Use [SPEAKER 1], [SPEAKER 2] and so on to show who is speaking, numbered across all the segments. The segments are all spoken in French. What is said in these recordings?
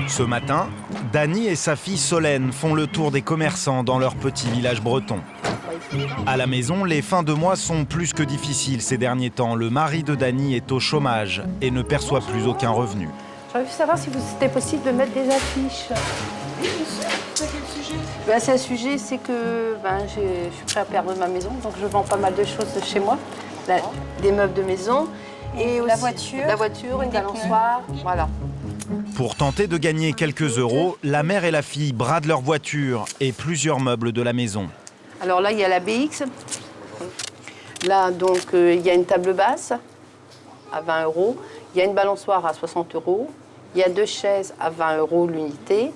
[SPEAKER 1] Ce matin, Dany et sa fille Solène font le tour des commerçants dans leur petit village breton. À la maison, les fins de mois sont plus que difficiles ces derniers temps. Le mari de Dany est au chômage et ne perçoit plus aucun revenu.
[SPEAKER 2] J'aurais voulu savoir si c'était possible de mettre des affiches.
[SPEAKER 3] Oui, bien sûr. C'est quel sujet?
[SPEAKER 2] C'est un sujet, c'est que je suis prêt à perdre ma maison, donc je vends pas mal de choses chez moi. Des meubles de maison et aussi la voiture, une balançoire, voilà.
[SPEAKER 1] Pour tenter de gagner quelques euros, la mère et la fille bradent leur voiture et plusieurs meubles de la maison.
[SPEAKER 2] Alors là, il y a la BX. Là, donc, il y a une table basse à 20 €. Il y a une balançoire à 60 €. Il y a 2 chaises à 20 € l'unité.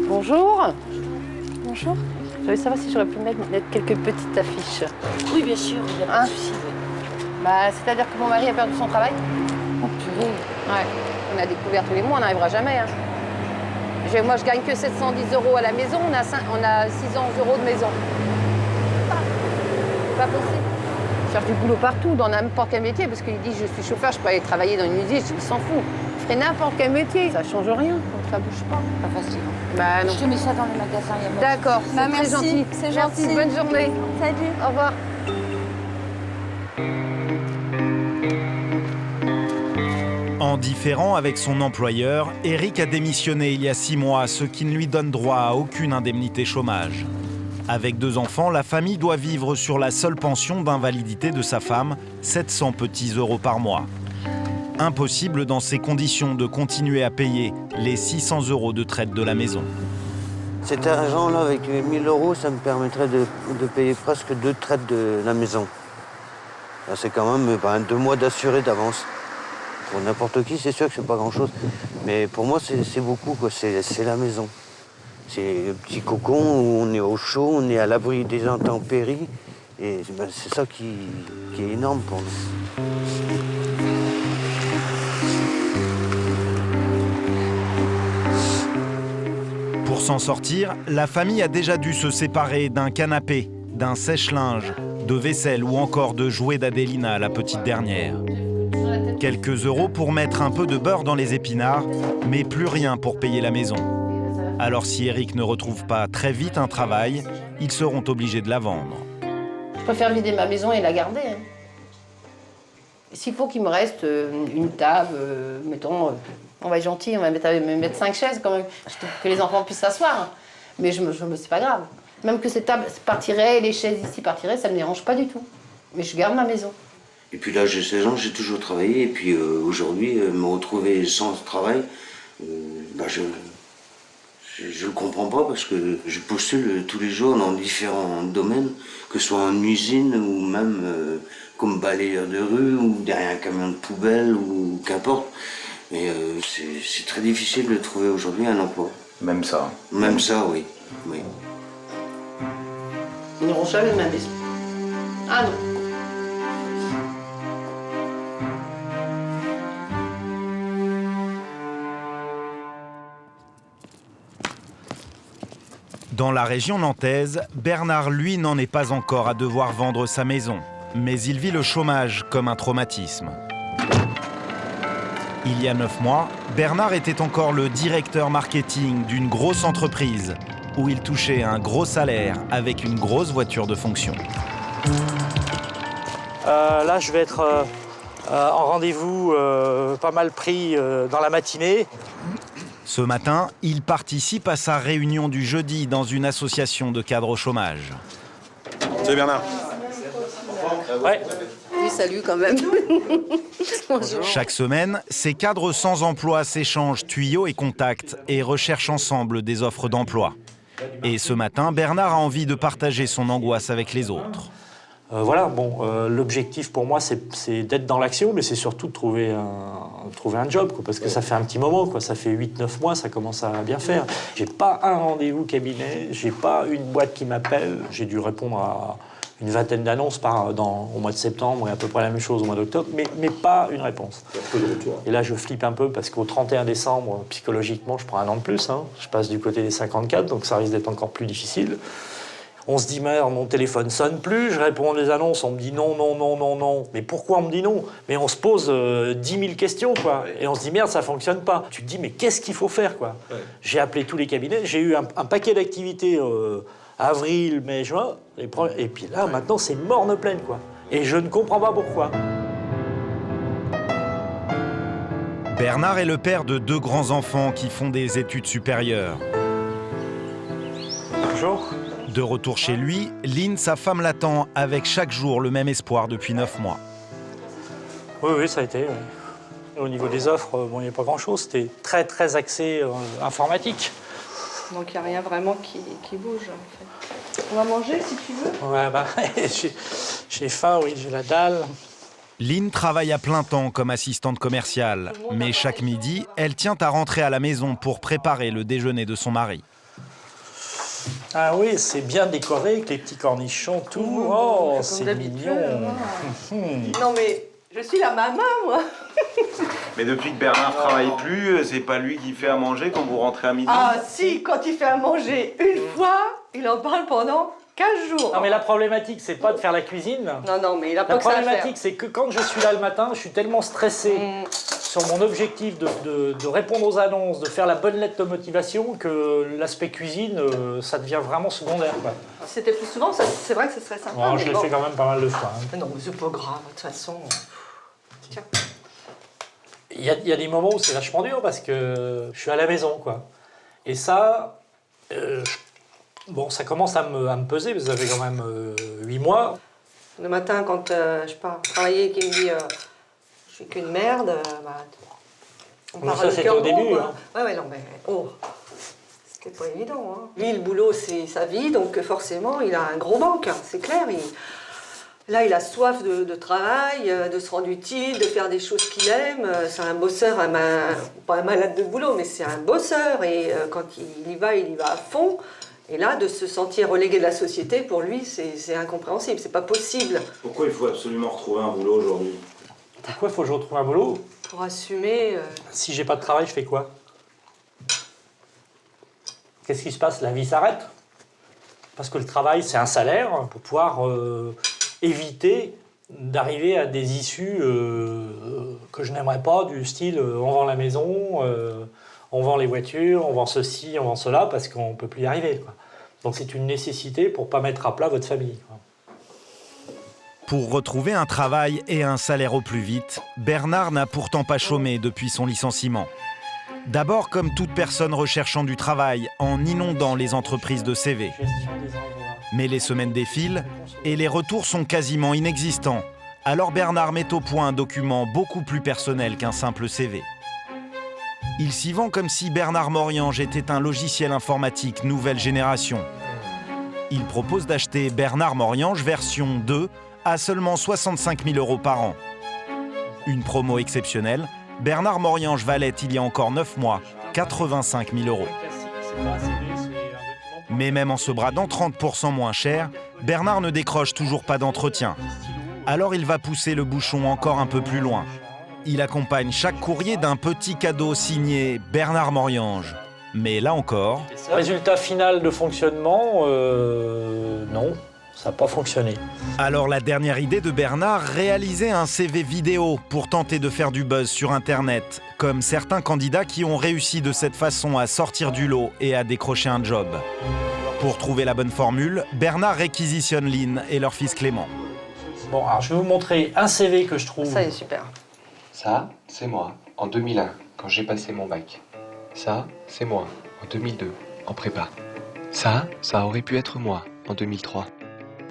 [SPEAKER 2] Bonjour.
[SPEAKER 3] Bonjour.
[SPEAKER 2] Je voulais savoir si j'aurais pu mettre quelques petites affiches.
[SPEAKER 3] Oui, bien sûr, il n'y a pas de souci.
[SPEAKER 2] C'est-à-dire que mon mari a perdu son travail.
[SPEAKER 3] Oh, purée.
[SPEAKER 2] Ouais. On a découvert tous les mois, on n'arrivera jamais. Hein. Moi, je gagne que 710 € à la maison, on a 600 € de maison. Pas possible. Je cherche du boulot partout, dans n'importe quel métier, parce qu'il dit je suis chauffeur, je peux aller travailler dans une usine, il s'en fout. Je ferai n'importe quel métier, ça change rien, ça bouge pas.
[SPEAKER 3] Pas facile.
[SPEAKER 2] Non.
[SPEAKER 3] Je te mets ça dans le magasin, il y a pas de
[SPEAKER 2] D'accord,
[SPEAKER 3] souci.
[SPEAKER 2] c'est très
[SPEAKER 3] Merci,
[SPEAKER 2] gentil.
[SPEAKER 3] c'est
[SPEAKER 2] Merci,
[SPEAKER 3] gentil.
[SPEAKER 2] bonne journée.
[SPEAKER 3] Salut.
[SPEAKER 2] Au revoir.
[SPEAKER 1] Indifférent avec son employeur, Eric a démissionné il y a 6 mois, ce qui ne lui donne droit à aucune indemnité chômage. Avec 2 enfants, la famille doit vivre sur la seule pension d'invalidité de sa femme, 700 petits euros par mois. Impossible dans ces conditions de continuer à payer les 600 € de traite de la maison.
[SPEAKER 4] Cet argent-là, avec 1000 €, ça me permettrait de payer presque 2 traites de la maison. C'est quand même 2 mois d'assuré d'avance. Pour n'importe qui, c'est sûr que c'est pas grand-chose. Mais pour moi, c'est beaucoup, quoi. C'est la maison. C'est le petit cocon où on est au chaud, on est à l'abri des intempéries. Et c'est ça qui est énorme pour nous.
[SPEAKER 1] Pour s'en sortir, la famille a déjà dû se séparer d'un canapé, d'un sèche-linge, de vaisselle ou encore de jouets d'Adélina, la petite dernière. Quelques euros pour mettre un peu de beurre dans les épinards, mais plus rien pour payer la maison. Alors si Eric ne retrouve pas très vite un travail, ils seront obligés de la vendre.
[SPEAKER 2] Je préfère vider ma maison et la garder. Hein. S'il faut qu'il me reste une table, mettons, on va être gentil, on va mettre 5 chaises quand même, que les enfants puissent s'asseoir. Mais c'est pas grave. Même que cette table partirait, les chaises ici partiraient, ça ne me dérange pas du tout. Mais je garde ma maison.
[SPEAKER 4] Et puis là, j'ai 16 ans, j'ai toujours travaillé. Et puis aujourd'hui, me retrouver sans travail, je ne le comprends pas parce que je postule tous les jours dans différents domaines, que ce soit en usine ou même comme balayeur de rue ou derrière un camion de poubelle ou qu'importe. Mais c'est très difficile de trouver aujourd'hui un emploi.
[SPEAKER 5] Même ça.
[SPEAKER 4] Même ça, oui.
[SPEAKER 2] Ils n'auront jamais ma maison. Ah non.
[SPEAKER 1] Dans la région nantaise, Bernard, lui, n'en est pas encore à devoir vendre sa maison. Mais il vit le chômage comme un traumatisme. Il y a 9 mois, Bernard était encore le directeur marketing d'une grosse entreprise où il touchait un gros salaire avec une grosse voiture de fonction.
[SPEAKER 6] Là, je vais être en rendez-vous pas mal pris dans la matinée.
[SPEAKER 1] Ce matin, il participe à sa réunion du jeudi dans une association de cadres au chômage.
[SPEAKER 5] Salut Bernard.
[SPEAKER 6] Ouais.
[SPEAKER 2] Oui, salut quand même. Bonjour.
[SPEAKER 1] Chaque semaine, ces cadres sans emploi s'échangent tuyaux et contacts et recherchent ensemble des offres d'emploi. Et ce matin, Bernard a envie de partager son angoisse avec les autres.
[SPEAKER 6] L'objectif pour moi, c'est d'être dans l'action, mais c'est surtout de trouver un job, quoi, parce que ça fait un petit moment, quoi, ça fait 8-9 mois, ça commence à bien faire. J'ai pas un rendez-vous cabinet, j'ai pas une boîte qui m'appelle, j'ai dû répondre à une vingtaine d'annonces au mois de septembre et à peu près la même chose au mois d'octobre, mais pas une réponse. Et là, je flippe un peu parce qu'au 31 décembre, psychologiquement, je prends un an de plus. Je passe du côté des 54, donc ça risque d'être encore plus difficile. On se dit, merde, mon téléphone sonne plus, je réponds à des annonces, on me dit non, non, non, non, non. Mais pourquoi on me dit non? Mais on se pose 10 000 questions, quoi. Et on se dit, merde, ça fonctionne pas. Tu te dis, mais qu'est-ce qu'il faut faire, quoi? Ouais. J'ai appelé tous les cabinets, j'ai eu un paquet d'activités, avril, mai, juin, et puis là, maintenant, c'est morne pleine, quoi. Et je ne comprends pas pourquoi.
[SPEAKER 1] Bernard est le père de 2 grands enfants qui font des études supérieures.
[SPEAKER 6] Bonjour.
[SPEAKER 1] De retour chez lui, Lynn, sa femme, l'attend avec chaque jour le même espoir depuis 9 mois.
[SPEAKER 6] Oui, ça a été. Oui. Au niveau des offres, bon, il n'y a pas grand-chose. C'était très, très axé informatique.
[SPEAKER 7] Donc il n'y a rien vraiment qui bouge, en fait. On va manger, si tu veux.
[SPEAKER 6] Ouais, bah, j'ai faim, oui, j'ai la dalle.
[SPEAKER 1] Lynn travaille à plein temps comme assistante commerciale, mais chaque midi, elle tient à rentrer à la maison pour préparer le déjeuner de son mari.
[SPEAKER 6] Ah oui, c'est bien décoré avec les petits cornichons, tout. Oh, c'est mignon.
[SPEAKER 7] Non mais, je suis la maman, moi.
[SPEAKER 5] Mais depuis que Bernard travaille plus, c'est pas lui qui fait à manger quand vous rentrez à midi?
[SPEAKER 7] Ah si, quand il fait à manger une fois, il en parle pendant 15 jours.
[SPEAKER 6] Non mais la problématique, c'est pas de faire la cuisine.
[SPEAKER 7] Non, mais il a pas que ça à faire.
[SPEAKER 6] La problématique, c'est que quand je suis là le matin, je suis tellement stressé sur mon objectif de répondre aux annonces, de faire la bonne lettre de motivation, que l'aspect cuisine, ça devient vraiment secondaire, quoi.
[SPEAKER 7] C'était plus souvent, c'est vrai que ce serait sympa.
[SPEAKER 6] Ouais, je l'ai fait quand même pas mal de fois. Hein.
[SPEAKER 7] Non, mais c'est pas grave, de toute façon. Tiens.
[SPEAKER 6] Il y a des moments où c'est vachement dur parce que je suis à la maison, quoi. Et ça, bon, ça commence à me peser, parce que ça fait quand même 8 mois.
[SPEAKER 7] Le matin, quand je pars travailler et qu'il me dit je suis qu'une merde, on
[SPEAKER 6] Mais
[SPEAKER 7] part
[SPEAKER 6] ça,
[SPEAKER 7] le
[SPEAKER 6] c'était
[SPEAKER 7] cœur
[SPEAKER 6] au
[SPEAKER 7] gros,
[SPEAKER 6] début.
[SPEAKER 7] quoi.
[SPEAKER 6] Hein.
[SPEAKER 7] Ouais, non, mais c'était pas évident. Hein. Lui, le boulot, c'est sa vie, donc forcément, il a un gros manque, hein, c'est clair. Là, il a soif de travail, de se rendre utile, de faire des choses qu'il aime. C'est un bosseur, pas un malade de boulot, mais c'est un bosseur. Et quand il y va à fond. Et là, de se sentir relégué de la société, pour lui, c'est incompréhensible, c'est pas possible.
[SPEAKER 5] Pourquoi il faut absolument retrouver un boulot aujourd'hui?
[SPEAKER 6] Pourquoi il faut que je retrouve un boulot?
[SPEAKER 7] Pour assumer...
[SPEAKER 6] Si j'ai pas de travail, je fais quoi? Qu'est-ce qui se passe? La vie s'arrête? Parce que le travail, c'est un salaire pour pouvoir éviter d'arriver à des issues que je n'aimerais pas, du style on vend la maison, on vend les voitures, on vend ceci, on vend cela, parce qu'on ne peut plus y arriver, quoi. Donc c'est une nécessité pour ne pas mettre à plat votre famille, quoi.
[SPEAKER 1] Pour retrouver un travail et un salaire au plus vite, Bernard n'a pourtant pas chômé depuis son licenciement. D'abord, comme toute personne recherchant du travail, en inondant les entreprises de CV. Mais les semaines défilent et les retours sont quasiment inexistants. Alors Bernard met au point un document beaucoup plus personnel qu'un simple CV. Il s'y vend comme si Bernard Moriange était un logiciel informatique nouvelle génération. Il propose d'acheter Bernard Moriange version 2 à seulement 65 000 € par an. Une promo exceptionnelle, Bernard Moriange valait il y a encore 9 mois 85 000 €. Mais même en se bradant 30% moins cher, Bernard ne décroche toujours pas d'entretien. Alors il va pousser le bouchon encore un peu plus loin. Il accompagne chaque courrier d'un petit cadeau signé Bernard Moriange. Mais là encore...
[SPEAKER 6] Résultat final de fonctionnement, non, ça n'a pas fonctionné.
[SPEAKER 1] Alors la dernière idée de Bernard, réaliser un CV vidéo pour tenter de faire du buzz sur Internet, comme certains candidats qui ont réussi de cette façon à sortir du lot et à décrocher un job. Pour trouver la bonne formule, Bernard réquisitionne Lynn et leur fils Clément.
[SPEAKER 6] Bon, alors je vais vous montrer un CV que je trouve...
[SPEAKER 7] Ça est super.
[SPEAKER 8] Ça, c'est moi, en 2001, quand j'ai passé mon bac. Ça, c'est moi, en 2002, en prépa. Ça aurait pu être moi, en 2003.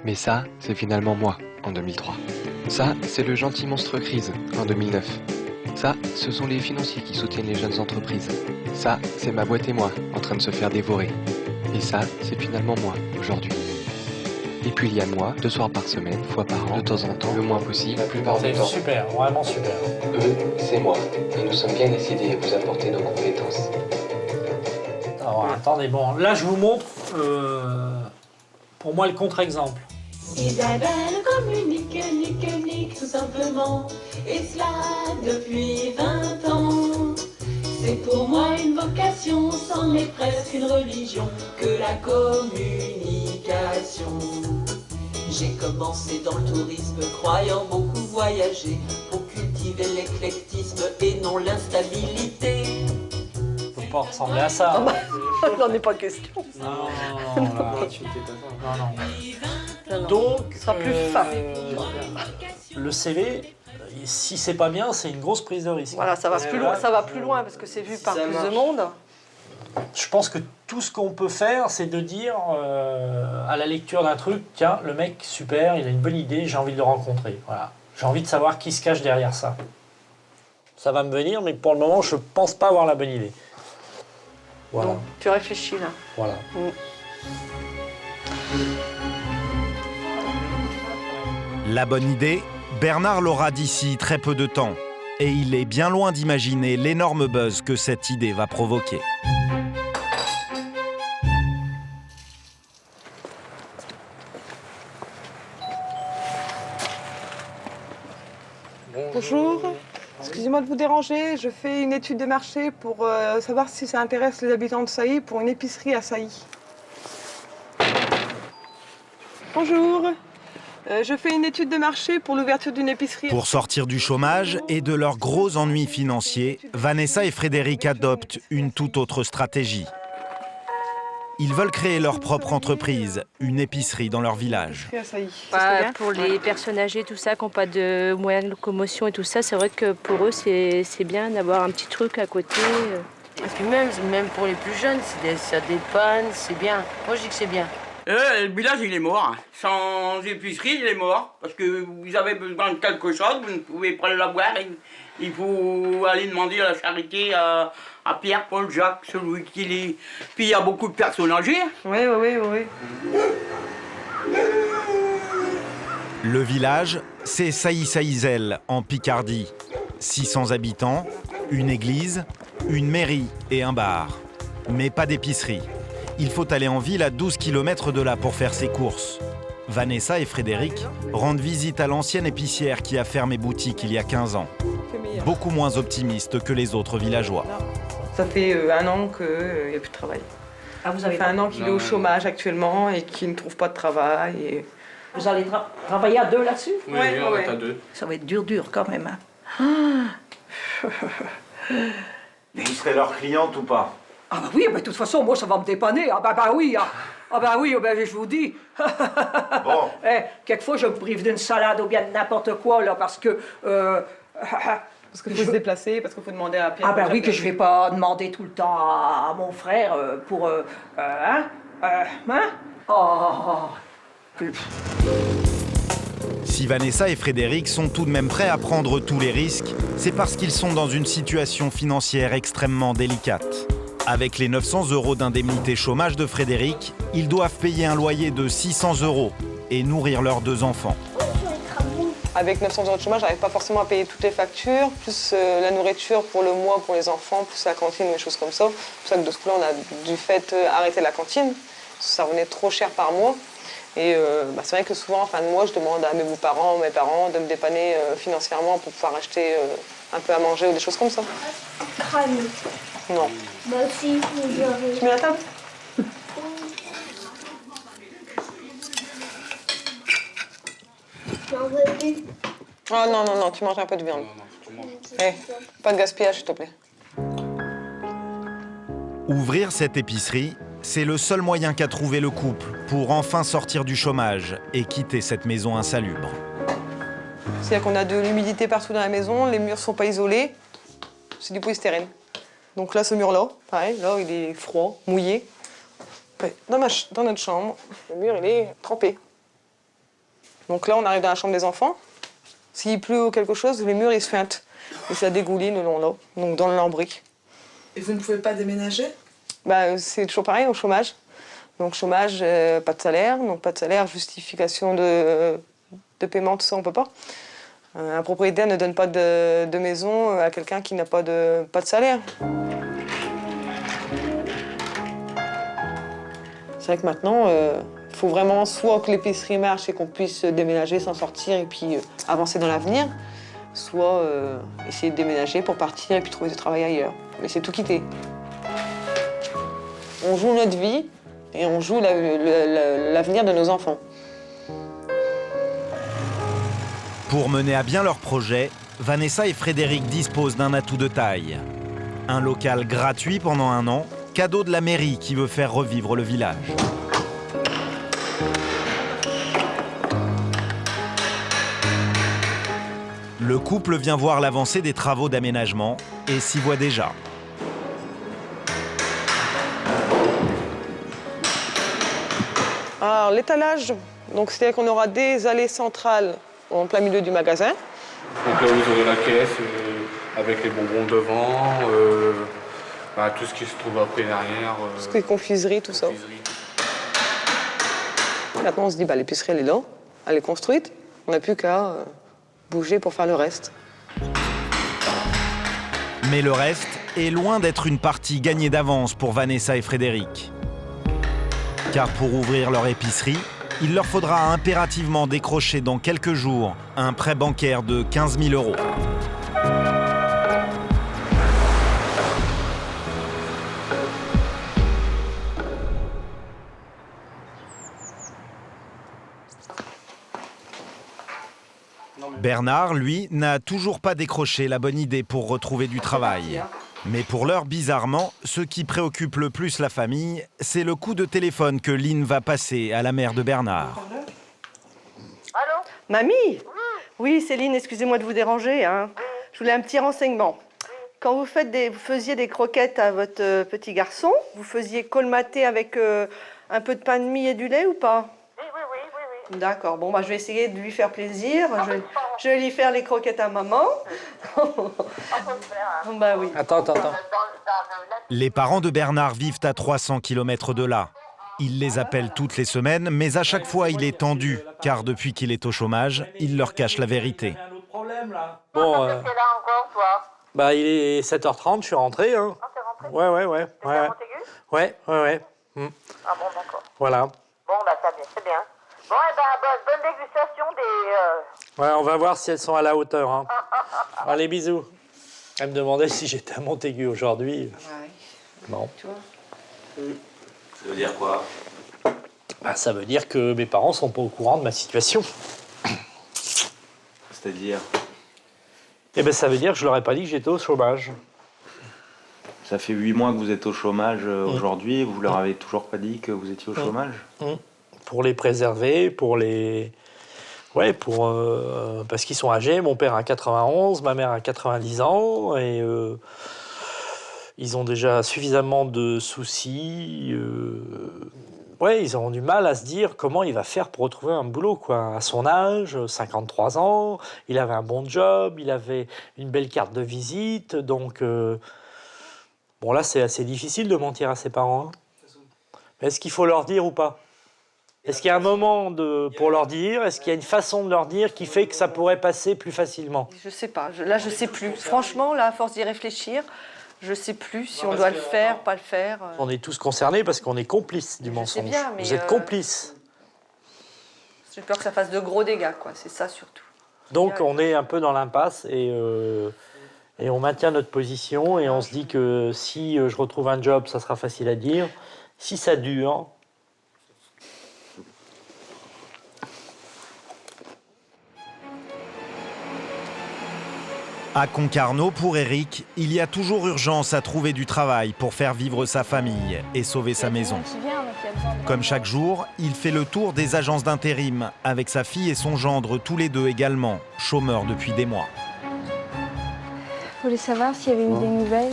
[SPEAKER 8] Mais ça, c'est finalement moi, en 2003. Ça, c'est le gentil monstre crise, en 2009. Ça, ce sont les financiers qui soutiennent les jeunes entreprises. Ça, c'est ma boîte et moi, en train de se faire dévorer. Et ça, c'est finalement moi, aujourd'hui. Et puis il y a moi, 2 soirs par semaine, fois par an, de temps en temps, le moins possible, la plupart du temps.
[SPEAKER 6] C'est super, vraiment super.
[SPEAKER 8] Eux, c'est moi, et nous sommes bien décidés à vous apporter nos compétences.
[SPEAKER 6] Alors attendez, bon, là je vous montre, pour moi, le contre-exemple.
[SPEAKER 9] Isabelle communique, nique, tout simplement, et cela depuis 20 ans. C'est pour moi une vocation, c'en est presque une religion, que la communication. vocation. J'ai commencé dans le tourisme, croyant beaucoup voyager, pour cultiver l'éclectisme et non l'instabilité.
[SPEAKER 6] Faut pas ressembler à ça.
[SPEAKER 7] Ah bah, n'en est pas question.
[SPEAKER 6] Non, là, tu t'es pas... Non.
[SPEAKER 7] Non.
[SPEAKER 6] Donc,
[SPEAKER 7] Ce sera plus fin.
[SPEAKER 6] Le CV, si c'est pas bien, c'est une grosse prise de risque.
[SPEAKER 7] Voilà, ça va plus loin, ça va plus loin parce que c'est vu par plus de monde.
[SPEAKER 6] Je pense que tout ce qu'on peut faire, c'est de dire à la lecture d'un truc, tiens, le mec, super, il a une bonne idée, j'ai envie de le rencontrer. Voilà. J'ai envie de savoir qui se cache derrière ça. Ça va me venir, mais pour le moment, je pense pas avoir la bonne idée. Voilà.
[SPEAKER 7] Donc, tu réfléchis là.
[SPEAKER 6] Voilà.
[SPEAKER 1] La bonne idée, Bernard l'aura d'ici très peu de temps. Et il est bien loin d'imaginer l'énorme buzz que cette idée va provoquer.
[SPEAKER 10] Bonjour, excusez-moi de vous déranger. Je fais une étude de marché pour savoir si ça intéresse les habitants de Sailly pour une épicerie à Sailly. Bonjour, je fais une étude de marché pour l'ouverture d'une épicerie.
[SPEAKER 1] Pour sortir du chômage et de leurs gros ennuis financiers, Vanessa et Frédéric adoptent une toute autre stratégie. Ils veulent créer leur propre entreprise, une épicerie dans leur village.
[SPEAKER 3] Pour les personnes âgées, tout ça, qui n'ont pas de moyens de locomotion et tout ça, c'est vrai que pour eux, c'est bien d'avoir un petit truc à côté.
[SPEAKER 2] Parce que même pour les plus jeunes, ça dépanne, c'est bien. Moi, je dis que c'est bien.
[SPEAKER 11] Le village, il est mort. Sans épicerie, il est mort. Parce que vous avez besoin de quelque chose, vous ne pouvez pas l'avoir. Il faut aller demander à la charité à Pierre, Paul, Jacques, celui qui est... Puis il y a beaucoup de personnes âgées.
[SPEAKER 10] Oui.
[SPEAKER 1] Le village, c'est Sailly-Saillizel, en Picardie. 600 habitants, une église, une mairie et un bar. Mais pas d'épicerie. Il faut aller en ville à 12 km de là pour faire ses courses. Vanessa et Frédéric rendent visite à l'ancienne épicière qui a fermé boutique il y a 15 ans. Beaucoup moins optimiste que les autres villageois.
[SPEAKER 10] Ça fait 1 an qu'il n'y a plus de travail.
[SPEAKER 7] Ah, vous
[SPEAKER 10] Ça fait 1 an qu'il est au chômage actuellement et qu'il ne trouve pas de travail. Et...
[SPEAKER 7] Vous allez travailler à 2 là-dessus?
[SPEAKER 11] Oui, on va être à 2.
[SPEAKER 7] Ça va être dur quand même. Hein.
[SPEAKER 5] Vous serez leur cliente ou pas?
[SPEAKER 7] Ah bah oui, de toute façon, moi ça va me dépanner. Ah bah oui, je vous dis.
[SPEAKER 5] Bon.
[SPEAKER 7] Quelquefois je me prive d'une salade ou bien de n'importe quoi là parce que...
[SPEAKER 10] Parce qu'il faut se déplacer, parce qu'il faut demander à Pierre.
[SPEAKER 7] Ah bah oui, que je vais pas demander tout le temps à mon frère pour...
[SPEAKER 1] Si Vanessa et Frédéric sont tout de même prêts à prendre tous les risques, c'est parce qu'ils sont dans une situation financière extrêmement délicate. Avec les 900 € d'indemnité chômage de Frédéric, ils doivent payer un loyer de 600 € et nourrir leurs 2 enfants.
[SPEAKER 10] Avec 900 € de chômage, j'arrive pas forcément à payer toutes les factures, plus la nourriture pour le mois pour les enfants, plus la cantine, des choses comme ça. C'est pour ça que de ce coup-là, on a du fait arrêter la cantine. Ça revenait trop cher par mois. Et c'est vrai que souvent, en fin de mois, je demande à mes beaux-parents, mes parents, de me dépanner financièrement pour pouvoir acheter un peu à manger ou des choses comme ça. Non.
[SPEAKER 9] Bah si,
[SPEAKER 10] Tu mets la table?
[SPEAKER 9] J'en veux plus.
[SPEAKER 10] Oh non, tu manges un peu de viande. Pas de gaspillage, s'il te plaît.
[SPEAKER 1] Ouvrir cette épicerie, c'est le seul moyen qu'a trouvé le couple pour enfin sortir du chômage et quitter cette maison insalubre.
[SPEAKER 10] C'est-à-dire qu'on a de l'humidité partout dans la maison, les murs ne sont pas isolés, c'est du polystyrène. Donc là, ce mur-là, pareil, là, il est froid, mouillé. Dans notre chambre, le mur, il est trempé. Donc là, on arrive dans la chambre des enfants. S'il pleut ou quelque chose, les murs, ils se feintent. Et ça dégouline le long là, donc dans le lambris.
[SPEAKER 12] Et vous ne pouvez pas déménager?
[SPEAKER 10] C'est toujours pareil, au chômage. Donc chômage, pas de salaire. Donc pas de salaire, justification de paiement, tout ça, on peut pas. Un propriétaire ne donne pas de maison à quelqu'un qui n'a pas de salaire. C'est vrai que maintenant, il faut vraiment soit que l'épicerie marche et qu'on puisse déménager, s'en sortir et puis avancer dans l'avenir, soit essayer de déménager pour partir et puis trouver du travail ailleurs. Mais c'est tout quitter. On joue notre vie Et on joue l'avenir de nos enfants.
[SPEAKER 1] Pour mener à bien leur projet, Vanessa et Frédéric disposent d'un atout de taille. Un local gratuit pendant 1 an, cadeau de la mairie qui veut faire revivre le village. Le couple vient voir l'avancée des travaux d'aménagement et s'y voit déjà.
[SPEAKER 10] Alors l'étalage, donc c'est-à-dire qu'on aura des allées centrales en plein milieu du magasin.
[SPEAKER 13] Donc là vous aurez la caisse avec les bonbons devant, tout ce qui se trouve après derrière.
[SPEAKER 10] Tout ce qui est confiserie, tout ça. Maintenant on se dit l'épicerie elle est là, elle est construite, on n'a plus qu'à bouger pour faire le reste.
[SPEAKER 1] Mais le reste est loin d'être une partie gagnée d'avance pour Vanessa et Frédéric. Car pour ouvrir leur épicerie, il leur faudra impérativement décrocher dans quelques jours un prêt bancaire de 15 000 €. Bernard, lui, n'a toujours pas décroché la bonne idée pour retrouver du travail. Mais pour l'heure, bizarrement, ce qui préoccupe le plus la famille, c'est le coup de téléphone que Lynn va passer à la mère de Bernard.
[SPEAKER 7] Allô? Mamie? Oui, Céline, excusez-moi de vous déranger. Je voulais un petit renseignement. Quand vous faisiez des croquettes à votre petit garçon, vous faisiez colmater avec un peu de pain de mie et du lait ou pas? Oui. D'accord, bon, je vais essayer de lui faire plaisir. Je vais lui faire les croquettes à maman. Oui.
[SPEAKER 6] Attends.
[SPEAKER 1] Les parents de Bernard vivent à 300 km de là. Il les appelle toutes les semaines, mais à chaque fois il est tendu, car depuis qu'il est au chômage, il leur cache la vérité.
[SPEAKER 6] Bon, il est 7h30, je suis rentré. Hein.
[SPEAKER 14] Ah, t'es rentré?
[SPEAKER 6] Ouais. Ouais.
[SPEAKER 14] Ah bon, d'accord.
[SPEAKER 6] Voilà.
[SPEAKER 14] Bon, c'est bien. Bon, bonne dégustation des...
[SPEAKER 6] Ouais, on va voir si elles sont à la hauteur. Hein. Allez, bisous. Elle me demandait si j'étais à Montaigu aujourd'hui. Bon.
[SPEAKER 2] Tu vois.
[SPEAKER 5] Ça veut dire quoi?
[SPEAKER 6] Ça veut dire que mes parents sont pas au courant de ma situation.
[SPEAKER 5] C'est-à-dire?
[SPEAKER 6] Ça veut dire que je leur ai pas dit que j'étais au chômage.
[SPEAKER 5] Ça fait 8 mois que vous êtes au chômage aujourd'hui, vous leur avez toujours pas dit que vous étiez au chômage?
[SPEAKER 6] Pour les préserver, parce qu'ils sont âgés. Mon père a 91, ma mère a 90 ans, et ils ont déjà suffisamment de soucis. Ils auront du mal à se dire comment il va faire pour retrouver un boulot, quoi. À son âge, 53 ans, il avait un bon job, il avait une belle carte de visite, donc... là, c'est assez difficile de mentir à ses parents. Hein. Est-ce qu'il faut leur dire ou pas? Est-ce qu'il y a un moment pour leur dire? Est-ce qu'il y a une façon de leur dire qui fait que ça pourrait passer plus facilement?
[SPEAKER 7] Je sais pas. Je sais plus. Franchement, à force d'y réfléchir, je sais plus si on doit le faire, pas le faire.
[SPEAKER 6] On est tous concernés parce qu'on est complices du mensonge.
[SPEAKER 7] Bien, mais
[SPEAKER 6] vous êtes complices.
[SPEAKER 7] J'ai peur que ça fasse de gros dégâts, quoi. C'est ça surtout.
[SPEAKER 6] Donc on est un peu dans l'impasse et on maintient notre position et on se dit que si je retrouve un job, ça sera facile à dire. Si ça dure...
[SPEAKER 1] À Concarneau, pour Eric, il y a toujours urgence à trouver du travail pour faire vivre sa famille et sauver sa maison. Comme chaque jour, il fait le tour des agences d'intérim avec sa fille et son gendre, tous les deux également, chômeurs depuis des mois.
[SPEAKER 15] Je voulais savoir s'il y avait eu des nouvelles.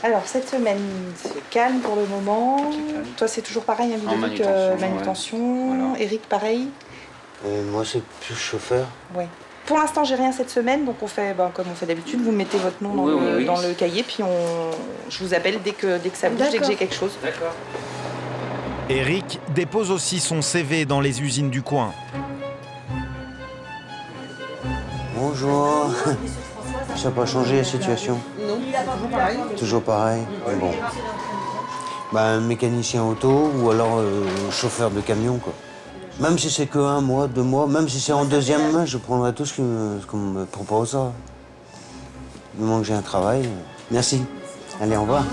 [SPEAKER 12] Alors, cette semaine, c'est calme pour le moment. Toi, c'est toujours pareil, Ludovic, manutention. Voilà. Eric, pareil.
[SPEAKER 4] Moi, c'est plus chauffeur.
[SPEAKER 12] Oui. Pour l'instant, j'ai rien cette semaine, donc on fait comme on fait d'habitude. Vous mettez votre nom dans le cahier, puis je vous appelle dès que ça bouge, dès que j'ai quelque chose.
[SPEAKER 5] D'accord.
[SPEAKER 1] Eric dépose aussi son CV dans les usines du coin.
[SPEAKER 4] Bonjour. Ça n'a pas changé la situation?
[SPEAKER 12] Non, toujours pareil.
[SPEAKER 4] Toujours pareil. Bon. Mécanicien auto ou alors chauffeur de camion, quoi. Même si c'est que 1 mois, 2 mois, même si c'est en deuxième main, je prendrai tout ce qu'on me propose. Du moment que j'ai un travail. Merci. Allez, au revoir.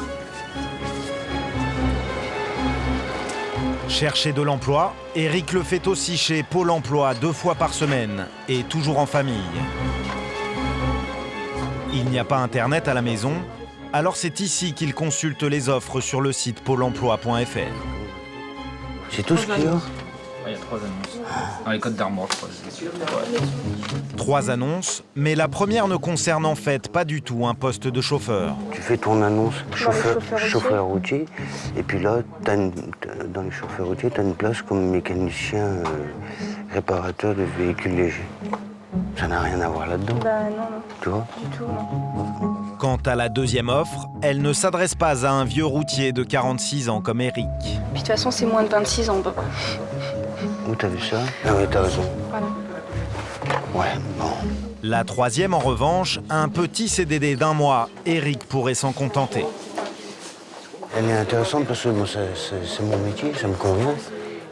[SPEAKER 1] Chercher de l'emploi, Eric le fait aussi chez Pôle emploi 2 fois par semaine et toujours en famille. Il n'y a pas internet à la maison, alors c'est ici qu'il consulte les offres sur le site pôle emploi.fr.
[SPEAKER 4] C'est tout ce qu'il y a ?
[SPEAKER 16] Il y a 3 annonces. Dans les codes d'Armor, je crois.
[SPEAKER 1] 3 annonces, mais la première ne concerne en fait pas du tout un poste de chauffeur.
[SPEAKER 4] Tu fais ton annonce chauffeur routier, et puis là, dans les chauffeurs routiers, tu as une place comme mécanicien réparateur de véhicules légers. Ça n'a rien à voir là-dedans.
[SPEAKER 15] Bah non, non.
[SPEAKER 4] Tu vois ?
[SPEAKER 15] Du tout, non.
[SPEAKER 1] Quant à la deuxième offre, elle ne s'adresse pas à un vieux routier de 46 ans comme Eric.
[SPEAKER 15] Puis de toute façon, c'est moins de 26 ans.
[SPEAKER 4] Où t'as vu ça ? Ah oui, t'as raison.
[SPEAKER 15] Voilà.
[SPEAKER 4] Ouais, bon.
[SPEAKER 1] La troisième, en revanche, un petit CDD d'1 mois. Eric pourrait s'en contenter.
[SPEAKER 4] Elle est intéressante parce que bon, c'est mon métier, ça me convient.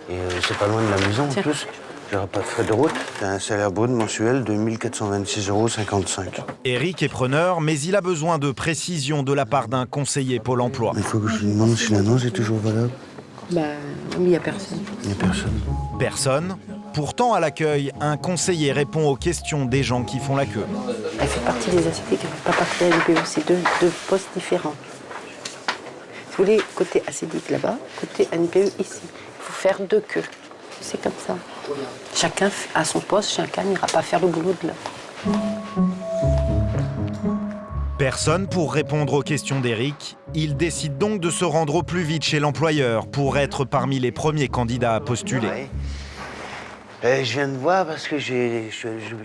[SPEAKER 4] Et c'est pas loin de la maison en plus. J'aurai pas de frais de route. T'as un salaire brut mensuel de 1 426,55 €.
[SPEAKER 1] Eric est preneur, mais il a besoin de précision de la part d'un conseiller Pôle emploi.
[SPEAKER 4] Il faut que je lui demande si l'annonce est toujours valable.
[SPEAKER 2] Bah, il n'y a personne.
[SPEAKER 4] Il n'y a personne.
[SPEAKER 1] Personne. Pourtant, à l'accueil, un conseiller répond aux questions des gens qui font la queue.
[SPEAKER 2] Elle fait partie des ACT, elle ne fait pas partie de la NPE. C'est deux postes différents. Si vous voulez, côté ACDIC là-bas, côté NPE ici. Il faut faire 2 queues. C'est comme ça. Chacun a son poste, chacun n'ira pas faire le boulot de là.
[SPEAKER 1] Personne pour répondre aux questions d'Eric. Il décide donc de se rendre au plus vite chez l'employeur pour être parmi les premiers candidats à postuler.
[SPEAKER 4] Ouais. Je viens de voir parce que je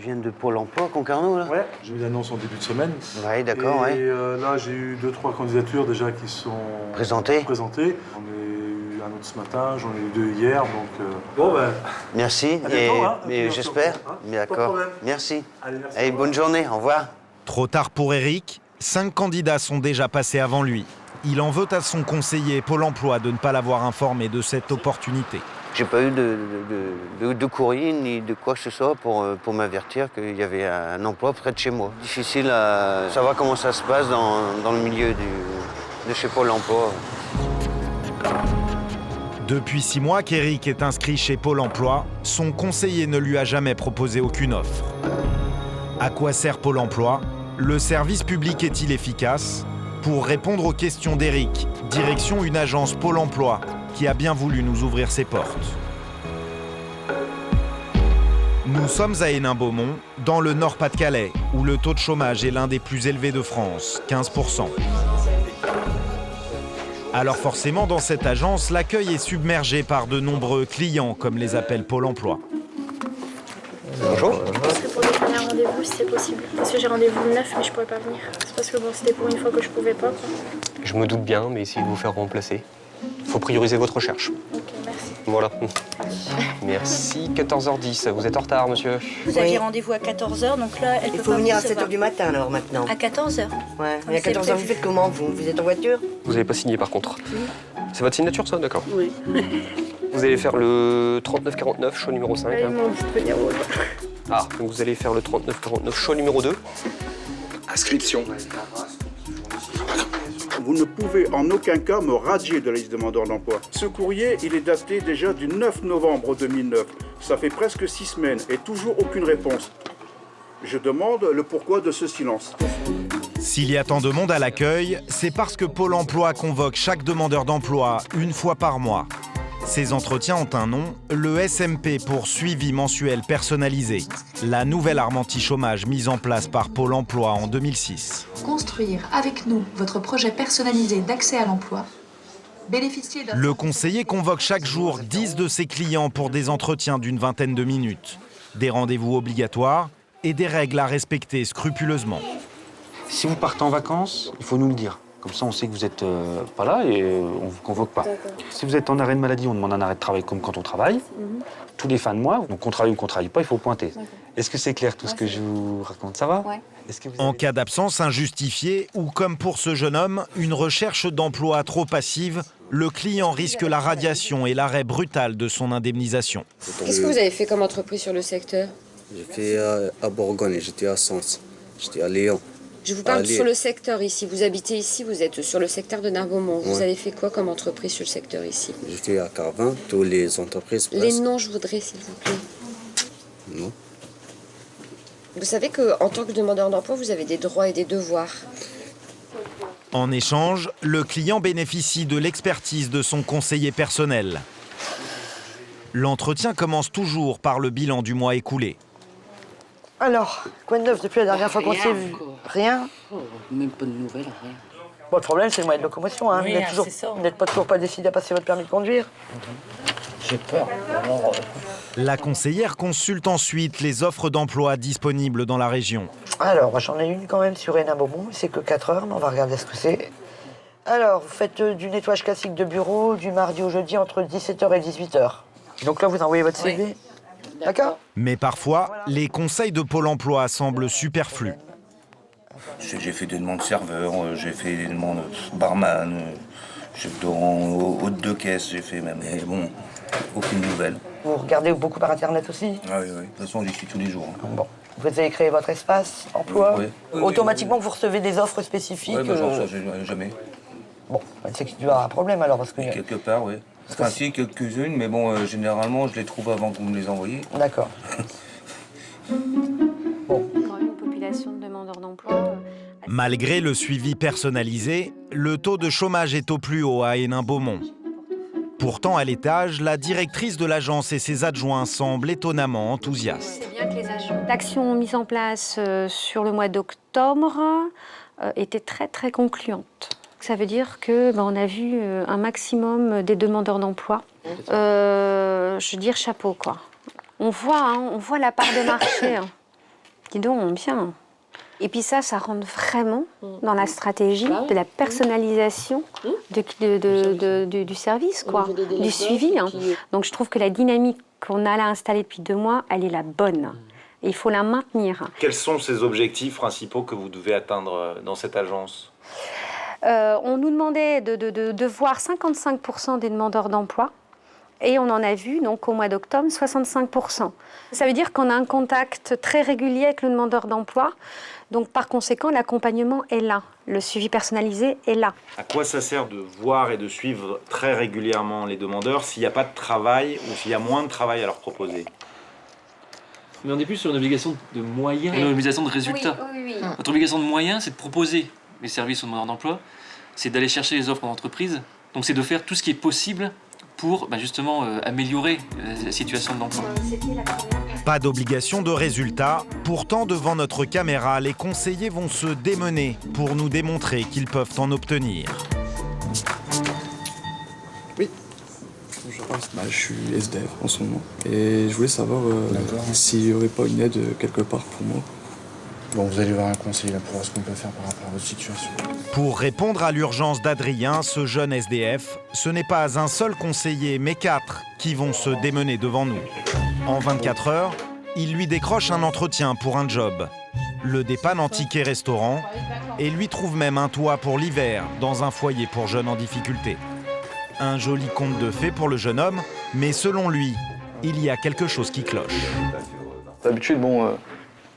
[SPEAKER 4] viens de Pôle emploi, Concarneau, là.
[SPEAKER 17] Ouais, j'ai eu l'annonce en début de semaine.
[SPEAKER 4] Ouais, d'accord, ouais.
[SPEAKER 17] Et là, j'ai eu 2-3 candidatures déjà qui sont
[SPEAKER 4] présentées.
[SPEAKER 17] J'en ai eu un autre ce matin, j'en ai eu 2 hier, donc bon, ben...
[SPEAKER 4] Merci,
[SPEAKER 17] bientôt, hein,
[SPEAKER 4] et j'espère. D'accord, merci. Allez, bonne journée, au revoir.
[SPEAKER 1] Trop tard pour Eric, 5 candidats sont déjà passés avant lui. Il en veut à son conseiller Pôle emploi de ne pas l'avoir informé de cette opportunité.
[SPEAKER 4] J'ai pas eu de courrier ni de quoi que ce soit pour m'avertir qu'il y avait un emploi près de chez moi. Difficile à savoir comment ça se passe dans le milieu de chez Pôle emploi.
[SPEAKER 1] Depuis 6 mois qu'Eric est inscrit chez Pôle emploi, son conseiller ne lui a jamais proposé aucune offre. À quoi sert Pôle emploi ? Le service public est-il efficace ? Pour répondre aux questions d'Eric, direction une agence Pôle emploi qui a bien voulu nous ouvrir ses portes. Nous sommes à Hénin-Beaumont, dans le Nord-Pas-de-Calais, où le taux de chômage est l'un des plus élevés de France, 15%. Alors forcément, dans cette agence, l'accueil est submergé par de nombreux clients, comme les appelle Pôle emploi.
[SPEAKER 4] Bonjour.
[SPEAKER 15] Parce que pour décaler un rendez-vous, si c'est possible. Parce que j'ai rendez-vous le 9, mais je pourrais pas venir. C'est parce que bon, c'était pour une fois que je pouvais pas, quoi.
[SPEAKER 8] Je me doute bien, mais essayez de vous faire remplacer. Faut prioriser votre recherche.
[SPEAKER 15] Ok, merci.
[SPEAKER 8] Voilà. Merci. 14h10. Vous êtes en retard, monsieur.
[SPEAKER 18] Vous aviez rendez-vous à 14h, donc là, elle peut pas.
[SPEAKER 19] Il faut venir à 7h du matin, alors, maintenant.
[SPEAKER 18] À 14h.
[SPEAKER 19] Ouais, mais à 14h, vous faites comment, vous êtes en voiture?
[SPEAKER 8] Vous n'avez pas signé, par contre. C'est votre signature, ça? D'accord.
[SPEAKER 18] Oui.
[SPEAKER 8] Vous allez faire le 3949, choix numéro 5.
[SPEAKER 15] Ils m'ont dit de venir au revoir.
[SPEAKER 8] Ah, donc vous allez faire le 3949, choix numéro 2.
[SPEAKER 20] Inscription. Vous ne pouvez en aucun cas me radier de la liste demandeurs d'emploi. Ce courrier, il est daté déjà du 9 novembre 2009. Ça fait presque 6 semaines et toujours aucune réponse. Je demande le pourquoi de ce silence.
[SPEAKER 1] S'il y a tant de monde à l'accueil, c'est parce que Pôle emploi convoque chaque demandeur d'emploi une fois par mois. Ces entretiens ont un nom, le SMP pour suivi mensuel personnalisé, la nouvelle arme anti-chômage mise en place par Pôle emploi en 2006.
[SPEAKER 21] Construire avec nous votre projet personnalisé d'accès à l'emploi. Bénéficier d'un...
[SPEAKER 1] Le conseiller convoque chaque jour 10 de ses clients pour des entretiens d'une vingtaine de minutes. Des rendez-vous obligatoires et des règles à respecter scrupuleusement.
[SPEAKER 22] Si vous partez en vacances, il faut nous le dire. Comme ça, on sait que vous n'êtes pas là et on ne vous convoque pas. Si vous êtes en arrêt de maladie, on demande un arrêt de travail comme quand on travaille. Tous les fins de mois, donc on travaille ou qu'on ne travaille pas, il faut pointer. Est-ce que c'est clair tout ce que je vous raconte? Ça va?
[SPEAKER 1] En cas d'absence injustifiée ou comme pour ce jeune homme, une recherche d'emploi trop passive, le client risque la radiation et l'arrêt brutal de son indemnisation.
[SPEAKER 23] Qu'est-ce que vous avez fait comme entreprise sur le secteur?
[SPEAKER 24] J'ai fait à Bourgogne, j'étais à Sens, j'étais à Lyon.
[SPEAKER 3] Je vous parle sur le secteur ici. Vous habitez ici, vous êtes sur le secteur de Narbonne. Vous avez fait quoi comme entreprise sur le secteur ici?
[SPEAKER 11] J'étais à Carvin, toutes les entreprises.
[SPEAKER 3] Les noms, je voudrais, s'il vous plaît.
[SPEAKER 11] Non.
[SPEAKER 3] Vous savez qu'en tant que demandeur d'emploi, vous avez des droits et des devoirs.
[SPEAKER 1] En échange, le client bénéficie de l'expertise de son conseiller personnel. L'entretien commence toujours par le bilan du mois écoulé.
[SPEAKER 19] Alors, quoi de neuf depuis la dernière fois qu'on s'est vu? Rien?
[SPEAKER 23] Même pas de nouvelles, rien.
[SPEAKER 19] Bon, le problème, c'est le moyen de locomotion. Hein.
[SPEAKER 23] Oui,
[SPEAKER 19] Vous n'êtes pas toujours pas décidé à passer votre permis de conduire?
[SPEAKER 23] J'ai peur. Alors,
[SPEAKER 1] La conseillère consulte ensuite les offres d'emploi disponibles dans la région.
[SPEAKER 19] Alors, j'en ai une quand même sur Hénin-Beaumont. C'est que 4 heures, mais on va regarder ce que c'est. Alors, vous faites du nettoyage classique de bureau du mardi au jeudi entre 17h et 18h. Donc là, vous envoyez votre CV. Oui. D'accord.
[SPEAKER 1] Mais parfois, les conseils de Pôle emploi semblent superflus.
[SPEAKER 24] J'ai fait des demandes serveur, j'ai fait des demandes barman, hôte de caisse, j'ai fait même. Mais bon, aucune nouvelle.
[SPEAKER 19] Vous regardez beaucoup par Internet aussi?
[SPEAKER 24] Ah oui, oui. De toute façon, j'y suis tous les jours.
[SPEAKER 19] Bon. Vous avez créé votre espace emploi.
[SPEAKER 24] Oui.
[SPEAKER 19] Automatiquement, vous recevez des offres spécifiques.
[SPEAKER 24] Oui, j'en reçois jamais.
[SPEAKER 19] Bon, c'est qu'il doit y avoir un problème alors. Parce que...
[SPEAKER 24] Quelque part, oui. Enfin, si, quelques-unes, mais bon, généralement, je les trouve avant que vous me les envoyiez.
[SPEAKER 19] D'accord.
[SPEAKER 25] Quand même une population de demandeurs d'emploi.
[SPEAKER 1] Malgré le suivi personnalisé, le taux de chômage est au plus haut à Hénin-Beaumont. Pourtant, à l'étage, la directrice de l'agence et ses adjoints semblent étonnamment enthousiastes.
[SPEAKER 25] C'est bien que les actions mises en place sur le mois d'octobre étaient très très concluantes. Ça veut dire que on a vu un maximum des demandeurs d'emploi. Je veux dire chapeau quoi. On voit la part de marché. Hein. Dis donc, bien. Et puis ça rentre vraiment dans la stratégie de la personnalisation du service, quoi, du suivi. Hein. Donc je trouve que la dynamique qu'on a là installée depuis 2 mois, elle est la bonne. Et il faut la maintenir.
[SPEAKER 5] Quels sont ces objectifs principaux que vous devez atteindre dans cette agence ?
[SPEAKER 25] On nous demandait de voir 55% des demandeurs d'emploi. Et on en a vu, donc, au mois d'octobre, 65%. Ça veut dire qu'on a un contact très régulier avec le demandeur d'emploi. Donc, par conséquent, l'accompagnement est là. Le suivi personnalisé est là.
[SPEAKER 5] À quoi ça sert de voir et de suivre très régulièrement les demandeurs s'il n'y a pas de travail ou s'il y a moins de travail à leur proposer ?
[SPEAKER 26] Mais on est plus sur une obligation de moyens, une obligation de résultats.
[SPEAKER 25] Oui.
[SPEAKER 26] Notre obligation de moyens, c'est de proposer les services aux demandeurs d'emploi, c'est d'aller chercher les offres en entreprise. Donc, c'est de faire tout ce qui est possible pour justement améliorer la situation de l'emploi.
[SPEAKER 1] Pas d'obligation de résultat. Pourtant, devant notre caméra, les conseillers vont se démener pour nous démontrer qu'ils peuvent en obtenir.
[SPEAKER 27] Oui, je suis SDF en ce moment. Et je voulais savoir s'il n'y aurait pas une aide quelque part pour moi.
[SPEAKER 28] Bon, vous allez voir un conseiller là pour voir ce qu'on peut faire par rapport à votre situation.
[SPEAKER 1] Pour répondre à l'urgence d'Adrien, ce jeune SDF, ce n'est pas un seul conseiller, mais 4 qui vont se démener devant nous. En 24 heures, il lui décroche un entretien pour un job. Le dépanne en ticket restaurant et lui trouve même un toit pour l'hiver dans un foyer pour jeunes en difficulté. Un joli conte de fées pour le jeune homme, mais selon lui, il y a quelque chose qui cloche.
[SPEAKER 27] D'habitude,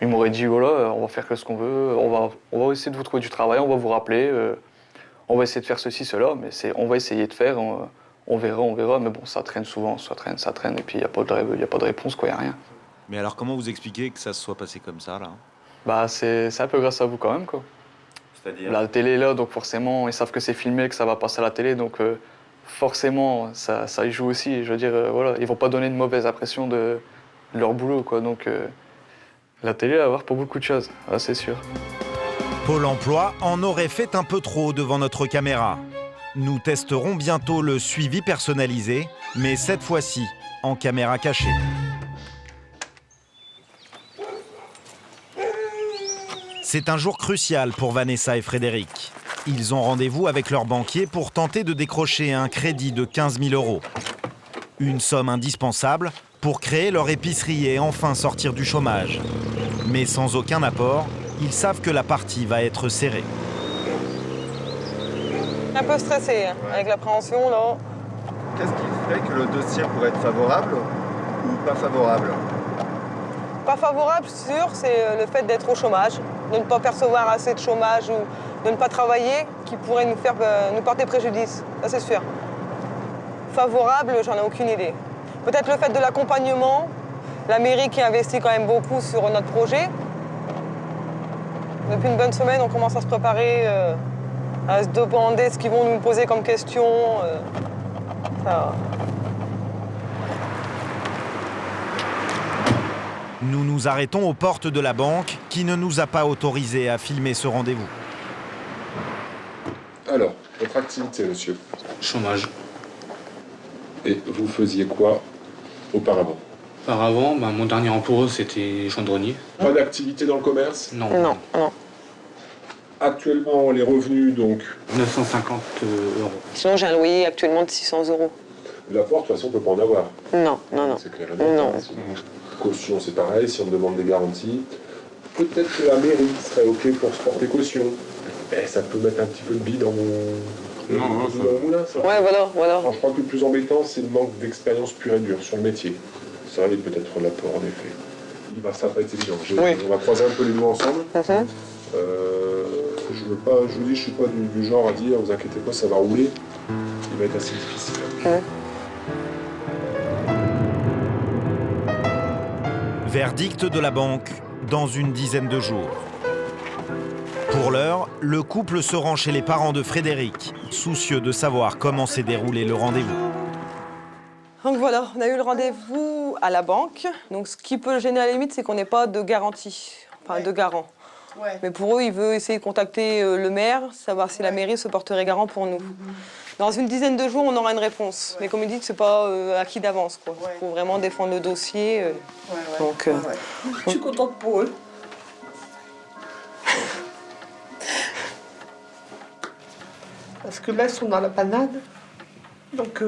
[SPEAKER 27] il m'aurait dit voilà, on va faire que ce qu'on veut, on va essayer de vous trouver du travail, on va vous rappeler, on va essayer de faire ceci, cela, mais on va essayer de faire, on verra, mais bon, ça traîne souvent, ça traîne, et puis il n'y a pas de réponse, quoi, il n'y a rien.
[SPEAKER 5] Mais alors comment vous expliquez que ça se soit passé comme ça, là ?
[SPEAKER 27] C'est un peu grâce à vous quand même, quoi.
[SPEAKER 5] C'est-à-dire ?
[SPEAKER 27] La télé est là, donc forcément, ils savent que c'est filmé, que ça va passer à la télé, donc forcément, ça y joue aussi, je veux dire, voilà, ils vont pas donner une mauvaise impression de leur boulot, quoi, donc... La télé va avoir pour beaucoup de choses, c'est sûr.
[SPEAKER 1] Pôle emploi en aurait fait un peu trop devant notre caméra. Nous testerons bientôt le suivi personnalisé, mais cette fois-ci en caméra cachée. C'est un jour crucial pour Vanessa et Frédéric. Ils ont rendez-vous avec leur banquier pour tenter de décrocher un crédit de 15 000 €. Une somme indispensable pour créer leur épicerie et enfin sortir du chômage. Mais sans aucun apport, ils savent que la partie va être serrée.
[SPEAKER 10] Un peu stressé, avec l'appréhension, là.
[SPEAKER 29] Qu'est-ce qui ferait que le dossier pourrait être favorable ou pas favorable ?
[SPEAKER 10] Pas favorable, sûr, c'est le fait d'être au chômage. de ne pas percevoir assez de chômage ou de ne pas travailler qui pourrait nous porter préjudice, ça c'est sûr. Favorable, j'en ai aucune idée. Peut-être le fait de l'accompagnement, la mairie qui investit quand même beaucoup sur notre projet. Depuis une bonne semaine, on commence à se préparer, à se demander ce qu'ils vont nous poser comme question.
[SPEAKER 1] Nous nous arrêtons aux portes de la banque qui ne nous a pas autorisés à filmer ce rendez-vous.
[SPEAKER 2] Alors, votre activité, monsieur?
[SPEAKER 27] Chômage.
[SPEAKER 2] Et vous faisiez quoi auparavant?
[SPEAKER 27] Auparavant, mon dernier emploi, c'était chaudronnier.
[SPEAKER 2] Pas d'activité dans le commerce?
[SPEAKER 27] Non.
[SPEAKER 10] Non, non.
[SPEAKER 2] Actuellement, les revenus, donc?
[SPEAKER 27] 950 €.
[SPEAKER 10] Sinon, j'ai un loyer actuellement de 600 €.
[SPEAKER 2] L'apport, de toute façon, on ne peut pas en avoir.
[SPEAKER 10] Non, non, non.
[SPEAKER 2] C'est clair et net.
[SPEAKER 10] Non.
[SPEAKER 2] Caution, c'est pareil, si on demande des garanties. Peut-être que la mairie serait OK pour se porter caution. Mais ça peut mettre un petit peu de billes dans mon...
[SPEAKER 27] Non, ça...
[SPEAKER 2] moulin, ça.
[SPEAKER 10] Ouais, voilà.
[SPEAKER 2] Alors, je crois que le plus embêtant, c'est le manque d'expérience pure et dure sur le métier. Ça va peut-être l'apport, en effet. Ça va pas être évident. On va croiser un peu les doigts ensemble. Je vous dis, je suis pas du genre à dire, vous inquiétez pas, ça va rouler. Il va être assez difficile.
[SPEAKER 1] Verdict de la banque dans une dizaine de jours. Pour l'heure, le couple se rend chez les parents de Frédéric, soucieux de savoir comment s'est déroulé le rendez-vous.
[SPEAKER 10] Donc voilà, on a eu le rendez-vous à la banque. Donc ce qui peut le gêner à la limite, c'est qu'on n'ait pas de garantie, enfin de garant. Ouais. Mais pour eux, il veut essayer de contacter le maire, savoir si la mairie se porterait garant pour nous. Dans une dizaine de jours, on aura une réponse. Mais comme il dit, c'est pas acquis d'avance. Il faut vraiment défendre le dossier. Donc,
[SPEAKER 6] je suis contente pour eux. Parce que là, ils sont dans la panade. Donc,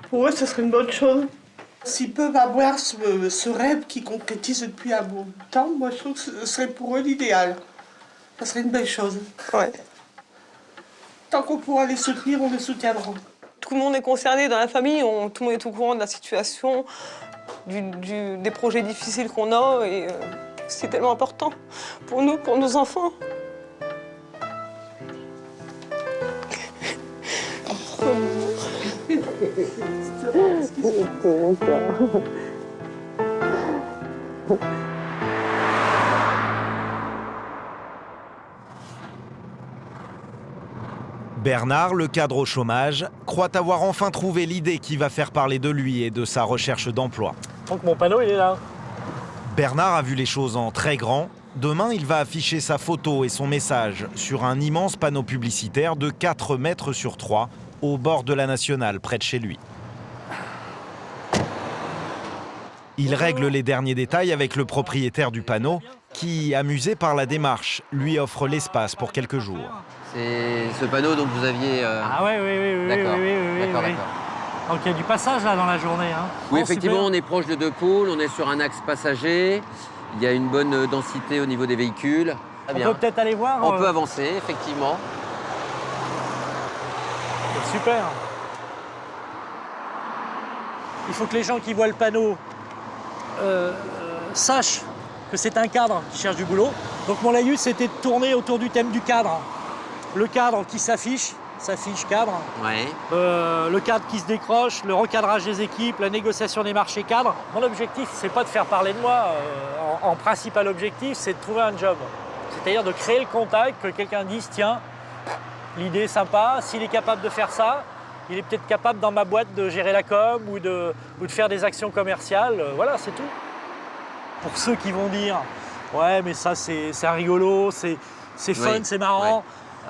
[SPEAKER 6] pour eux, ce serait une bonne chose. S'ils peuvent avoir ce rêve qui concrétise depuis un bon temps, moi, je trouve que ce serait pour eux l'idéal. Ça serait une belle chose.
[SPEAKER 10] Ouais.
[SPEAKER 6] Tant qu'on pourra les soutenir, on les soutiendra.
[SPEAKER 10] Tout le monde est concerné dans la famille, tout le monde est au courant de la situation, des projets difficiles qu'on a, et c'est tellement important pour nous, pour nos enfants.
[SPEAKER 1] Bernard, le cadre au chômage, croit avoir enfin trouvé l'idée qui va faire parler de lui et de sa recherche d'emploi.
[SPEAKER 7] Donc mon panneau, il est là.
[SPEAKER 1] Bernard a vu les choses en très grand. Demain, il va afficher sa photo et son message sur un immense panneau publicitaire de 4 mètres sur 3 au bord de la Nationale, près de chez lui. Il règle les derniers détails avec le propriétaire du panneau qui, amusé par la démarche, lui offre l'espace pour quelques jours.
[SPEAKER 9] C'est ce panneau dont vous aviez...
[SPEAKER 7] Ah oui.
[SPEAKER 9] D'accord.
[SPEAKER 7] Donc il y a du passage là dans la journée. Hein.
[SPEAKER 9] Oui, effectivement, on est proche de Deux-Pôles, on est sur un axe passager. Il y a une bonne densité au niveau des véhicules.
[SPEAKER 7] On peut peut-être aller voir.
[SPEAKER 9] On peut avancer, effectivement.
[SPEAKER 7] Super. Il faut que les gens qui voient le panneau sachent que c'est un cadre qui cherche du boulot. Donc mon laïus, c'était de tourner autour du thème du cadre. Le cadre qui s'affiche cadre.
[SPEAKER 9] Ouais.
[SPEAKER 7] Le cadre qui se décroche, le recadrage des équipes, la négociation des marchés cadres. Mon objectif, c'est pas de faire parler de moi. En principal objectif, c'est de trouver un job. C'est-à-dire de créer le contact, que quelqu'un dise, tiens, l'idée est sympa, s'il est capable de faire ça, il est peut-être capable dans ma boîte de gérer la com ou de faire des actions commerciales. Voilà, c'est tout. Pour ceux qui vont dire, ouais, mais ça, c'est rigolo, c'est fun, c'est marrant. Ouais.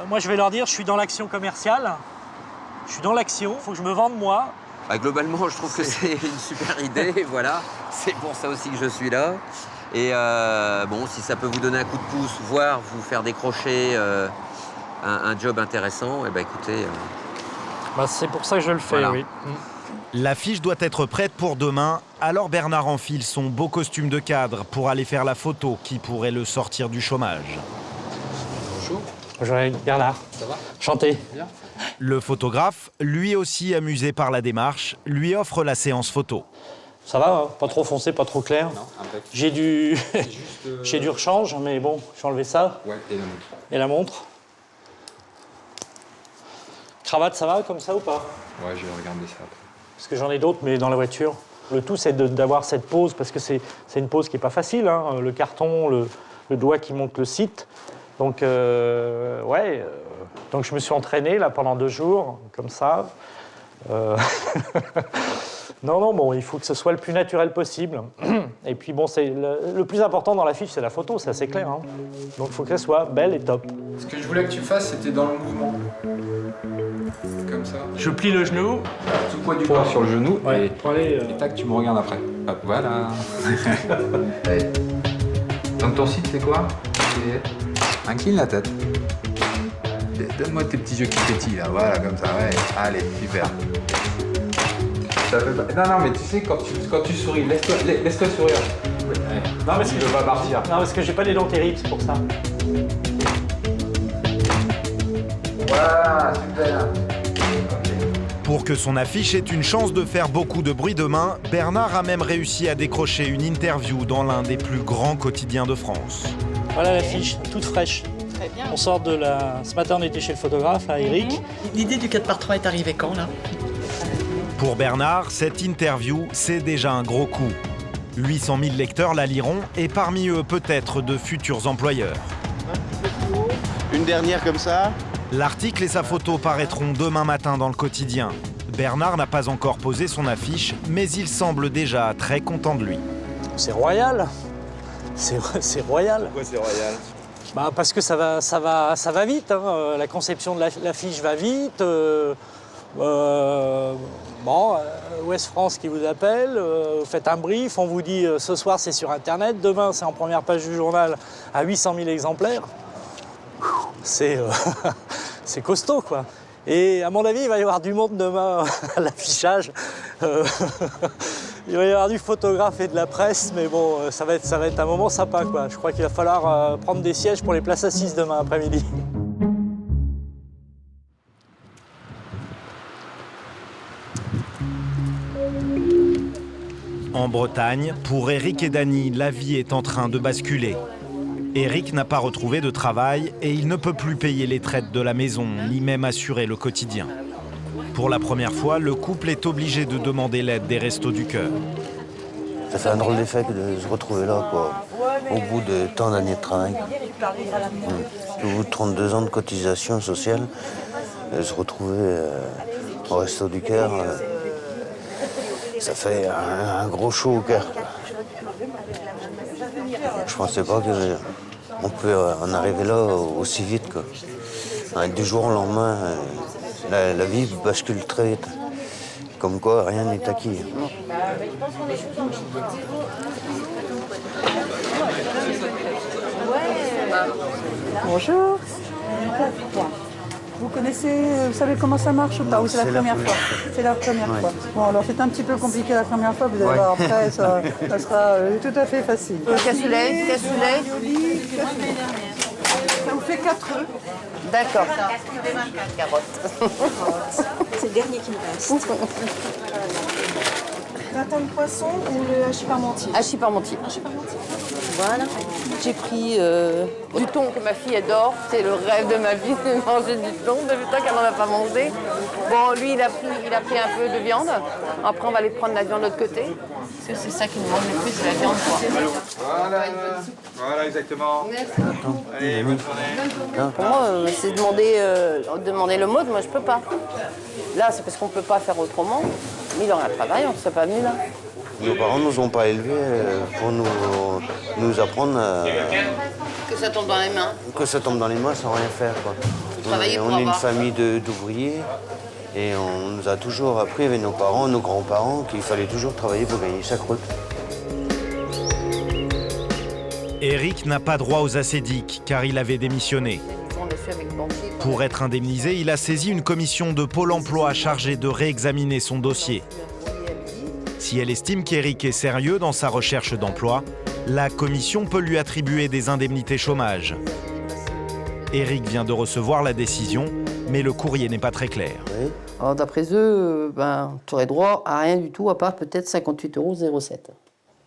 [SPEAKER 7] Moi, je vais leur dire, je suis dans l'action commerciale, je suis dans l'action, il faut que je me vende moi.
[SPEAKER 9] Bah, globalement, je trouve que c'est une super idée, voilà. C'est pour ça aussi que je suis là. Et bon, si ça peut vous donner un coup de pouce, voire vous faire décrocher un job intéressant, eh ben, écoutez...
[SPEAKER 7] Bah, c'est pour ça que je le fais, voilà. Oui.
[SPEAKER 1] L'affiche doit être prête pour demain, alors Bernard enfile son beau costume de cadre pour aller faire la photo qui pourrait le sortir du chômage.
[SPEAKER 7] Bonjour. Bonjour Bernard.
[SPEAKER 9] Ça va?
[SPEAKER 7] Enchanté.
[SPEAKER 9] Bien.
[SPEAKER 1] Le photographe, lui aussi amusé par la démarche, lui offre la séance photo.
[SPEAKER 7] Ça va, hein, pas trop foncé, pas trop clair.
[SPEAKER 4] Non, impec.
[SPEAKER 7] J'ai du...
[SPEAKER 4] Juste,
[SPEAKER 7] J'ai du rechange, mais bon, je vais enlever ça.
[SPEAKER 4] Ouais, et la montre.
[SPEAKER 7] Et la montre. Cravate, ça va comme ça ou pas?
[SPEAKER 4] Ouais, je vais regarder ça après.
[SPEAKER 7] Parce que j'en ai d'autres, mais dans la voiture. Le tout, c'est d'avoir cette pause, parce que c'est une pause qui n'est pas facile. Hein. Le carton, le doigt qui monte le site. Donc, donc je me suis entraîné là pendant 2 jours, comme ça. Non, bon, il faut que ce soit le plus naturel possible. Et puis bon, le plus important dans l'affiche, c'est la photo, ça c'est clair. Hein. Donc il faut qu'elle soit belle et top.
[SPEAKER 4] Ce que je voulais que tu fasses, c'était dans le mouvement. Comme ça.
[SPEAKER 7] Je plie le genou.
[SPEAKER 4] Tout le poids du corps sur le genou.
[SPEAKER 7] Ouais,
[SPEAKER 4] et tac, tu me regardes après. Hop, voilà. Allez. Donc ton site, c'est quoi? Incline la tête. Donne-moi tes petits yeux qui pétillent là, voilà, comme ça, ouais. Allez, super. Ça fait pas... Non, mais tu sais, quand tu souris, laisse-toi sourire. Ouais.
[SPEAKER 7] Non, parce que
[SPEAKER 4] je veux pas partir.
[SPEAKER 7] Non, parce que j'ai pas les dents terribles, c'est pour ça.
[SPEAKER 4] Voilà, super.
[SPEAKER 1] Pour que son affiche ait une chance de faire beaucoup de bruit demain, Bernard a même réussi à décrocher une interview dans l'un des plus grands quotidiens de France.
[SPEAKER 7] Voilà l'affiche, toute fraîche.
[SPEAKER 8] Très bien.
[SPEAKER 7] On sort de la... Ce matin, on était chez le photographe, à Eric.
[SPEAKER 8] L'idée du 4x3 est arrivée quand, là?
[SPEAKER 1] Pour Bernard, cette interview, c'est déjà un gros coup. 800 000 lecteurs la liront et parmi eux peut-être de futurs employeurs.
[SPEAKER 12] Une dernière comme ça.
[SPEAKER 1] L'article et sa photo paraîtront demain matin dans le quotidien. Bernard n'a pas encore posé son affiche, mais il semble déjà très content de lui.
[SPEAKER 7] C'est royal. C'est royal.
[SPEAKER 12] Pourquoi c'est royal?
[SPEAKER 7] Bah parce que ça va vite. Hein. La conception de l'affiche va vite. Ouest France qui vous appelle, vous faites un brief, on vous dit ce soir c'est sur Internet, demain c'est en première page du journal à 800 000 exemplaires. C'est costaud, quoi. Et à mon avis, il va y avoir du monde demain à l'affichage. Il va y avoir du photographe et de la presse, mais bon, ça va être un moment sympa, quoi. Je crois qu'il va falloir prendre des sièges pour les places assises demain après-midi.
[SPEAKER 1] En Bretagne, pour Eric et Dany, la vie est en train de basculer. Eric n'a pas retrouvé de travail et il ne peut plus payer les traites de la maison, ni même assurer le quotidien. Pour la première fois, le couple est obligé de demander l'aide des Restos du Cœur.
[SPEAKER 13] Ça fait un drôle d'effet de se retrouver là, quoi, au bout de tant d'années de travail. Au bout de 32 ans de cotisation sociale, se retrouver au Restos du Cœur, ça fait un gros chaud au cœur. Je pensais pas qu'on peut en arriver là aussi vite, quoi. Du jour au lendemain, la vie bascule très vite. Comme quoi, rien n'est acquis.
[SPEAKER 14] Bonjour. Vous connaissez, vous savez comment ça marche ou pas? Ou c'est la première fois? C'est la première fois. Bon, alors c'est un petit peu compliqué la première fois, vous allez voir après, ça sera tout à fait facile.
[SPEAKER 19] Cassoulet.
[SPEAKER 14] Ça vous fait 4 œufs.
[SPEAKER 19] D'accord.
[SPEAKER 14] Carottes.
[SPEAKER 21] C'est le dernier qui me reste.
[SPEAKER 14] Gratin de poisson ou le hachis parmentier?
[SPEAKER 19] Hachis parmentier. Voilà. J'ai pris du thon que ma fille adore. C'est le rêve de ma vie de manger du thon. Depuis le temps qu'elle n'en a pas mangé. Bon, lui, il a pris un peu de viande. Après, on va aller prendre la viande de l'autre côté. Parce que c'est ça qui nous manque le plus, c'est la viande.
[SPEAKER 4] Voilà, exactement. Allez, bonne journée.
[SPEAKER 19] Pour moi, c'est demander le mot. Moi, je peux pas. Là, c'est parce qu'on peut pas faire autrement. Mais dans le travail, on ne serait pas venu là.
[SPEAKER 13] Nos parents ne nous ont pas élevés pour nous apprendre
[SPEAKER 19] Que ça tombe dans les mains.
[SPEAKER 13] que ça tombe dans les mains sans rien faire, quoi. On est une famille d'ouvriers et on nous a toujours appris avec nos parents, nos grands-parents, qu'il fallait toujours travailler pour gagner chaque croûte.
[SPEAKER 1] Eric n'a pas droit aux assédiques car il avait démissionné. Pour être indemnisé, il a saisi une commission de Pôle emploi chargée de réexaminer son dossier. Si elle estime qu'Eric est sérieux dans sa recherche d'emploi, la commission peut lui attribuer des indemnités chômage. Eric vient de recevoir la décision, mais le courrier n'est pas très clair.
[SPEAKER 3] Alors d'après eux, tu aurais droit à rien du tout, à part peut-être 58,07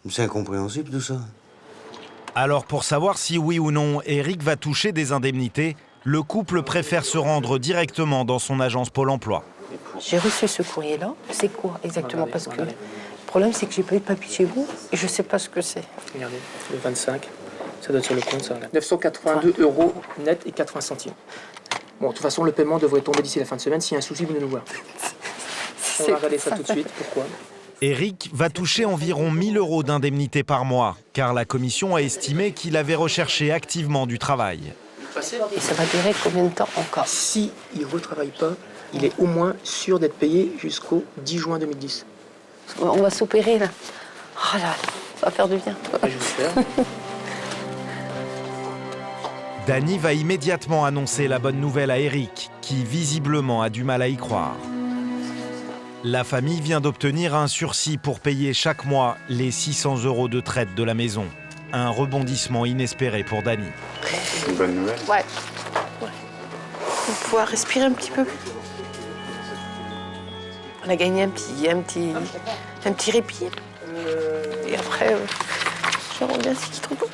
[SPEAKER 3] €.
[SPEAKER 13] C'est incompréhensible tout ça.
[SPEAKER 1] Alors pour savoir si oui ou non Eric va toucher des indemnités, le couple préfère se rendre directement dans son agence Pôle emploi.
[SPEAKER 3] J'ai reçu ce courrier-là. C'est quoi exactement? Parce que le problème, c'est que j'ai pas eu de papier chez vous et je sais pas ce que c'est.
[SPEAKER 11] Regardez, le 25, ça doit être sur le compte, ça. 982 € net et 80 centimes. Bon, de toute façon, le paiement devrait tomber d'ici la fin de semaine. S'il y a un souci, vous nous voir. On va regarder ça tout de suite. Pourquoi?
[SPEAKER 1] Eric va toucher environ 1 000 € d'indemnité par mois, car la commission a estimé qu'il avait recherché activement du travail.
[SPEAKER 3] Et ça va durer combien de temps encore?
[SPEAKER 11] Si il ne retravaille pas, il est au moins sûr d'être payé jusqu'au 10 juin 2010.
[SPEAKER 3] On va s'opérer là. Oh là, ça va faire du bien.
[SPEAKER 11] Je vais faire.
[SPEAKER 1] Dany va immédiatement annoncer la bonne nouvelle à Eric, qui visiblement a du mal à y croire. La famille vient d'obtenir un sursis pour payer chaque mois les 600 € de traite de la maison. Un rebondissement inespéré pour Dany.
[SPEAKER 12] C'est une bonne nouvelle.
[SPEAKER 3] Ouais. On va pouvoir respirer un petit peu. On a gagné un petit répit. Et après, je reviens si tu trouves pas.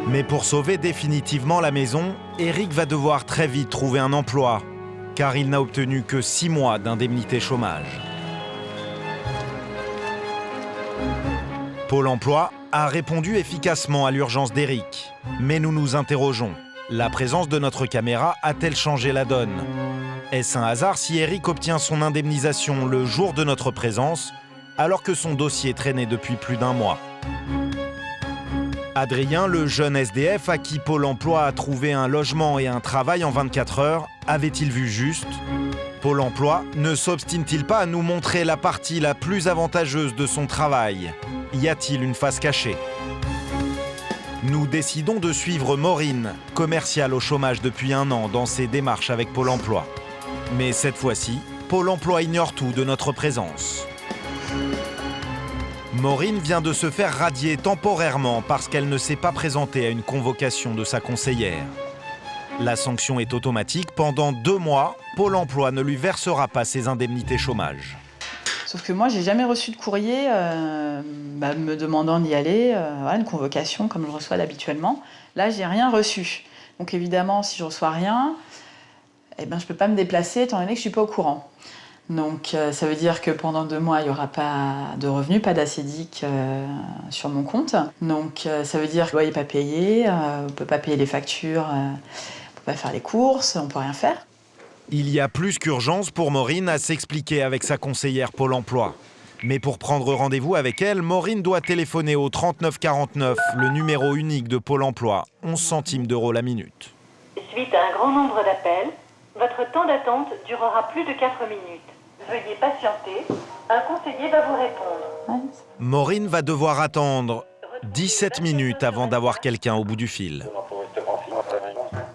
[SPEAKER 1] Mais pour sauver définitivement la maison, Eric va devoir très vite trouver un emploi, car il n'a obtenu que 6 mois d'indemnité chômage. Pôle emploi a répondu efficacement à l'urgence d'Eric. Mais nous nous interrogeons, la présence de notre caméra a-t-elle changé la donne? Est-ce un hasard si Eric obtient son indemnisation le jour de notre présence, alors que son dossier traînait depuis plus d'1 mois? Adrien, le jeune SDF à qui Pôle emploi a trouvé un logement et un travail en 24 heures, avait-il vu juste? Pôle emploi ne s'obstine-t-il pas à nous montrer la partie la plus avantageuse de son travail? Y a-t-il une face cachée? Nous décidons de suivre Maureen, commerciale au chômage depuis 1 an, dans ses démarches avec Pôle emploi. Mais cette fois-ci, Pôle emploi ignore tout de notre présence. Maureen vient de se faire radier temporairement parce qu'elle ne s'est pas présentée à une convocation de sa conseillère. La sanction est automatique. Pendant 2 mois, Pôle emploi ne lui versera pas ses indemnités chômage.
[SPEAKER 15] Sauf que moi, j'ai jamais reçu de courrier me demandant d'y aller, une convocation comme je reçois habituellement. Là, j'ai rien reçu. Donc évidemment, si je reçois rien, je peux pas me déplacer étant donné que je suis pas au courant. Donc ça veut dire que pendant 2 mois, il n'y aura pas de revenus, pas d'acédique sur mon compte. Donc ça veut dire que le loyer n'est pas payé, on ne peut pas payer les factures, on ne peut pas faire les courses, on ne peut rien faire.
[SPEAKER 1] Il y a plus qu'urgence pour Maureen à s'expliquer avec sa conseillère Pôle emploi. Mais pour prendre rendez-vous avec elle, Maureen doit téléphoner au 39 49, le numéro unique de Pôle emploi, 11 centimes d'euros la minute.
[SPEAKER 16] Suite à un grand nombre d'appels, votre temps d'attente durera plus de 4 minutes. Veuillez patienter, un conseiller va vous répondre.
[SPEAKER 1] Maureen va devoir attendre 17 minutes avant d'avoir quelqu'un au bout du fil.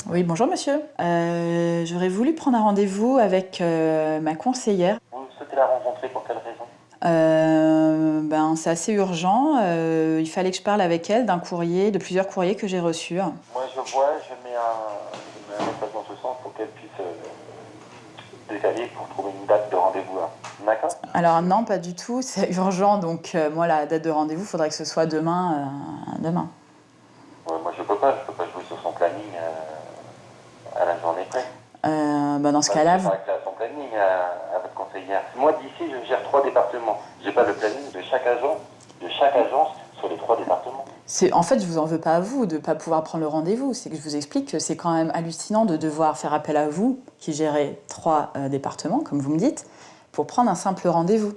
[SPEAKER 15] Oui, bonjour monsieur. J'aurais voulu prendre un rendez-vous avec ma conseillère.
[SPEAKER 16] Vous souhaitez la rencontrer pour quelle raison?
[SPEAKER 15] C'est assez urgent. Il fallait que je parle avec elle de plusieurs courriers que j'ai reçus.
[SPEAKER 16] Moi je mets un message dans ce sens pour qu'elle puisse décaler pour trouver une date de rendez-vous. D'accord?
[SPEAKER 15] Alors non, pas du tout, c'est urgent. Donc moi, la date de rendez-vous, il faudrait que ce soit demain. Demain.
[SPEAKER 16] Ouais, moi je peux pas jouer sur son planning à la journée près.
[SPEAKER 15] Dans ce cas-là,
[SPEAKER 16] vous... son planning à votre conseillère. Moi d'ici, je gère 3 départements. J'ai pas le planning de chaque agence sur les 3 départements.
[SPEAKER 15] En fait, je vous en veux pas à vous de ne pas pouvoir prendre le rendez-vous. C'est que je vous explique que c'est quand même hallucinant de devoir faire appel à vous, qui gérez 3 départements, comme vous me dites, pour prendre un simple rendez-vous.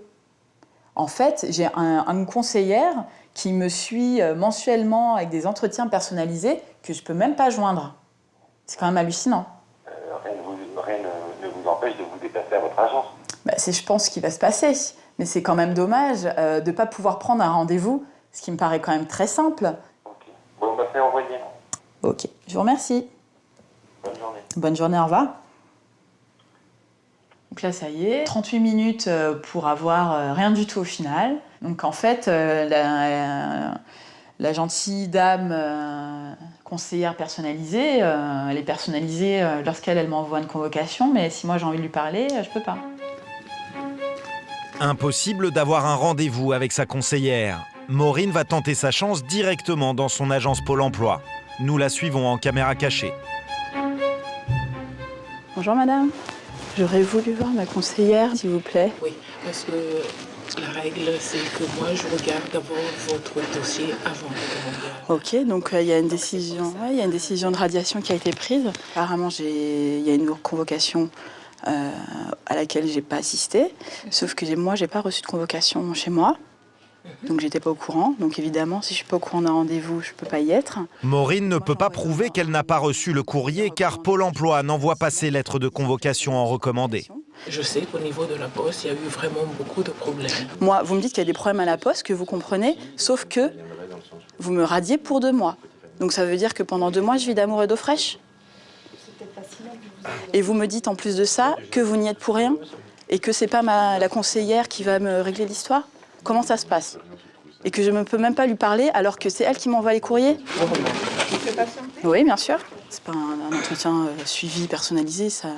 [SPEAKER 15] En fait, j'ai une conseillère qui me suit mensuellement avec des entretiens personnalisés que je peux même pas joindre. C'est quand même hallucinant.
[SPEAKER 16] Rien ne vous empêche de vous déplacer à votre agence.
[SPEAKER 15] C'est, je pense, ce qui va se passer. Mais c'est quand même dommage de ne pas pouvoir prendre un rendez-vous, ce qui me paraît quand même très simple.
[SPEAKER 16] Ok. Bon, c'est envoyé.
[SPEAKER 15] Ok, je vous remercie.
[SPEAKER 16] Bonne journée.
[SPEAKER 15] Bonne journée, au revoir. Donc là, ça y est, 38 minutes pour avoir rien du tout au final. Donc en fait, la gentille dame conseillère personnalisée, elle est personnalisée lorsqu'elle m'envoie une convocation, mais si moi j'ai envie de lui parler, je peux pas.
[SPEAKER 1] Impossible d'avoir un rendez-vous avec sa conseillère. Maureen va tenter sa chance directement dans son agence Pôle emploi. Nous la suivons en caméra cachée.
[SPEAKER 15] Bonjour madame, j'aurais voulu voir ma conseillère, s'il vous plaît.
[SPEAKER 17] Oui, parce que la règle, c'est que moi, je regarde d'abord votre dossier avant de demander.
[SPEAKER 15] Ok, donc il y a une décision de radiation qui a été prise. Apparemment, il y a une convocation à laquelle j'ai pas assisté, sauf que moi, j'ai pas reçu de convocation chez moi. Donc j'étais pas au courant. Donc évidemment, si je suis pas au courant d'un rendez-vous, je peux pas y être.
[SPEAKER 1] Maureen ne peut pas prouver qu'elle n'a pas reçu le courrier car Pôle emploi n'envoie pas ses lettres de convocation en recommandé.
[SPEAKER 17] Je sais qu'au niveau de la Poste, il y a eu vraiment beaucoup de problèmes.
[SPEAKER 15] Moi, vous me dites qu'il y a des problèmes à la Poste, que vous comprenez, sauf que vous me radiez pour 2 mois. Donc ça veut dire que pendant 2 mois, je vis d'amour et d'eau fraîche. Et vous me dites en plus de ça que vous n'y êtes pour rien et que c'est pas la conseillère qui va me régler l'histoire. Comment ça se passe? Et que je ne peux même pas lui parler alors que c'est elle qui m'envoie les courriers? Oui, bien sûr. C'est pas un entretien suivi, personnalisé, ça.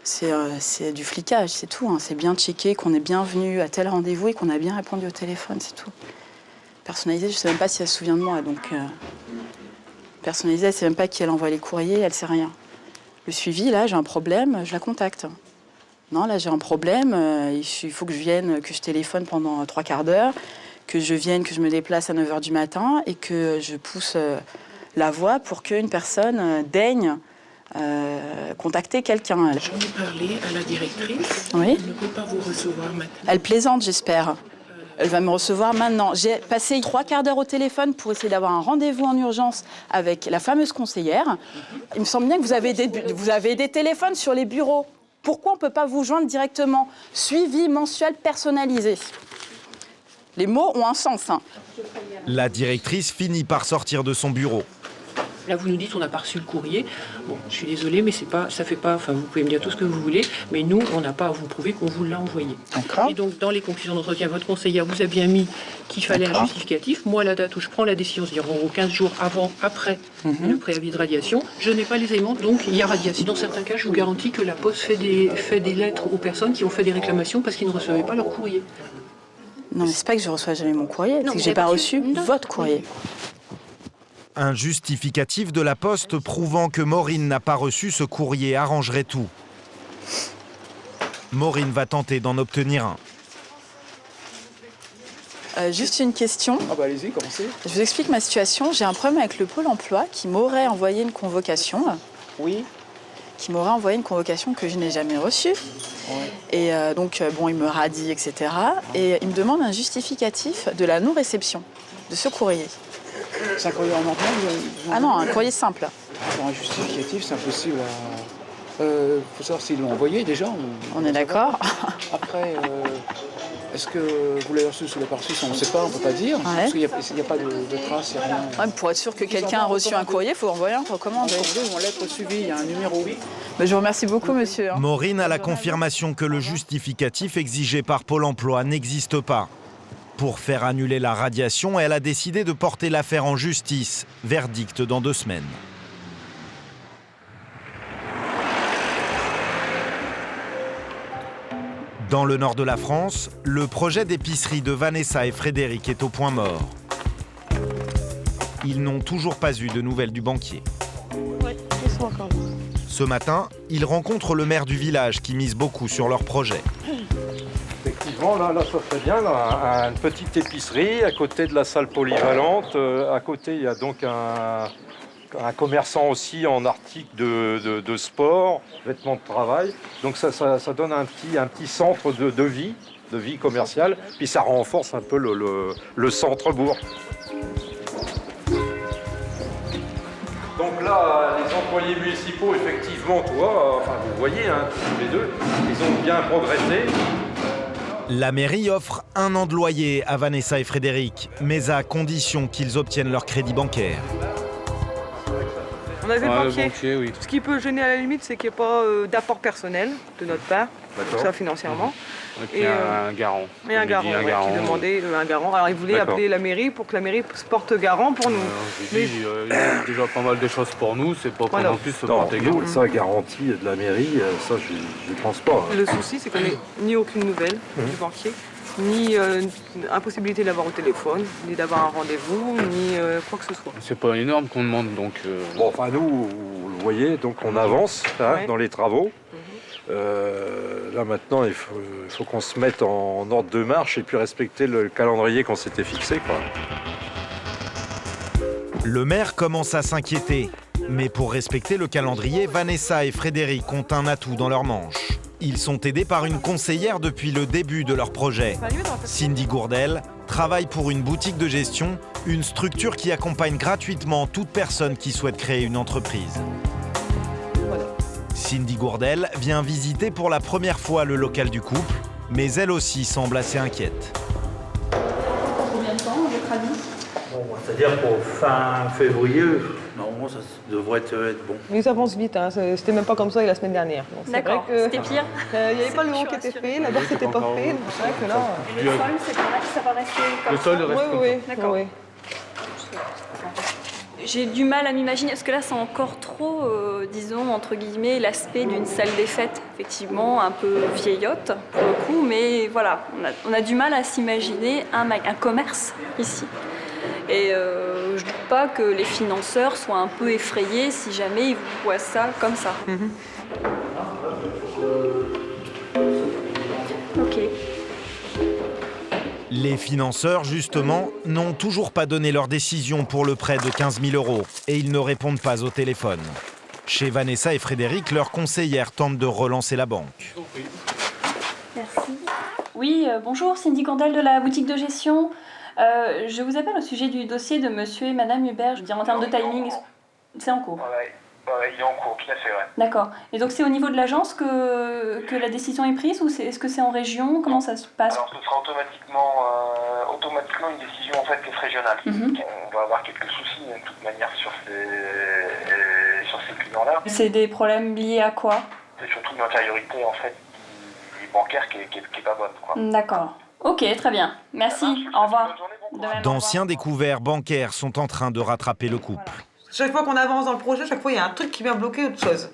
[SPEAKER 15] C'est du flicage, c'est tout. Hein. C'est bien checké qu'on est bien venu à tel rendez-vous et qu'on a bien répondu au téléphone, c'est tout. Personnalisé, je ne sais même pas si elle se souvient de moi. Donc, personnalisé, elle ne sait même pas qui elle envoie les courriers, elle ne sait rien. Le suivi, là, j'ai un problème, je la contacte. Non, là, j'ai un problème, il faut que je vienne, que je téléphone pendant 3 quarts d'heure, que je vienne, que je me déplace à 9h du matin et que je pousse la voie pour qu'une personne daigne contacter quelqu'un.
[SPEAKER 17] J'en ai parlé à la directrice.
[SPEAKER 15] Oui.
[SPEAKER 17] Elle ne peut pas vous recevoir maintenant.
[SPEAKER 15] Elle plaisante, j'espère. Elle va me recevoir maintenant. J'ai passé 3 quarts d'heure au téléphone pour essayer d'avoir un rendez-vous en urgence avec la fameuse conseillère. Il me semble bien que vous avez des téléphones sur les bureaux. Pourquoi on ne peut pas vous joindre directement? Suivi mensuel personnalisé. Les mots ont un sens. Hein.
[SPEAKER 1] La directrice finit par sortir de son bureau.
[SPEAKER 17] Là, vous nous dites on n'a pas reçu le courrier. Bon, je suis désolée, mais ça fait pas. Enfin, vous pouvez me dire tout ce que vous voulez, mais nous, on n'a pas à vous prouver qu'on vous l'a envoyé. Et donc, dans les conclusions d'entretien, votre conseillère vous a bien mis qu'il fallait un justificatif. Moi, la date où je prends la décision, c'est-à-dire en gros 15 jours avant, après le préavis de radiation, je n'ai pas les éléments, donc il y a radiation. Dans certains cas, je vous garantis que la Poste fait des lettres aux personnes qui ont fait des réclamations parce qu'ils ne recevaient pas leur courrier.
[SPEAKER 15] Non, mais c'est pas que je reçois jamais mon courrier, c'est que j'ai pas reçu votre courrier.
[SPEAKER 1] Un justificatif de la Poste prouvant que Maureen n'a pas reçu ce courrier arrangerait tout. Maureen va tenter d'en obtenir un.
[SPEAKER 15] Juste une question.
[SPEAKER 27] Ah bah allez-y, commencez.
[SPEAKER 15] Je vous explique ma situation. J'ai un problème avec le Pôle emploi qui m'aurait envoyé une convocation.
[SPEAKER 27] Oui.
[SPEAKER 15] Qui m'aurait envoyé une convocation que je n'ai jamais reçue. Ouais. Et donc, bon, il me radie, etc. Et il me demande un justificatif de la non-réception de ce courrier.
[SPEAKER 27] C'est un courrier en ordre?
[SPEAKER 15] Ah non, un courrier simple.
[SPEAKER 27] Pour un justificatif, c'est impossible à... faut savoir s'ils l'ont envoyé déjà.
[SPEAKER 15] On est d'accord.
[SPEAKER 27] Après, est-ce que vous l'avez reçu ou vous l'avez pas reçu? On ne sait pas, on ne peut pas dire. Ouais. Parce qu'il n'y a pas de traces, il n'y a rien.
[SPEAKER 15] Ouais, pour être sûr que quelqu'un a reçu un courrier, il faut envoyer un recommandé.
[SPEAKER 27] Ou en lettre suivie, il y a un numéro.
[SPEAKER 15] Mais je vous remercie beaucoup, monsieur.
[SPEAKER 1] Maureen a la confirmation que le justificatif exigé par Pôle emploi n'existe pas. Pour faire annuler la radiation, elle a décidé de porter l'affaire en justice. Verdict dans 2 semaines. Dans le nord de la France, le projet d'épicerie de Vanessa et Frédéric est au point mort. Ils n'ont toujours pas eu de nouvelles du banquier.
[SPEAKER 6] Oui, ils sont encore là.
[SPEAKER 1] Ce matin, ils rencontrent le maire du village qui mise beaucoup sur leur projet.
[SPEAKER 18] Effectivement, là, ça serait bien, là, une petite épicerie à côté de la salle polyvalente. À côté, il y a donc un commerçant aussi en articles de sport, vêtements de travail. Donc ça donne un petit centre de vie commerciale. Puis ça renforce un peu le centre-bourg. Donc là, les employés municipaux, effectivement, vous voyez, hein, tous les deux, ils ont bien progressé.
[SPEAKER 1] La mairie offre 1 an de loyer à Vanessa et Frédéric, mais à condition qu'ils obtiennent leur crédit bancaire.
[SPEAKER 10] On avait
[SPEAKER 5] Ouais,
[SPEAKER 10] le banquier.
[SPEAKER 5] le banquier, oui.
[SPEAKER 10] Ce qui peut gêner à la limite, c'est qu'il n'y ait pas d'apport personnel de notre part,
[SPEAKER 5] D'accord.
[SPEAKER 10] ça financièrement.
[SPEAKER 5] Et puis un garant.
[SPEAKER 10] Et un garant, qui demandait un garant. Alors il voulait appeler la mairie pour que la mairie se porte garant pour nous.
[SPEAKER 5] J'ai dit, il y a déjà pas mal de choses pour nous, c'est pas pour non plus se porter garant.
[SPEAKER 18] Nous, ça, garantie de la mairie, ça, je ne pense pas.
[SPEAKER 10] Le souci, c'est qu'on n'ait ni aucune nouvelle du banquier, ni impossibilité d'avoir au téléphone, ni d'avoir un rendez-vous, ni quoi que ce soit.
[SPEAKER 5] C'est pas énorme qu'on demande, donc...
[SPEAKER 18] Bon, enfin, nous, vous le voyez, donc on avance dans les travaux. Là, maintenant, il faut qu'on se mette en ordre de marche et puis respecter le calendrier qu'on s'était fixé, quoi.
[SPEAKER 1] Le maire commence à s'inquiéter. Mais pour respecter le calendrier, Vanessa et Frédéric ont un atout dans leur manche. Ils sont aidés par une conseillère depuis le début de leur projet. Cindy Gourdel travaille pour une boutique de gestion, une structure qui accompagne gratuitement toute personne qui souhaite créer une entreprise. Cindy Gourdel vient visiter pour la première fois le local du couple, mais elle aussi semble assez inquiète.
[SPEAKER 15] Combien de temps, à votre avis?
[SPEAKER 20] C'est-à-dire pour fin février, normalement ça devrait être bon.
[SPEAKER 10] Ils avancent vite, hein. C'était même pas comme ça la semaine dernière.
[SPEAKER 15] D'accord, c'était pire.
[SPEAKER 10] Il n'y avait pas le haut qui était fait, la berce n'était pas faite. C'est vrai que là...
[SPEAKER 15] Et le sol, c'est pareil, ça va rester comme ça?
[SPEAKER 5] Le sol reste comme ça.
[SPEAKER 15] D'accord.
[SPEAKER 10] Oui.
[SPEAKER 22] J'ai du mal à m'imaginer, parce que là c'est encore trop, disons, entre guillemets, l'aspect d'une salle des fêtes, effectivement, un peu vieillotte pour le coup, mais voilà, on a du mal à s'imaginer un commerce ici. Et je ne doute pas que les financeurs soient un peu effrayés si jamais ils voient ça comme ça. Ok.
[SPEAKER 1] Les financeurs, justement, n'ont toujours pas donné leur décision pour le prêt de 15 000 € et ils ne répondent pas au téléphone. Chez Vanessa et Frédéric, leur conseillère tente de relancer la banque.
[SPEAKER 22] Merci. Oui, bonjour, Cindy Gourdel de la boutique de gestion. Je vous appelle au sujet du dossier de monsieur et madame Hubert. Je veux dire, en termes de timing, c'est en cours.
[SPEAKER 23] Ouais, il est en cours, tout à fait, ouais.
[SPEAKER 22] D'accord. Et donc c'est au niveau de l'agence que la décision est prise ou est-ce que c'est en région? Comment ça se passe?
[SPEAKER 23] Alors ce sera automatiquement une décision en fait qui est régionale. On va avoir quelques soucis de toute manière sur ces clients-là.
[SPEAKER 22] C'est des problèmes liés à quoi?
[SPEAKER 23] C'est surtout une antériorité en fait bancaire qui est pas bonne, quoi.
[SPEAKER 22] D'accord. Ok, très bien. Merci. Au revoir.
[SPEAKER 1] D'anciens découverts bancaires sont en train de rattraper le couple.
[SPEAKER 10] Chaque fois qu'on avance dans le projet, chaque fois il y a un truc qui vient bloquer autre chose.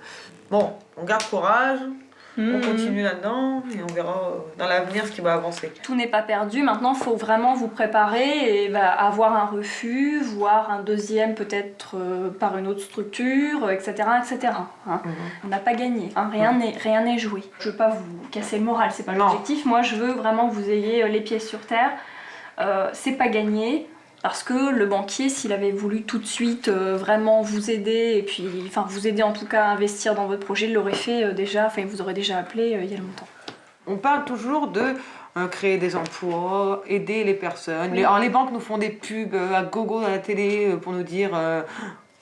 [SPEAKER 10] Bon, on garde courage, on continue là-dedans et on verra dans l'avenir ce qui va avancer.
[SPEAKER 22] Tout n'est pas perdu, maintenant il faut vraiment vous préparer et avoir un refus, voire un deuxième peut-être par une autre structure, etc. etc. Hein. On n'a pas gagné, hein. Rien n'est joué. Je veux pas vous casser le moral, c'est pas l'objectif. Moi je veux vraiment que vous ayez les pieds sur terre. C'est pas gagné. Parce que le banquier, s'il avait voulu tout de suite vraiment vous aider, et puis, enfin vous aider en tout cas à investir dans votre projet, il l'aurait fait déjà, enfin il vous aurait déjà appelé il y a longtemps.
[SPEAKER 10] On parle toujours de créer des emplois, aider les personnes. Alors les banques nous font des pubs à gogo dans la télé pour nous dire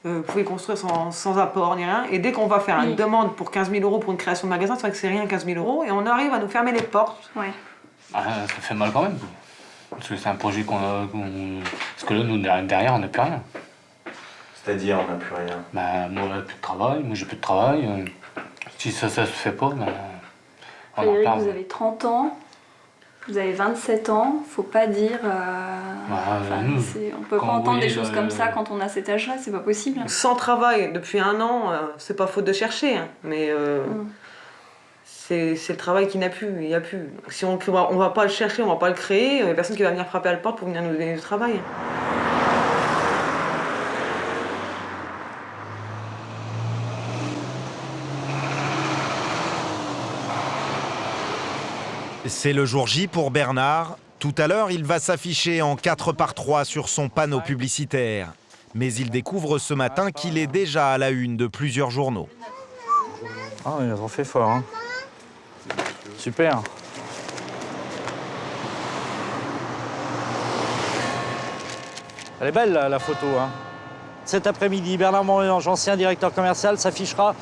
[SPEAKER 10] vous pouvez construire sans apport ni rien. Et dès qu'on va faire une demande pour 15 000 € pour une création de magasin, c'est vrai que c'est rien 15 000 €, et on arrive à nous fermer les portes.
[SPEAKER 22] Ouais.
[SPEAKER 5] Ah, ça fait mal quand même. Parce que c'est un projet qu'on a... Parce que là, nous, derrière, on n'a plus rien.
[SPEAKER 24] C'est-à-dire, on n'a plus rien?
[SPEAKER 5] Bah, moi, on n'a plus de travail, moi, j'ai plus de travail. Si ça se fait pas, bah, on en perd.
[SPEAKER 22] Vous avez 30 ans, vous avez 27 ans, faut pas dire... on peut pas entendre des choses comme ça quand on a cet âge-là, c'est pas possible.
[SPEAKER 10] Sans travail depuis 1 an, c'est pas faute de chercher, hein, mais... C'est le travail qui n'a plus, il n'y a plus. Si on ne va pas le chercher, on ne va pas le créer, il n'y a personne qui va venir frapper à la porte pour venir nous donner du travail.
[SPEAKER 1] C'est le jour J pour Bernard. Tout à l'heure, il va s'afficher en 4x3 sur son panneau publicitaire. Mais il découvre ce matin qu'il est déjà à la une de plusieurs journaux.
[SPEAKER 20] Ah, ils ont fait fort, hein. Super.
[SPEAKER 7] Elle est belle la photo, hein. Cet après-midi, Bernard Montmélange, ancien directeur commercial, s'affichera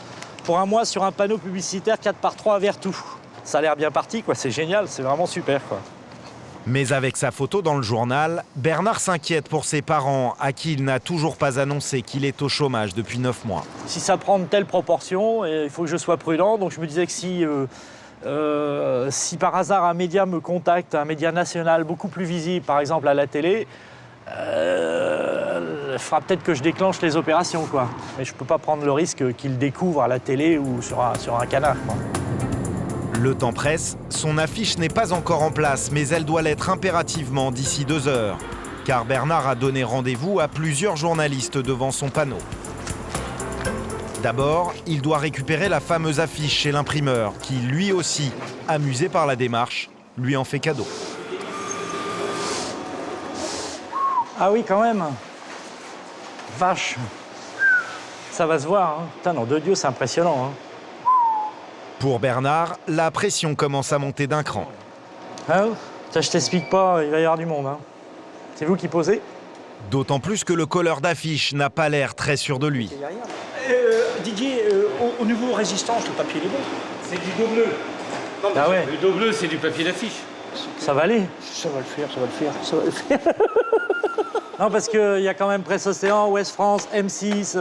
[SPEAKER 7] pour 1 mois sur un panneau publicitaire 4x3 à Vertou. Ça a l'air bien parti, quoi. C'est génial, c'est vraiment super, quoi.
[SPEAKER 1] Mais avec sa photo dans le journal, Bernard s'inquiète pour ses parents, à qui il n'a toujours pas annoncé qu'il est au chômage depuis 9 mois.
[SPEAKER 7] Si ça prend de telles proportions, il faut que je sois prudent. Donc je me disais que si par hasard un média me contacte, un média national beaucoup plus visible, par exemple à la télé, il faudra peut-être que je déclenche les opérations, quoi. Mais je ne peux pas prendre le risque qu'il découvre à la télé ou sur un canard, quoi.
[SPEAKER 1] Le temps presse, son affiche n'est pas encore en place, mais elle doit l'être impérativement d'ici 2 heures. Car Bernard a donné rendez-vous à plusieurs journalistes devant son panneau. D'abord, il doit récupérer la fameuse affiche chez l'imprimeur, qui lui aussi, amusé par la démarche, lui en fait cadeau.
[SPEAKER 7] Ah oui, quand même. Vache. Ça va se voir, hein. Putain, nom de Dieu, c'est impressionnant, hein.
[SPEAKER 1] Pour Bernard, la pression commence à monter d'un cran.
[SPEAKER 7] Hein? Ça, je t'explique pas, il va y avoir du monde, hein. C'est vous qui posez?
[SPEAKER 1] D'autant plus que le colleur d'affiche n'a pas l'air très sûr de lui.
[SPEAKER 2] Didier, au niveau résistance, le papier est bon.
[SPEAKER 5] C'est du dos bleu.
[SPEAKER 2] Non,
[SPEAKER 7] Ah ouais.
[SPEAKER 5] Le dos bleu, c'est du papier d'affiche.
[SPEAKER 7] Ça va aller?
[SPEAKER 2] Ça va le faire, ça va le faire, ça va le faire.
[SPEAKER 7] Non, parce qu'il y a quand même Presse Océan, Ouest France, M6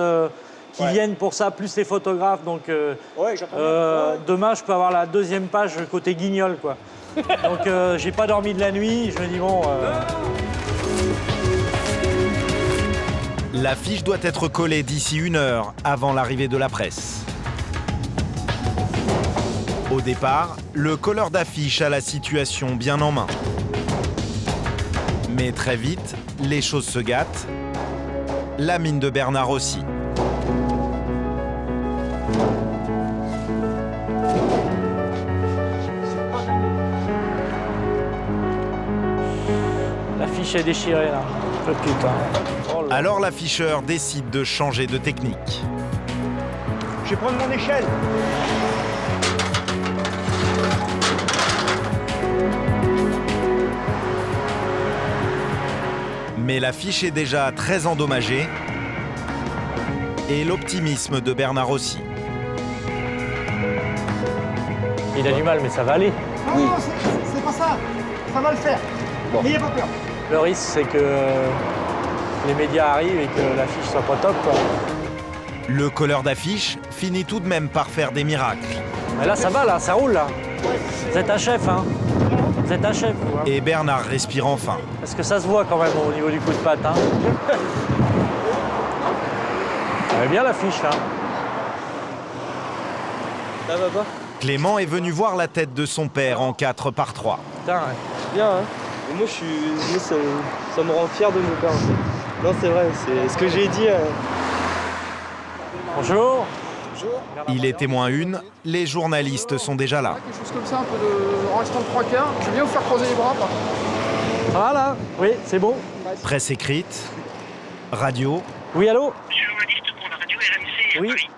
[SPEAKER 7] qui viennent pour ça, plus les photographes. Donc demain, je peux avoir la 2e page côté Guignol, quoi. Donc j'ai pas dormi de la nuit, je me dis bon...
[SPEAKER 1] L'affiche doit être collée d'ici 1 heure avant l'arrivée de la presse. Au départ, le colleur d'affiche a la situation bien en main. Mais très vite, les choses se gâtent. La mine de Bernard aussi.
[SPEAKER 7] L'affiche est déchirée, là. Oh, putain. Oh là.
[SPEAKER 1] Alors l'afficheur décide de changer de technique.
[SPEAKER 2] Je vais prendre mon échelle.
[SPEAKER 1] Mais l'affiche est déjà très endommagée. Et l'optimisme de Bernard aussi.
[SPEAKER 7] Il a du mal, mais ça va aller.
[SPEAKER 2] Non, c'est pas ça. Ça va le faire.
[SPEAKER 7] Bon.
[SPEAKER 2] N'ayez pas peur.
[SPEAKER 7] Le risque, c'est que les médias arrivent et que l'affiche soit pas top, quoi.
[SPEAKER 1] Le colleur d'affiche finit tout de même par faire des miracles.
[SPEAKER 7] Mais là, ça va, là, ça roule, là. Vous êtes un chef, hein. Vous êtes un chef, vous, hein.
[SPEAKER 1] Et Bernard respire enfin.
[SPEAKER 7] Parce que ça se voit quand même au niveau du coup de patte, hein. Elle est bien l'affiche, là.
[SPEAKER 2] Ça va pas?
[SPEAKER 1] Clément est venu voir la tête de son père en 4x3.
[SPEAKER 7] Putain, ouais.
[SPEAKER 2] Bien, hein. Et moi, ça me rend fier de mon père, en fait. Non, c'est vrai, c'est ce que j'ai dit.
[SPEAKER 7] Bonjour.
[SPEAKER 1] Il est témoin 1, les journalistes sont déjà là.
[SPEAKER 8] Quelque chose comme ça, un peu de en restant de 3 quarts. Je vais bien vous faire croiser les bras.
[SPEAKER 7] Voilà, oui, c'est bon.
[SPEAKER 1] Presse écrite, radio.
[SPEAKER 7] Oui, allô?
[SPEAKER 9] Je suis journaliste pour la radio RMC.
[SPEAKER 7] Oui.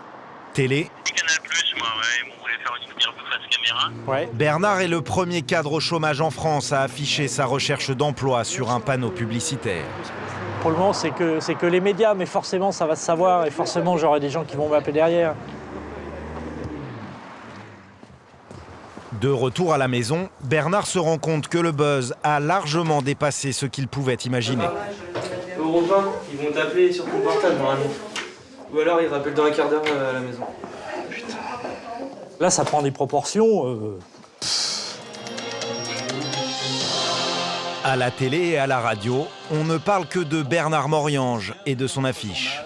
[SPEAKER 1] Télé.
[SPEAKER 9] Canal+, moi, ouais, on voulait faire une interview face caméra.
[SPEAKER 7] Ouais.
[SPEAKER 1] Bernard est le premier cadre au chômage en France à afficher sa recherche d'emploi sur un panneau publicitaire.
[SPEAKER 7] Pour le moment, c'est que les médias, mais forcément, ça va se savoir et forcément, j'aurai des gens qui vont m'appeler derrière.
[SPEAKER 1] De retour à la maison, Bernard se rend compte que le buzz a largement dépassé ce qu'il pouvait imaginer.
[SPEAKER 2] Europe 1, ils vont t'appeler sur ton portable normalement. Ou alors ils rappellent dans un quart d'heure à la maison.
[SPEAKER 7] Putain. Là, ça prend des proportions.
[SPEAKER 1] À la télé et à la radio, on ne parle que de Bernard Moriange et de son affiche.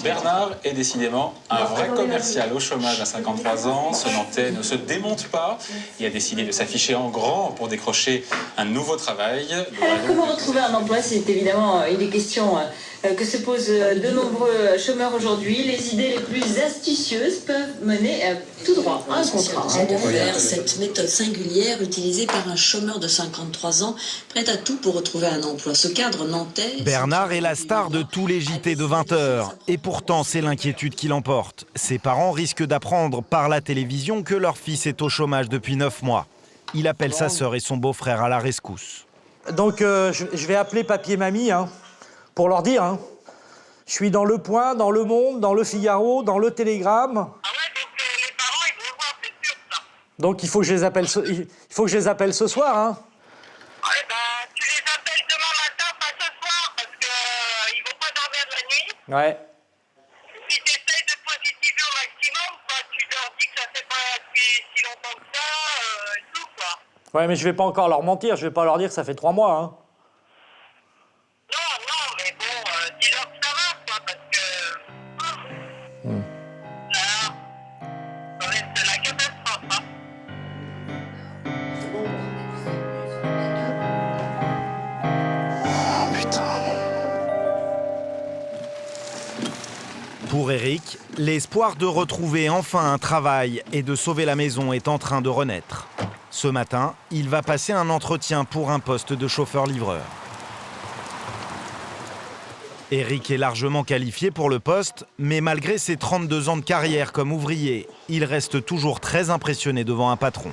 [SPEAKER 14] Bernard est décidément un vrai commercial au chômage à 53 ans. Ce Nantais ne se démonte pas. Il a décidé de s'afficher en grand pour décrocher un nouveau travail.
[SPEAKER 21] Alors, comment retrouver un emploi? C'est évidemment une des questions que se posent de nombreux chômeurs aujourd'hui. Les idées les plus astucieuses peuvent mener tout droit à un contrat.
[SPEAKER 25] De faire cette méthode singulière utilisée par un chômeur de 53 ans, prêt à tout pour retrouver un emploi. Ce cadre nantais...
[SPEAKER 1] Bernard est la star de tous les JT de 20h. Et pourtant, c'est l'inquiétude qui l'emporte. Ses parents risquent d'apprendre par la télévision que leur fils est au chômage depuis 9 mois. Il appelle sa sœur et son beau-frère à la rescousse.
[SPEAKER 7] Donc, je vais appeler papy et mamie, hein, pour leur dire, hein. Je suis dans Le Point, dans Le Monde, dans Le Figaro, dans Le Télégramme. Donc il faut que je les appelle ce soir, hein. Ouais.
[SPEAKER 9] Si tu essayes de positiver au maximum, quoi, tu leur dis que ça fait pas si longtemps que ça, et tout, quoi.
[SPEAKER 7] Ouais, mais je vais pas encore leur mentir, je vais pas leur dire que ça fait 3 mois. Hein.
[SPEAKER 9] Non, mais bon, dis-leur que ça va, quoi, parce que... Là, c'est la catastrophe, hein.
[SPEAKER 1] Pour Eric, l'espoir de retrouver enfin un travail et de sauver la maison est en train de renaître. Ce matin, il va passer un entretien pour un poste de chauffeur-livreur. Eric est largement qualifié pour le poste, mais malgré ses 32 ans de carrière comme ouvrier, il reste toujours très impressionné devant un patron.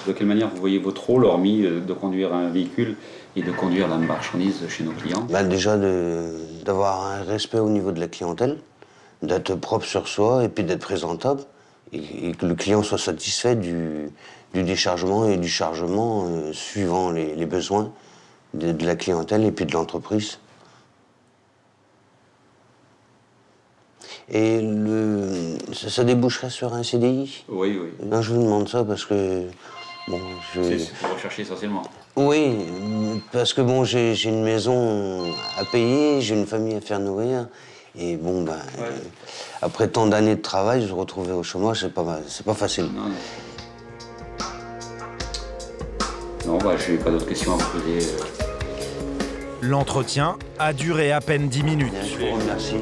[SPEAKER 3] De quelle manière vous voyez votre rôle, hormis de conduire un véhicule et de conduire la marchandise chez nos clients?
[SPEAKER 4] Déjà d'avoir un respect au niveau de la clientèle, d'être propre sur soi et puis d'être présentable, et que le client soit satisfait du déchargement et du chargement suivant les besoins de la clientèle et puis de l'entreprise. Et ça déboucherait sur un CDI?
[SPEAKER 3] Oui, oui.
[SPEAKER 4] Non, je vous demande ça parce que... Bon,
[SPEAKER 3] C'est pour rechercher essentiellement.
[SPEAKER 4] Oui, parce que bon, j'ai une maison à payer, j'ai une famille à faire nourrir. Et bon, après tant d'années de travail, se retrouver au chômage, c'est pas facile.
[SPEAKER 3] Non, je n'ai pas d'autres questions à vous poser.
[SPEAKER 1] L'entretien a duré à peine 10 minutes.
[SPEAKER 4] Je vous remercie.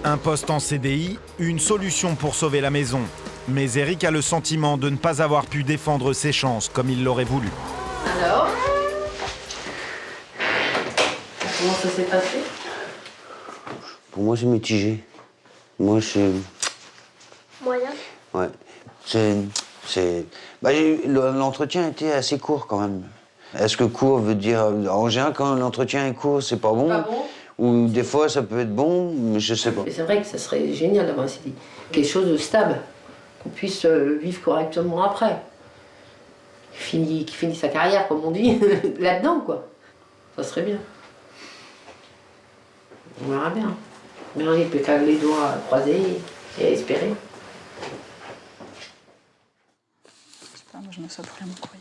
[SPEAKER 1] Un poste en CDI, une solution pour sauver la maison. Mais Eric a le sentiment de ne pas avoir pu défendre ses chances comme il l'aurait voulu.
[SPEAKER 21] Alors, comment ça s'est passé?
[SPEAKER 4] Pour moi, c'est mitigé. Moi, c'est...
[SPEAKER 11] Moyen?
[SPEAKER 4] Ouais. L'entretien était assez court, quand même. Est-ce que court veut dire... En général, quand l'entretien est court, c'est pas bon.
[SPEAKER 21] Pas bon?
[SPEAKER 4] Ou des fois, ça peut être bon, mais je sais pas.
[SPEAKER 21] Mais c'est vrai que ça serait génial d'avoir un CDI. Quelque chose de stable, qu'on puisse vivre correctement après. Qui finit sa carrière, comme on dit, là-dedans, quoi. Ça serait bien. On verra bien. Mais on peut qu'à les doigts croisés et espérer.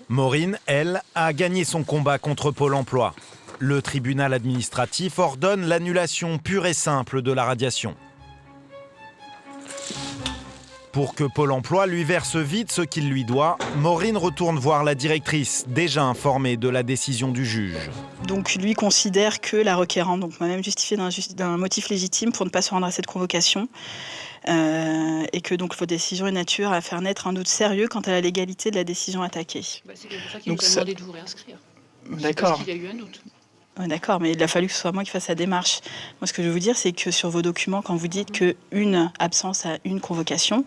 [SPEAKER 1] Maureen, elle, a gagné son combat contre Pôle emploi. Le tribunal administratif ordonne l'annulation pure et simple de la radiation. Pour que Pôle emploi lui verse vite ce qu'il lui doit, Maureen retourne voir la directrice, déjà informée de la décision du juge.
[SPEAKER 12] Donc lui considère que la requérante donc m'a même justifié d'un motif légitime pour ne pas se rendre à cette convocation et que donc votre décision est nature à faire naître un doute sérieux quant à la légalité de la décision attaquée.
[SPEAKER 17] C'est pour ça qu'il nous a demandé de vous réinscrire.
[SPEAKER 12] D'accord.
[SPEAKER 17] Parce qu'il a eu un doute.
[SPEAKER 12] Ouais, d'accord, mais il a fallu que ce soit moi qui fasse la démarche. Moi, ce que je veux vous dire, c'est que sur vos documents, quand vous dites qu'une absence à une convocation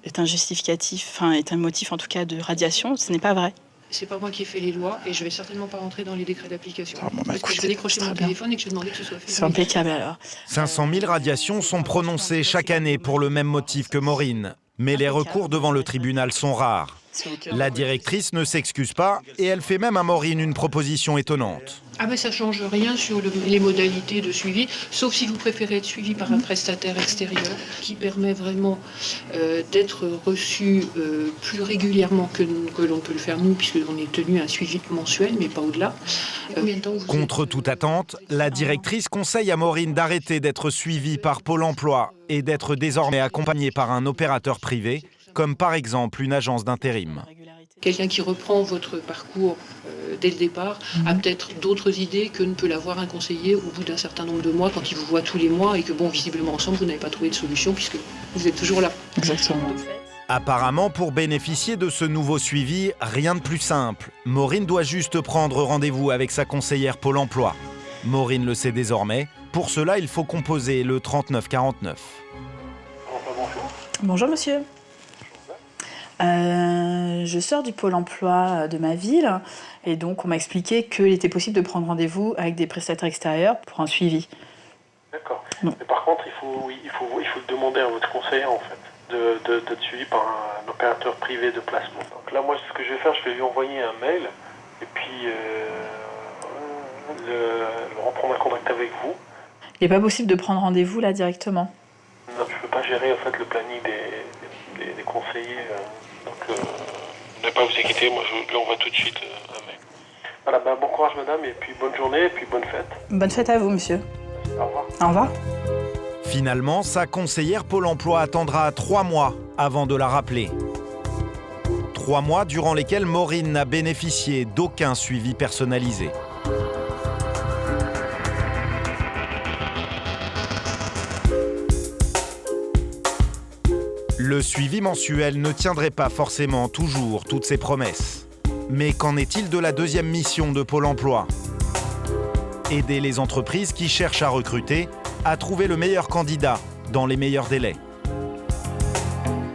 [SPEAKER 12] est un justificatif, enfin est un motif en tout cas de radiation, ce n'est pas vrai.
[SPEAKER 17] C'est pas moi qui ai fait les lois et je vais certainement pas rentrer dans les décrets d'application. Parce que je vais décrocher mon téléphone et que je vais demander que ce soit fait.
[SPEAKER 12] C'est impeccable alors.
[SPEAKER 1] 500 000 radiations sont prononcées chaque année pour le même motif que Maureen. Mais les recours devant le tribunal sont rares. La directrice ne s'excuse pas et elle fait même à Maureen une proposition étonnante.
[SPEAKER 17] Ah ben ça change rien sur les modalités de suivi, sauf si vous préférez être suivi par un prestataire extérieur qui permet vraiment d'être reçu plus régulièrement que l'on peut le faire nous, puisqu'on est tenu à un suivi mensuel, mais pas au-delà.
[SPEAKER 1] Contre toute attente, la directrice conseille à Maureen d'arrêter d'être suivie par Pôle emploi et d'être désormais accompagnée par un opérateur privé, comme par exemple une agence d'intérim.
[SPEAKER 17] Quelqu'un qui reprend votre parcours dès le départ a peut-être d'autres idées que ne peut l'avoir un conseiller au bout d'un certain nombre de mois quand il vous voit tous les mois et que bon, visiblement ensemble, vous n'avez pas trouvé de solution puisque vous êtes toujours là.
[SPEAKER 12] Exactement.
[SPEAKER 1] Apparemment, pour bénéficier de ce nouveau suivi, rien de plus simple. Maureen doit juste prendre rendez-vous avec sa conseillère Pôle emploi. Maureen le sait désormais. Pour cela, il faut composer le 3949.
[SPEAKER 12] Bonjour monsieur. Je sors du Pôle emploi de ma ville et donc on m'a expliqué qu'il était possible de prendre rendez-vous avec des prestataires extérieurs pour un suivi.
[SPEAKER 13] D'accord. Mais par contre, il faut le demander à votre conseiller en fait, d'être suivi par un opérateur privé de placement. Donc là, moi, ce que je vais faire, je vais lui envoyer un mail et puis reprendre un contact avec vous.
[SPEAKER 12] Il n'est pas possible de prendre rendez-vous là directement.
[SPEAKER 13] Non, je ne peux pas gérer en fait le planning des conseillers. Donc, ne pas vous inquiéter, moi je lui envoie tout de suite un mail. Voilà, bon courage madame, et puis bonne journée, et puis bonne fête.
[SPEAKER 12] Bonne fête à vous, monsieur.
[SPEAKER 13] Au revoir.
[SPEAKER 12] Au revoir.
[SPEAKER 1] Finalement, sa conseillère Pôle emploi attendra 3 mois avant de la rappeler. 3 mois durant lesquels Maureen n'a bénéficié d'aucun suivi personnalisé. Le suivi mensuel ne tiendrait pas forcément toujours toutes ses promesses. Mais qu'en est-il de la deuxième mission de Pôle emploi ? Aider les entreprises qui cherchent à recruter à trouver le meilleur candidat dans les meilleurs délais.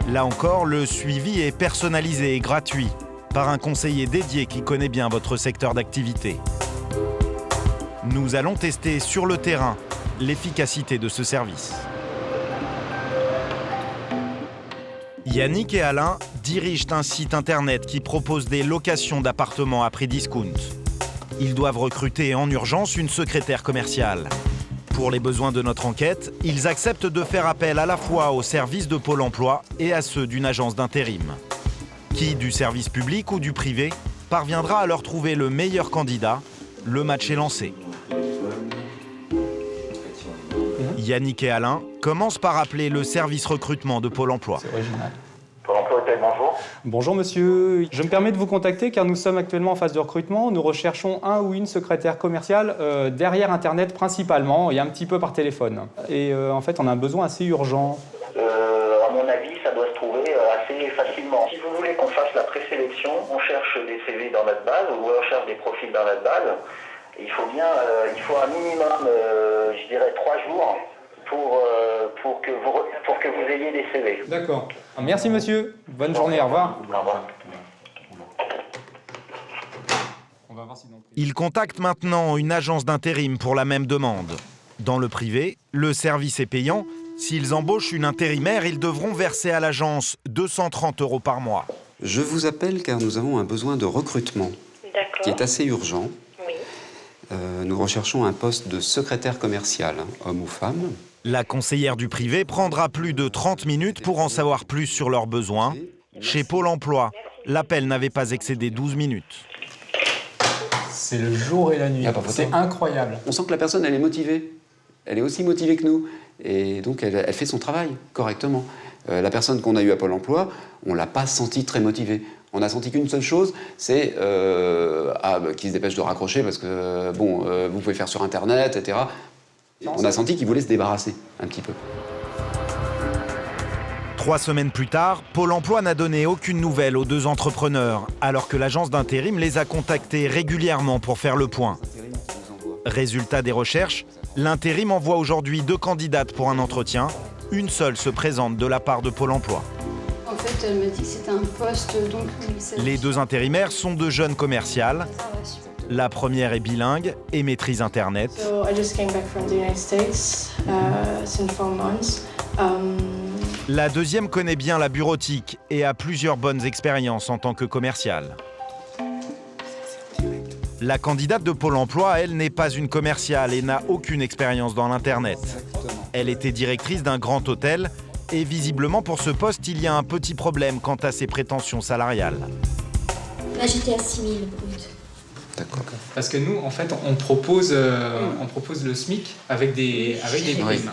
[SPEAKER 1] Là encore, le suivi est personnalisé et gratuit par un conseiller dédié qui connaît bien votre secteur d'activité. Nous allons tester sur le terrain l'efficacité de ce service. Yannick et Alain dirigent un site internet qui propose des locations d'appartements à prix discount. Ils doivent recruter en urgence une secrétaire commerciale. Pour les besoins de notre enquête, ils acceptent de faire appel à la fois aux services de Pôle emploi et à ceux d'une agence d'intérim. Qui, du service public ou du privé, parviendra à leur trouver le meilleur candidat? Le match est lancé. Yannick et Alain commencent par appeler le service recrutement de Pôle emploi.
[SPEAKER 5] C'est original.
[SPEAKER 23] Pôle emploi Hôtel, bonjour.
[SPEAKER 6] Bonjour monsieur, je me permets de vous contacter car nous sommes actuellement en phase de recrutement. Nous recherchons un ou une secrétaire commerciale derrière Internet principalement et un petit peu par téléphone. Et en fait, on a un besoin assez urgent.
[SPEAKER 23] À mon avis, ça doit se trouver assez facilement. Si vous voulez qu'on fasse la présélection, on cherche des CV dans notre base ou on cherche des profils dans notre base. Il faut un minimum, je dirais 3 jours pour que vous ayez des CV.
[SPEAKER 6] D'accord. Merci monsieur, bonne journée, au revoir.
[SPEAKER 23] Au revoir.
[SPEAKER 1] Ils contactent maintenant une agence d'intérim pour la même demande. Dans le privé, le service est payant. S'ils embauchent une intérimaire, ils devront verser à l'agence 230 € par mois.
[SPEAKER 15] Je vous appelle car nous avons un besoin de recrutement qui est assez urgent.
[SPEAKER 11] Oui.
[SPEAKER 15] Nous recherchons un poste de secrétaire commercial, homme ou femme.
[SPEAKER 1] La conseillère du privé prendra plus de 30 minutes pour en savoir plus sur leurs besoins. Chez Pôle emploi, l'appel n'avait pas excédé 12 minutes.
[SPEAKER 6] C'est le jour et la nuit, c'est incroyable.
[SPEAKER 15] On sent que la personne, elle est motivée. Elle est aussi motivée que nous. Et donc, elle fait son travail correctement. La personne qu'on a eue à Pôle emploi, on ne l'a pas sentie très motivée. On a senti qu'une seule chose, c'est qu'il se dépêche de raccrocher parce que, vous pouvez faire sur Internet, etc. On a senti qu'il voulait se débarrasser un petit peu.
[SPEAKER 1] 3 semaines plus tard, Pôle emploi n'a donné aucune nouvelle aux 2 entrepreneurs, alors que l'agence d'intérim les a contactés régulièrement pour faire le point. Résultat des recherches, l'intérim envoie aujourd'hui 2 candidates pour un entretien. Une seule se présente de la part de Pôle emploi.
[SPEAKER 11] En fait, elle m'a dit que c'était un poste, donc...
[SPEAKER 1] Les 2 intérimaires sont de jeunes commerciales. La première est bilingue et maîtrise Internet.
[SPEAKER 11] So I just came back from the United States since 4 months.
[SPEAKER 1] La deuxième connaît bien la bureautique et a plusieurs bonnes expériences en tant que commerciale. La candidate de Pôle emploi, elle, n'est pas une commerciale et n'a aucune expérience dans l'Internet. Elle était directrice d'un grand hôtel et visiblement pour ce poste, il y a un petit problème quant à ses prétentions salariales.
[SPEAKER 11] Là, j'étais à 6 000 brut.
[SPEAKER 15] D'accord.
[SPEAKER 6] Parce que nous, en fait, on propose le SMIC avec des primes.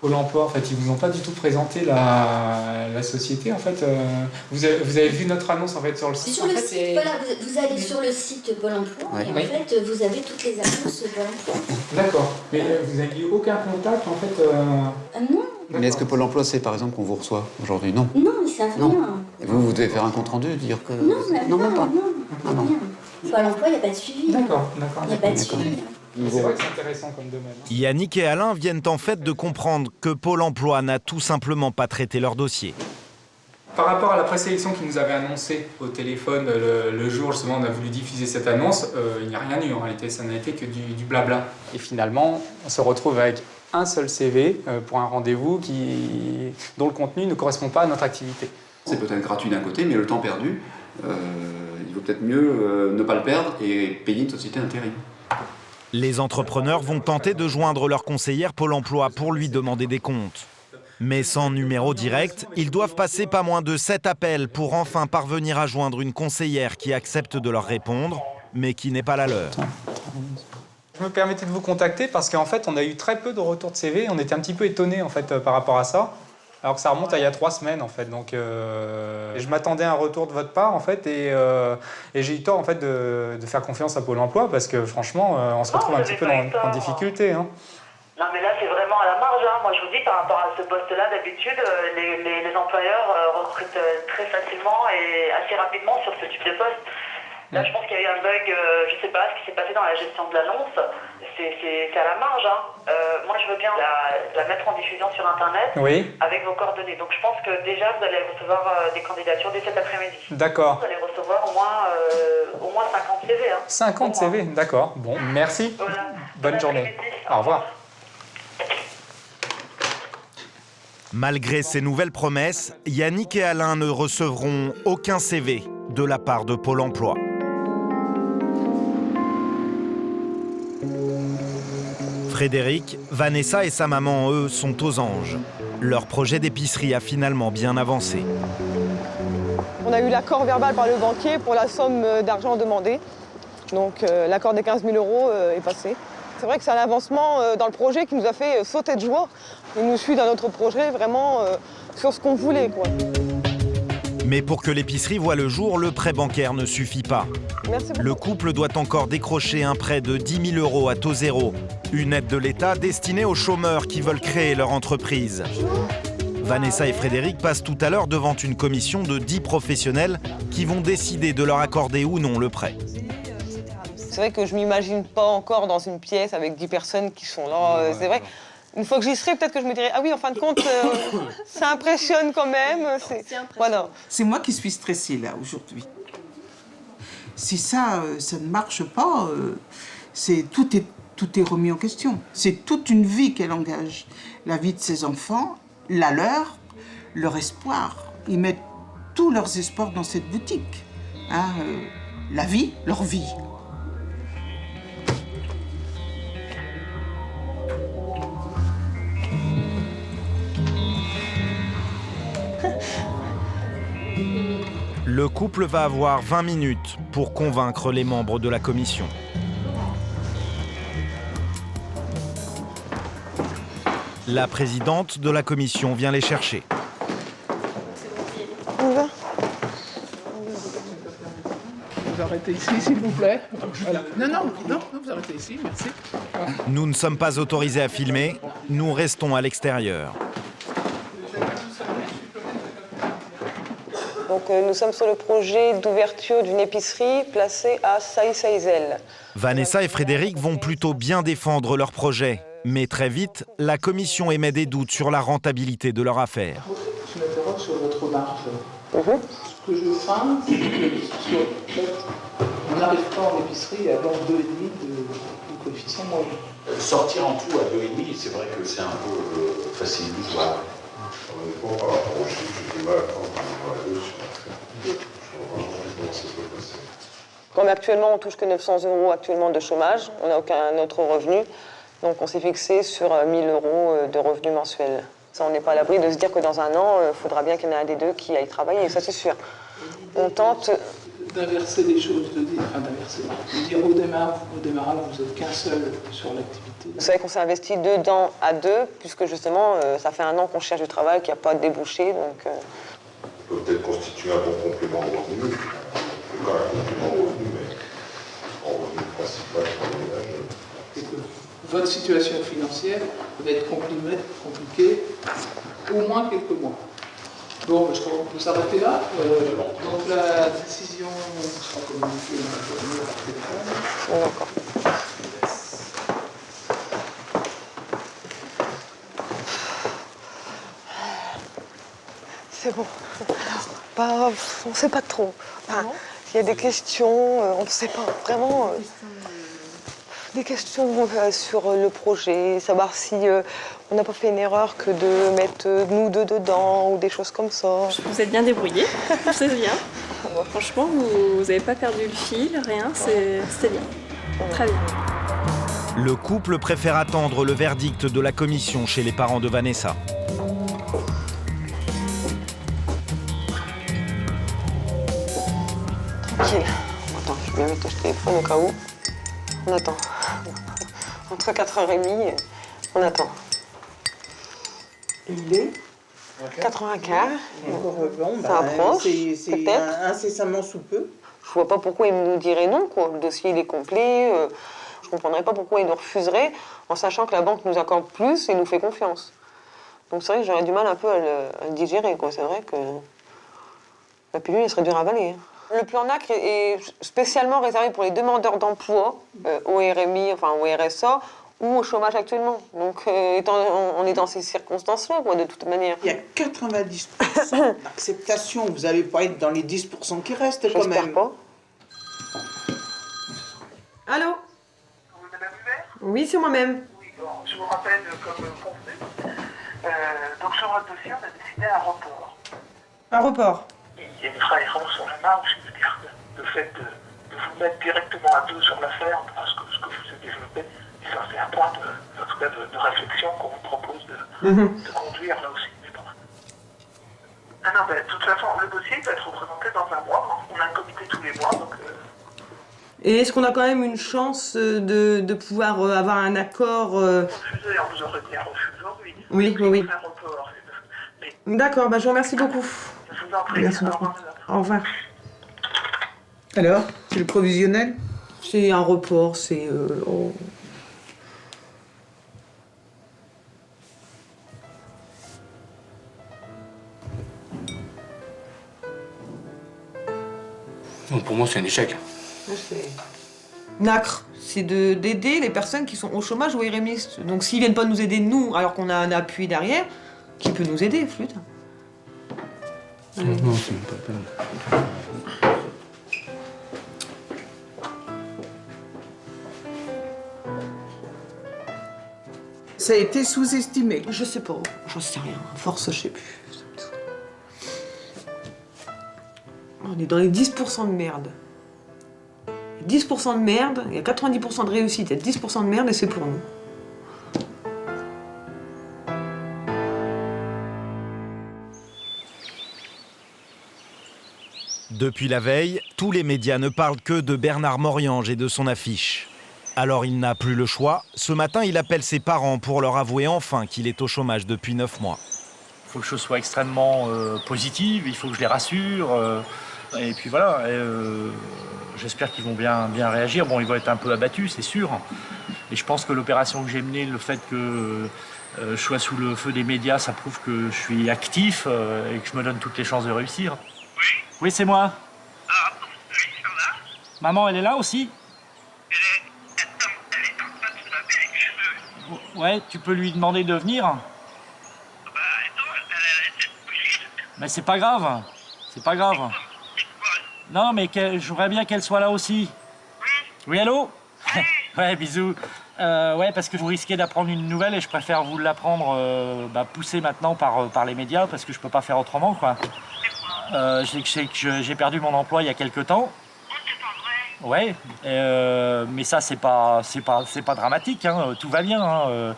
[SPEAKER 6] Pôle emploi, en fait, ils vous ont pas du tout présenté la société. En fait, vous avez vu notre annonce en fait sur le site.
[SPEAKER 11] Sur le site, voilà, vous allez sur le site Pôle emploi et en fait, vous avez toutes les annonces Pôle emploi.
[SPEAKER 6] D'accord. Mais vous n'aviez aucun contact en fait.
[SPEAKER 11] Non.
[SPEAKER 15] Mais est-ce que Pôle emploi sait par exemple qu'on vous reçoit aujourd'hui? Non.
[SPEAKER 11] Non, ils savent rien.
[SPEAKER 15] Et vous devez faire un compte rendu, dire que.
[SPEAKER 11] Non, même pas. Non. Pôle emploi, il n'y a pas de suivi.
[SPEAKER 6] D'accord.
[SPEAKER 11] Il n'y a pas de suivi.
[SPEAKER 6] C'est vrai que c'est intéressant comme domaine.
[SPEAKER 1] Yannick et Alain viennent en fait de comprendre que Pôle emploi n'a tout simplement pas traité leur dossier.
[SPEAKER 6] Par rapport à la présélection qu'ils nous avait annoncée au téléphone le jour justement on a voulu diffuser cette annonce, il n'y a rien eu en réalité, ça n'a été que du blabla. Et finalement, on se retrouve avec un seul CV pour un rendez-vous dont le contenu ne correspond pas à notre activité.
[SPEAKER 15] C'est peut-être gratuit d'un côté, mais le temps perdu, il vaut peut-être mieux ne pas le perdre et payer une société d'intérim.
[SPEAKER 1] Les entrepreneurs vont tenter de joindre leur conseillère Pôle emploi pour lui demander des comptes. Mais sans numéro direct, ils doivent passer pas moins de 7 appels pour enfin parvenir à joindre une conseillère qui accepte de leur répondre, mais qui n'est pas la leur.
[SPEAKER 6] Je me permettais de vous contacter parce qu'en fait, on a eu très peu de retours de CV. On était un petit peu étonnés en fait, par rapport à ça. Alors que ça remonte à il y a 3 semaines en fait, donc je m'attendais à un retour de votre part en fait et j'ai eu tort en fait de faire confiance à Pôle emploi parce que franchement on se retrouve un petit peu en difficulté. Hein.
[SPEAKER 9] Non mais là c'est vraiment à la marge, hein. Moi je vous dis par rapport à ce poste-là d'habitude les employeurs recrutent très facilement et assez rapidement sur ce type de poste. Là je pense qu'il y a eu un bug, je sais pas ce qui s'est passé dans la gestion de l'annonce, c'est à la marge. Hein. Moi je veux bien la mettre en diffusion sur internet avec vos coordonnées. Donc je pense que déjà vous allez recevoir des candidatures dès cet après-midi.
[SPEAKER 6] D'accord.
[SPEAKER 9] Vous allez recevoir au moins 50 CV. Hein.
[SPEAKER 6] 50 CV, d'accord. Bon, merci.
[SPEAKER 9] Voilà.
[SPEAKER 6] Bonne journée. Au revoir.
[SPEAKER 1] Malgré ces nouvelles promesses, Yannick et Alain ne recevront aucun CV de la part de Pôle emploi. Frédéric, Vanessa et sa maman, eux, sont aux anges. Leur projet d'épicerie a finalement bien avancé.
[SPEAKER 10] On a eu l'accord verbal par le banquier pour la somme d'argent demandée. Donc l'accord des 15 000 € est passé. C'est vrai que c'est un avancement dans le projet qui nous a fait sauter de joie. Il nous suit dans notre projet vraiment sur ce qu'on voulait, quoi.
[SPEAKER 1] Mais pour que l'épicerie voie le jour, le prêt bancaire ne suffit pas. Le couple doit encore décrocher un prêt de 10 000 € à taux zéro, une aide de l'État destinée aux chômeurs qui veulent créer leur entreprise. Vanessa et Frédéric passent tout à l'heure devant une commission de 10 professionnels qui vont décider de leur accorder ou non le prêt.
[SPEAKER 10] C'est vrai que je ne m'imagine pas encore dans une pièce avec 10 personnes qui sont là. C'est vrai. Une fois que j'y serai, peut-être que je me dirai « Ah oui, en fin de compte, ça impressionne quand même. » Voilà.
[SPEAKER 16] C'est moi qui suis stressée là aujourd'hui. Si ça ne marche pas, tout est remis en question. C'est toute une vie qu'elle engage. La vie de ses enfants, la leur espoir. Ils mettent tous leurs espoirs dans cette boutique. Hein, la vie, leur vie.
[SPEAKER 1] Le couple va avoir 20 minutes pour convaincre les membres de la commission. La présidente de la commission vient les chercher.
[SPEAKER 8] Vous arrêtez ici, s'il vous plaît. Voilà. Non, vous arrêtez ici, merci.
[SPEAKER 1] Nous ne sommes pas autorisés à filmer, nous restons à l'extérieur.
[SPEAKER 10] Donc nous sommes sur le projet d'ouverture d'une épicerie placée à Saï-Saïzel.
[SPEAKER 1] Vanessa et Frédéric vont plutôt bien défendre leur projet. Mais très vite, la commission émet des doutes sur la rentabilité de leur affaire.
[SPEAKER 8] Je m'interroge sur votre marge. Ce que je crains, c'est qu'on n'arrive pas en épicerie à avoir 2,5 de coefficient moyen.
[SPEAKER 18] Sortir en tout à 2,5, c'est vrai que c'est un peu facile d'histoire. Honnêtement, par rapport aux chiffres, j'ai du mal à prendre
[SPEAKER 10] Comme actuellement, on touche que 900 € actuellement de chômage, on n'a aucun autre revenu, donc on s'est fixé sur 1 000 € de revenus mensuels. Ça, on n'est pas à l'abri de se dire que dans un an, il faudra bien qu'il y en ait un des deux qui aille travailler, ça c'est sûr. On tente
[SPEAKER 8] d'inverser les choses, de dire au démarrage, vous n'êtes qu'un seul sur l'activité.
[SPEAKER 10] Vous savez qu'on s'est investi dedans à deux, puisque justement, ça fait 1 an qu'on cherche du travail, qu'il n'y a pas de débouché, donc...
[SPEAKER 18] peut peut-être constituer un bon complément de revenu. C'est pas un complément de revenu, mais en revenu principal pour le ménage.
[SPEAKER 8] Et que votre situation financière va être compliquée au moins quelques mois. Bon, je crois qu'on peut s'arrêter là. Donc la décision sera communiquée par téléphone.
[SPEAKER 10] D'accord. C'est bon. On ne sait pas trop. Il y a des questions, on ne sait pas vraiment. Des questions sur le projet, savoir si on n'a pas fait une erreur que de mettre nous deux dedans ou des choses comme ça.
[SPEAKER 19] Vous êtes bien débrouillés, c'est bien.
[SPEAKER 2] Bon, franchement, vous n'avez pas perdu le fil, rien, c'était bien. Très bien.
[SPEAKER 1] Le couple préfère attendre le verdict de la commission chez les parents de Vanessa.
[SPEAKER 10] Tranquille. Attends, je vais mettre le téléphone au cas où. On attend. Entre 4h30, on attend.
[SPEAKER 16] Il est
[SPEAKER 10] 95.
[SPEAKER 16] Bon,
[SPEAKER 10] Ça approche,
[SPEAKER 16] c'est
[SPEAKER 10] peut-être.
[SPEAKER 16] incessamment sous peu.
[SPEAKER 10] Je vois pas pourquoi il nous dirait non, quoi. Le dossier, il est complet. Je comprendrais pas pourquoi il nous refuserait, en sachant que la banque nous accorde plus et nous fait confiance. Donc c'est vrai que j'aurais du mal un peu à le digérer, quoi. C'est vrai que la pilule, elle serait dure à avaler. Le plan NACRE est spécialement réservé pour les demandeurs d'emploi, au RMI, enfin au RSA, ou au chômage actuellement. Donc on est dans ces circonstances-là, quoi, de toute manière.
[SPEAKER 16] Il y a 90% d'acceptation. Vous n'allez pas être dans les 10% qui restent, quand même.
[SPEAKER 10] J'espère pas.
[SPEAKER 19] Allô? Oui, c'est moi-même.
[SPEAKER 20] Oui, bon, je vous rappelle comme convenu. Donc sur votre dossier, on a décidé un report.
[SPEAKER 19] Un report?
[SPEAKER 20] Il y a une trahison sur la marge, je veux dire, le fait de vous mettre directement à deux sur l'affaire, parce que ce que je vous ai développé, ça fait un point de réflexion qu'on vous propose de conduire là aussi. Ah non, de toute façon, le dossier va être représenté dans un mois. On a un comité tous les mois, donc...
[SPEAKER 19] Et est-ce qu'on a quand même une chance de pouvoir avoir un accord
[SPEAKER 20] Refusé, on vous aurait bien refusé aujourd'hui.
[SPEAKER 19] Oui, oui.
[SPEAKER 20] Un report.
[SPEAKER 19] D'accord, bah, je vous remercie beaucoup.
[SPEAKER 20] Je vous en prie.
[SPEAKER 19] Merci beaucoup. Au revoir.
[SPEAKER 16] Alors, c'est le provisionnel?
[SPEAKER 19] C'est un report, c'est...
[SPEAKER 5] Donc pour moi, c'est un échec.
[SPEAKER 19] NACRE, c'est d'aider les personnes qui sont au chômage ou RMistes. Donc s'ils viennent pas nous aider, nous, alors qu'on a un appui derrière, qui peut nous aider, flûte?
[SPEAKER 5] Non, c'est même pas la peine.
[SPEAKER 16] Ça a été sous-estimé.
[SPEAKER 19] Je sais pas, j'en sais rien. À force, je sais plus. On est dans les 10% de merde. 10% de merde, il y a 90% de réussite, il y a 10% de merde et c'est pour nous.
[SPEAKER 1] Depuis la veille, tous les médias ne parlent que de Bernard Moriange et de son affiche. Alors il n'a plus le choix. Ce matin, il appelle ses parents pour leur avouer enfin qu'il est au chômage depuis 9 mois.
[SPEAKER 7] Il faut que je sois extrêmement positive, il faut que je les rassure. Et puis voilà, j'espère qu'ils vont bien réagir. Bon, ils vont être un peu abattus, c'est sûr. Et je pense que l'opération que j'ai menée, le fait que je sois sous le feu des médias, ça prouve que je suis actif et que je me donne toutes les chances de réussir. Oui. Oui, c'est moi.
[SPEAKER 20] Ah, oui, ça va?
[SPEAKER 7] Maman, elle est là aussi?
[SPEAKER 20] Elle est en train de se laver les cheveux.
[SPEAKER 7] Ouais, tu peux lui demander de venir?
[SPEAKER 20] Bah non, elle est obligée.
[SPEAKER 7] Mais c'est pas grave, c'est pas grave. Non, mais je voudrais bien qu'elle soit là aussi. Oui, allô? Ouais, bisous. Ouais, parce que vous risquez d'apprendre une nouvelle et je préfère vous l'apprendre poussée maintenant par les médias parce que je peux pas faire autrement, quoi. J'ai perdu mon emploi il y a quelque temps. Ouais, mais ça c'est pas dramatique, hein, tout va bien. Hein,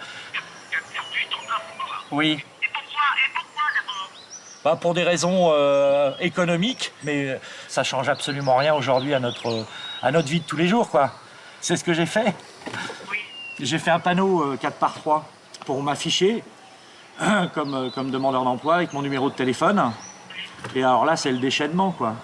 [SPEAKER 7] Oui. Bah, pour des raisons économiques, mais ça change absolument rien aujourd'hui à notre vie de tous les jours, quoi. C'est ce que j'ai fait. J'ai fait un panneau 4x3 pour m'afficher comme demandeur d'emploi avec mon numéro de téléphone. Et alors là, c'est le déchaînement, quoi.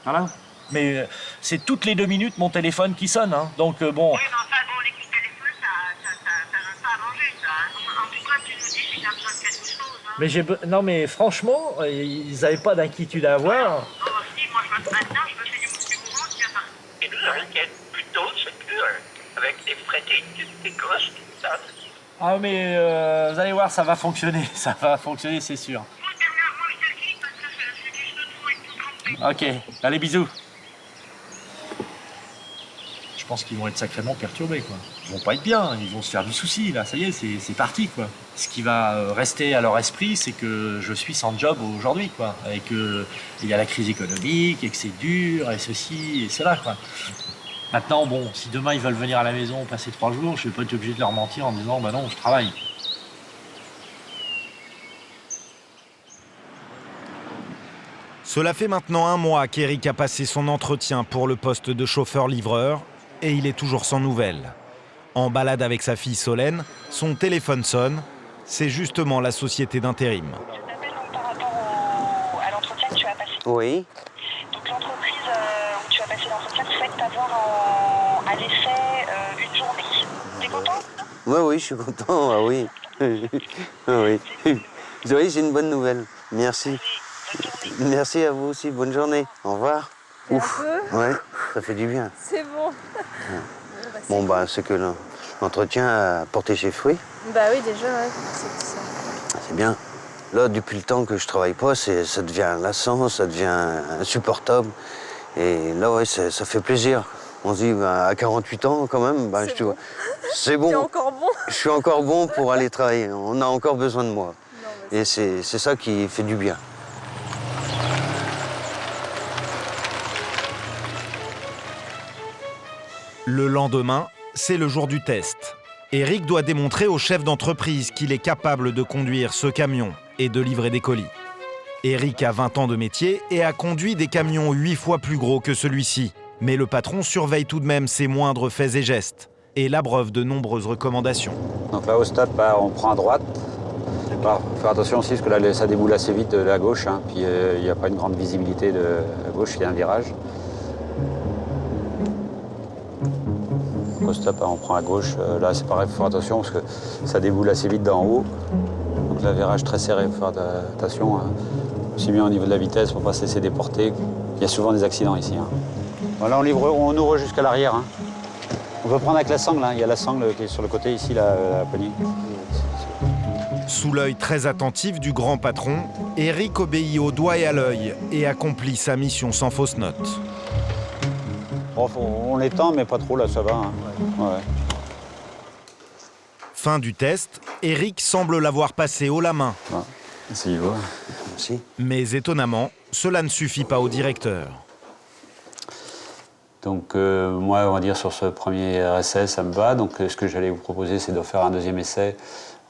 [SPEAKER 7] Voilà. Mais c'est toutes les 2 minutes mon téléphone qui sonne, hein. Donc bon.
[SPEAKER 20] Oui, mais enfin, bon, les coups de téléphone, ça donne pas à manger, ça. En tout cas, tu nous dis si tu as besoin de quelque chose. Hein.
[SPEAKER 7] Mais non, mais franchement, ils n'avaient pas d'inquiétude à avoir.
[SPEAKER 20] Oh, si, moi, maintenant, je me fais du mouvement, tiens, et nous, on inquiète plutôt, c'est que, avec les frais des gosses, tout ça.
[SPEAKER 7] Ah, mais vous allez voir, ça va fonctionner. Ça va fonctionner, c'est sûr. Ok, allez, bisous. je pense qu'ils vont être sacrément perturbés, quoi. Ils vont pas être bien, ils vont se faire du souci, là, ça y est, c'est parti, quoi. Ce qui va rester à leur esprit, c'est que je suis sans job aujourd'hui, quoi. Et qu'il y a la crise économique, et que c'est dur, et ceci, et cela, quoi. Maintenant, bon, si demain ils veulent venir à la maison passer 3 jours, je vais pas être obligé de leur mentir en disant, bah non, je travaille.
[SPEAKER 1] Cela fait maintenant 1 mois qu'Éric a passé son entretien pour le poste de chauffeur-livreur et il est toujours sans nouvelles. En balade avec sa fille Solène, son téléphone sonne. C'est justement la société d'intérim.
[SPEAKER 3] Je t'appelle donc par rapport à l'entretien que tu as passé.
[SPEAKER 4] Oui.
[SPEAKER 3] Donc l'entreprise où tu as passé l'entretien souhaite t'avoir à l'essai une journée. T'es content?
[SPEAKER 4] Oui, je suis content, ah oui. Oui. Oui, c'est une bonne nouvelle. Merci. Merci à vous aussi, bonne journée. Au revoir. Ouf. Ouais, ça fait du bien.
[SPEAKER 2] C'est bon.
[SPEAKER 4] Bon, bah, c'est que l'entretien a porté ses fruits.
[SPEAKER 2] Bah oui, déjà, ouais.
[SPEAKER 4] C'est bien. Là, depuis le temps que je travaille pas, ça devient lassant, ça devient insupportable. Et là, ouais, ça fait plaisir. On se dit, bah, à 48 ans, quand même, bah, c'est bon.
[SPEAKER 2] T'es encore bon.
[SPEAKER 4] Je suis encore bon pour aller travailler. On a encore besoin de moi. Et c'est ça qui fait du bien.
[SPEAKER 1] Le lendemain, c'est le jour du test. Éric doit démontrer au chef d'entreprise qu'il est capable de conduire ce camion et de livrer des colis. Éric a 20 ans de métier et a conduit des camions 8 fois plus gros que celui-ci. Mais le patron surveille tout de même ses moindres faits et gestes et l'abreuve de nombreuses recommandations.
[SPEAKER 14] Donc là, au stop, on prend à droite. Alors, faire attention aussi, parce que là, ça déboule assez vite de la gauche. Hein, puis il n'y a pas une grande visibilité de la gauche, il y a un virage. Au stop, on prend à gauche. Là, c'est pareil, il faut faire attention parce que ça déboule assez vite d'en haut. Donc là, virage très serré, il faut faire attention. Hein. Aussi bien au niveau de la vitesse, pour ne pas se laisser déporter. Il y a souvent des accidents ici. Hein. Voilà, on ouvre jusqu'à l'arrière. Hein. On peut prendre avec la sangle. Hein. Il y a la sangle qui est sur le côté ici, la poignée.
[SPEAKER 1] Sous l'œil très attentif du grand patron, Éric obéit au doigt et à l'œil et accomplit sa mission sans fausse note.
[SPEAKER 14] Bon, on l'étend, mais pas trop, là, ça va. Hein. Ouais.
[SPEAKER 1] Fin du test, Éric semble l'avoir passé haut la main.
[SPEAKER 14] Essayez voir.
[SPEAKER 4] Merci.
[SPEAKER 1] Mais étonnamment, cela ne suffit pas au directeur.
[SPEAKER 14] Donc moi, on va dire sur ce premier essai, ça me va. Donc ce que j'allais vous proposer, c'est de faire un deuxième essai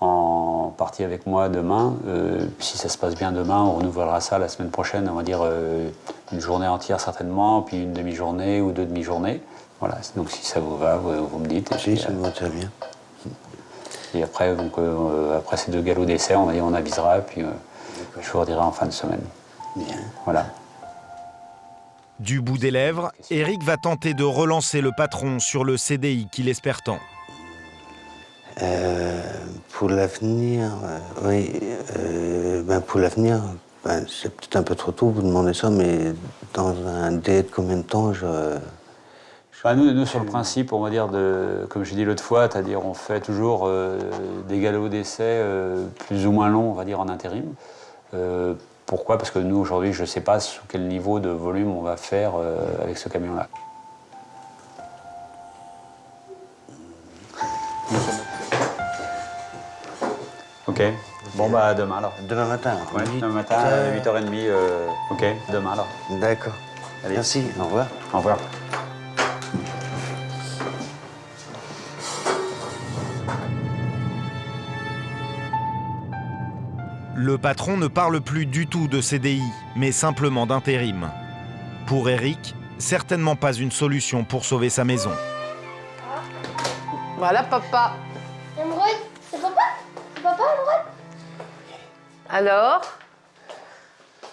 [SPEAKER 14] en partie avec moi demain. Si ça se passe bien demain, on renouvellera ça la semaine prochaine, on va dire une journée entière certainement, puis une demi-journée ou 2 demi-journées. Voilà, donc si ça vous va, vous me dites.
[SPEAKER 4] Si, ça me va très bien.
[SPEAKER 14] Et après, donc, après ces 2 galops d'essai, on avisera, puis je vous redirai en fin de semaine.
[SPEAKER 4] Bien.
[SPEAKER 14] Voilà.
[SPEAKER 1] Du bout des lèvres, Éric va tenter de relancer le patron sur le CDI qu'il espère tant.
[SPEAKER 4] Pour l'avenir, oui. Pour l'avenir, c'est peut-être un peu trop tôt, vous demandez ça, mais dans un délai de combien de temps
[SPEAKER 14] Nous, sur le principe, on va dire, comme j'ai dit l'autre fois, c'est-à-dire on fait toujours des galops d'essai plus ou moins longs, on va dire, en intérim. Pourquoi? Parce que nous, aujourd'hui, je ne sais pas sous quel niveau de volume on va faire avec ce camion-là. Ok. Bon, bah, demain, alors.
[SPEAKER 4] Demain matin.
[SPEAKER 14] Ouais, demain matin, 8h30. Ok, demain, alors.
[SPEAKER 4] D'accord.
[SPEAKER 14] Allez.
[SPEAKER 4] Merci, au revoir.
[SPEAKER 14] Au revoir.
[SPEAKER 1] Le patron ne parle plus du tout de CDI, mais simplement d'intérim. Pour Éric, certainement pas une solution pour sauver sa maison.
[SPEAKER 21] Voilà, papa.
[SPEAKER 11] Emeraude, c'est papa? C'est papa, Emeraude?
[SPEAKER 21] Alors,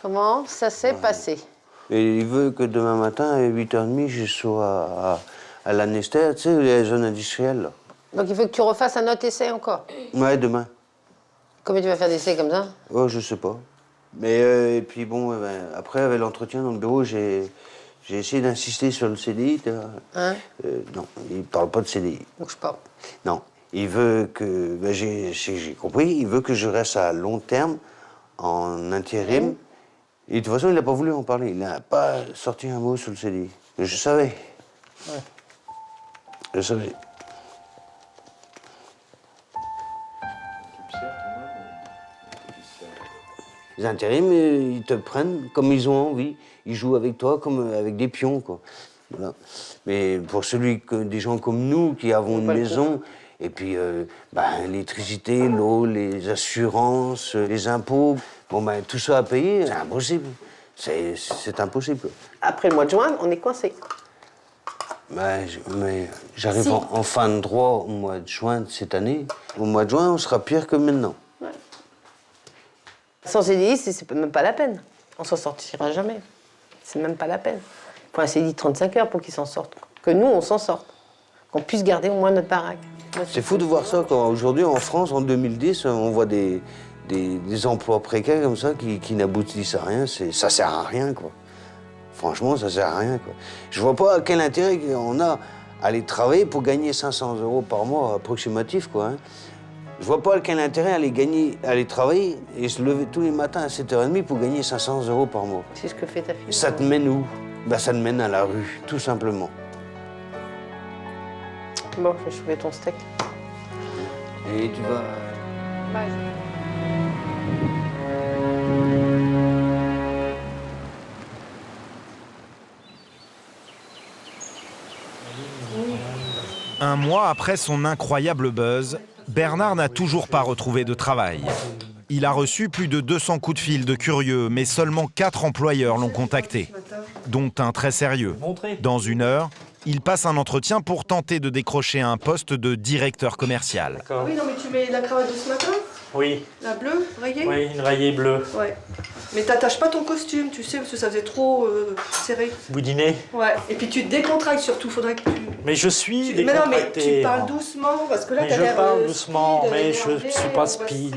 [SPEAKER 21] comment ça s'est passé?
[SPEAKER 4] Et il veut que demain matin, à 8h30, je sois à l'Anester, tu sais, les zones industrielles. Là.
[SPEAKER 21] Donc il faut que tu refasses un autre essai encore?
[SPEAKER 4] Ouais, demain.
[SPEAKER 21] Combien tu vas faire d'essais comme ça?
[SPEAKER 4] Oh, je sais pas. Mais et puis bon, après, avec l'entretien dans le bureau, j'ai essayé d'insister sur le CDI.
[SPEAKER 21] Hein?
[SPEAKER 4] Non, il parle pas de CDI.
[SPEAKER 21] Bouge pas.
[SPEAKER 4] Non, il veut que, j'ai compris, il veut que je reste à long terme, en intérim. Et de toute façon, il n'a pas voulu en parler. Il n'a pas sorti un mot sur le CDI. Mais je savais.
[SPEAKER 21] Ouais.
[SPEAKER 4] Désolé. Les intérims, ils te prennent comme ils ont envie. Ils jouent avec toi comme avec des pions, quoi. Voilà. Mais pour des gens comme nous qui avons une maison, et puis l'électricité, l'eau, les assurances, les impôts, tout ça à payer, c'est impossible. C'est impossible.
[SPEAKER 21] Après le mois de juin, on est coincé.
[SPEAKER 4] Mais j'arrive en fin de droit au mois de juin de cette année. Au mois de juin, on sera pire que maintenant.
[SPEAKER 21] Ouais. Sans CDI, c'est même pas la peine. On s'en sortira jamais. C'est même pas la peine. Il faut un CDI de 35 heures pour qu'ils s'en sortent. Que nous, on s'en sorte. Qu'on puisse garder au moins notre baraque.
[SPEAKER 4] C'est fou de voir ça. Aujourd'hui, en France, en 2010, on voit des emplois précaires comme ça qui n'aboutissent à rien. Ça sert à rien, quoi. Franchement, ça sert à rien, quoi. Je vois pas quel intérêt on a à aller travailler pour gagner 500 € par mois approximatif, quoi. Hein. Je vois pas quel intérêt à aller travailler et se lever tous les matins à 7h30 pour gagner 500 € par mois.
[SPEAKER 21] C'est ce que fait ta fille.
[SPEAKER 4] Ça te mène où? Ça te mène à la rue, tout simplement.
[SPEAKER 21] Bon, je vais chauffer ton steak.
[SPEAKER 4] Et tu vas...
[SPEAKER 21] Bye.
[SPEAKER 1] Un mois après son incroyable buzz, Bernard n'a toujours pas retrouvé de travail. Il a reçu plus de 200 coups de fil de curieux, mais seulement 4 employeurs l'ont contacté, dont un très sérieux. Dans 1 heure, il passe un entretien pour tenter de décrocher un poste de directeur commercial.
[SPEAKER 2] Oui, non, mais tu mets la cravate de ce matin?
[SPEAKER 7] Oui.
[SPEAKER 2] La bleue, rayée?
[SPEAKER 7] Oui, une rayée bleue.
[SPEAKER 2] Ouais. Mais t'attaches pas ton costume, tu sais, parce que ça faisait trop serré.
[SPEAKER 7] Boudiné.
[SPEAKER 2] Ouais. Et puis tu te décontractes surtout, faudrait que tu...
[SPEAKER 7] Mais je suis
[SPEAKER 2] Mais non, mais
[SPEAKER 7] décontracté.
[SPEAKER 2] tu parles doucement, parce que là t'as
[SPEAKER 7] Je
[SPEAKER 2] l'air...
[SPEAKER 7] parle doucement, mais je
[SPEAKER 2] énervé,
[SPEAKER 7] suis pas speed.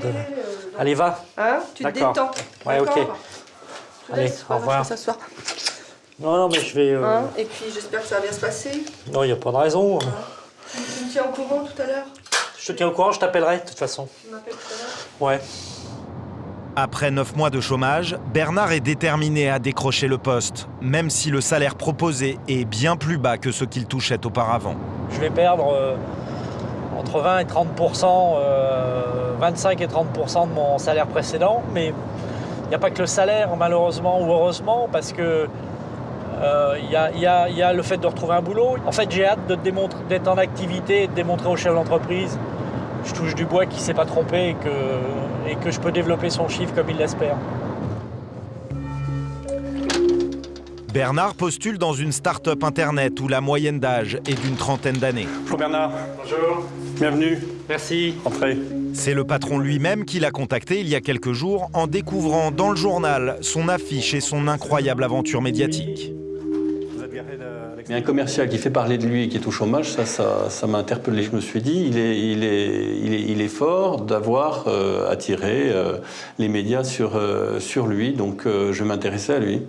[SPEAKER 7] Allez, va.
[SPEAKER 2] Hein? Tu te détends.
[SPEAKER 7] Ouais, ok. Allez, au revoir.
[SPEAKER 2] S'asseoir.
[SPEAKER 7] Non, mais je vais...
[SPEAKER 2] Hein? Et puis j'espère que ça va bien se passer.
[SPEAKER 7] Non, il n'y a pas de raison.
[SPEAKER 2] Tu me tiens au courant tout à l'heure?
[SPEAKER 7] Je te tiens au courant, je t'appellerai de toute façon.
[SPEAKER 2] Tu m'appelles tout à l'heure?
[SPEAKER 7] Ouais.
[SPEAKER 1] Après 9 mois de chômage, Bernard est déterminé à décrocher le poste, même si le salaire proposé est bien plus bas que ce qu'il touchait auparavant.
[SPEAKER 7] Je vais perdre entre 20 et 30%, 25 et 30% de mon salaire précédent, mais il n'y a pas que le salaire, malheureusement ou heureusement, parce que il y a le fait de retrouver un boulot. En fait, j'ai hâte d'être en activité et de démontrer au chef d'entreprise, je touche du bois, qu'il ne s'est pas trompé et que je peux développer son chiffre comme il l'espère.
[SPEAKER 1] Bernard postule dans une start-up internet où la moyenne d'âge est d'une 30aine d'années.
[SPEAKER 13] Bonjour Bernard.
[SPEAKER 7] Bonjour.
[SPEAKER 13] Bienvenue.
[SPEAKER 7] Merci.
[SPEAKER 13] Entrez.
[SPEAKER 1] C'est le patron lui-même qui l'a contacté il y a quelques jours en découvrant dans le journal son affiche et son incroyable aventure médiatique.
[SPEAKER 13] Il y a un commercial qui fait parler de lui et qui est au chômage, ça m'a interpellé. Je me suis dit, il est fort d'avoir attiré les médias sur lui, donc je m'intéressais à lui.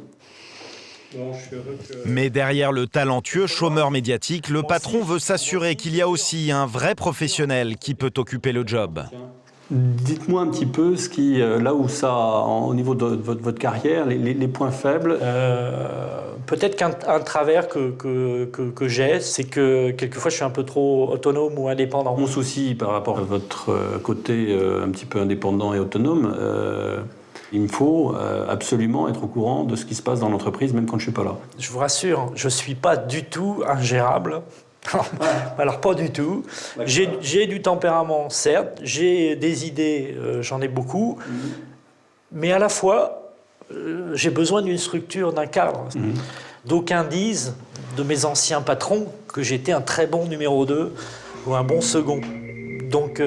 [SPEAKER 1] Mais derrière le talentueux chômeur médiatique, le patron veut s'assurer qu'il y a aussi un vrai professionnel qui peut occuper le job.
[SPEAKER 13] Dites-moi un petit peu ce qui, là où ça, au niveau de votre carrière, les points faibles.
[SPEAKER 7] Peut-être qu'un travers que j'ai, c'est que quelquefois je suis un peu trop autonome ou indépendant.
[SPEAKER 13] Mon souci par rapport à votre côté un petit peu indépendant et autonome, il me faut absolument être au courant de ce qui se passe dans l'entreprise, même quand je ne suis pas là.
[SPEAKER 7] Je vous rassure, je ne suis pas du tout ingérable. Alors pas du tout. J'ai du tempérament, certes, j'ai des idées, j'en ai beaucoup, mais à la fois, j'ai besoin d'une structure, d'un cadre. D'aucuns disent, de mes anciens patrons, que j'étais un très bon numéro 2 ou un bon second. Donc,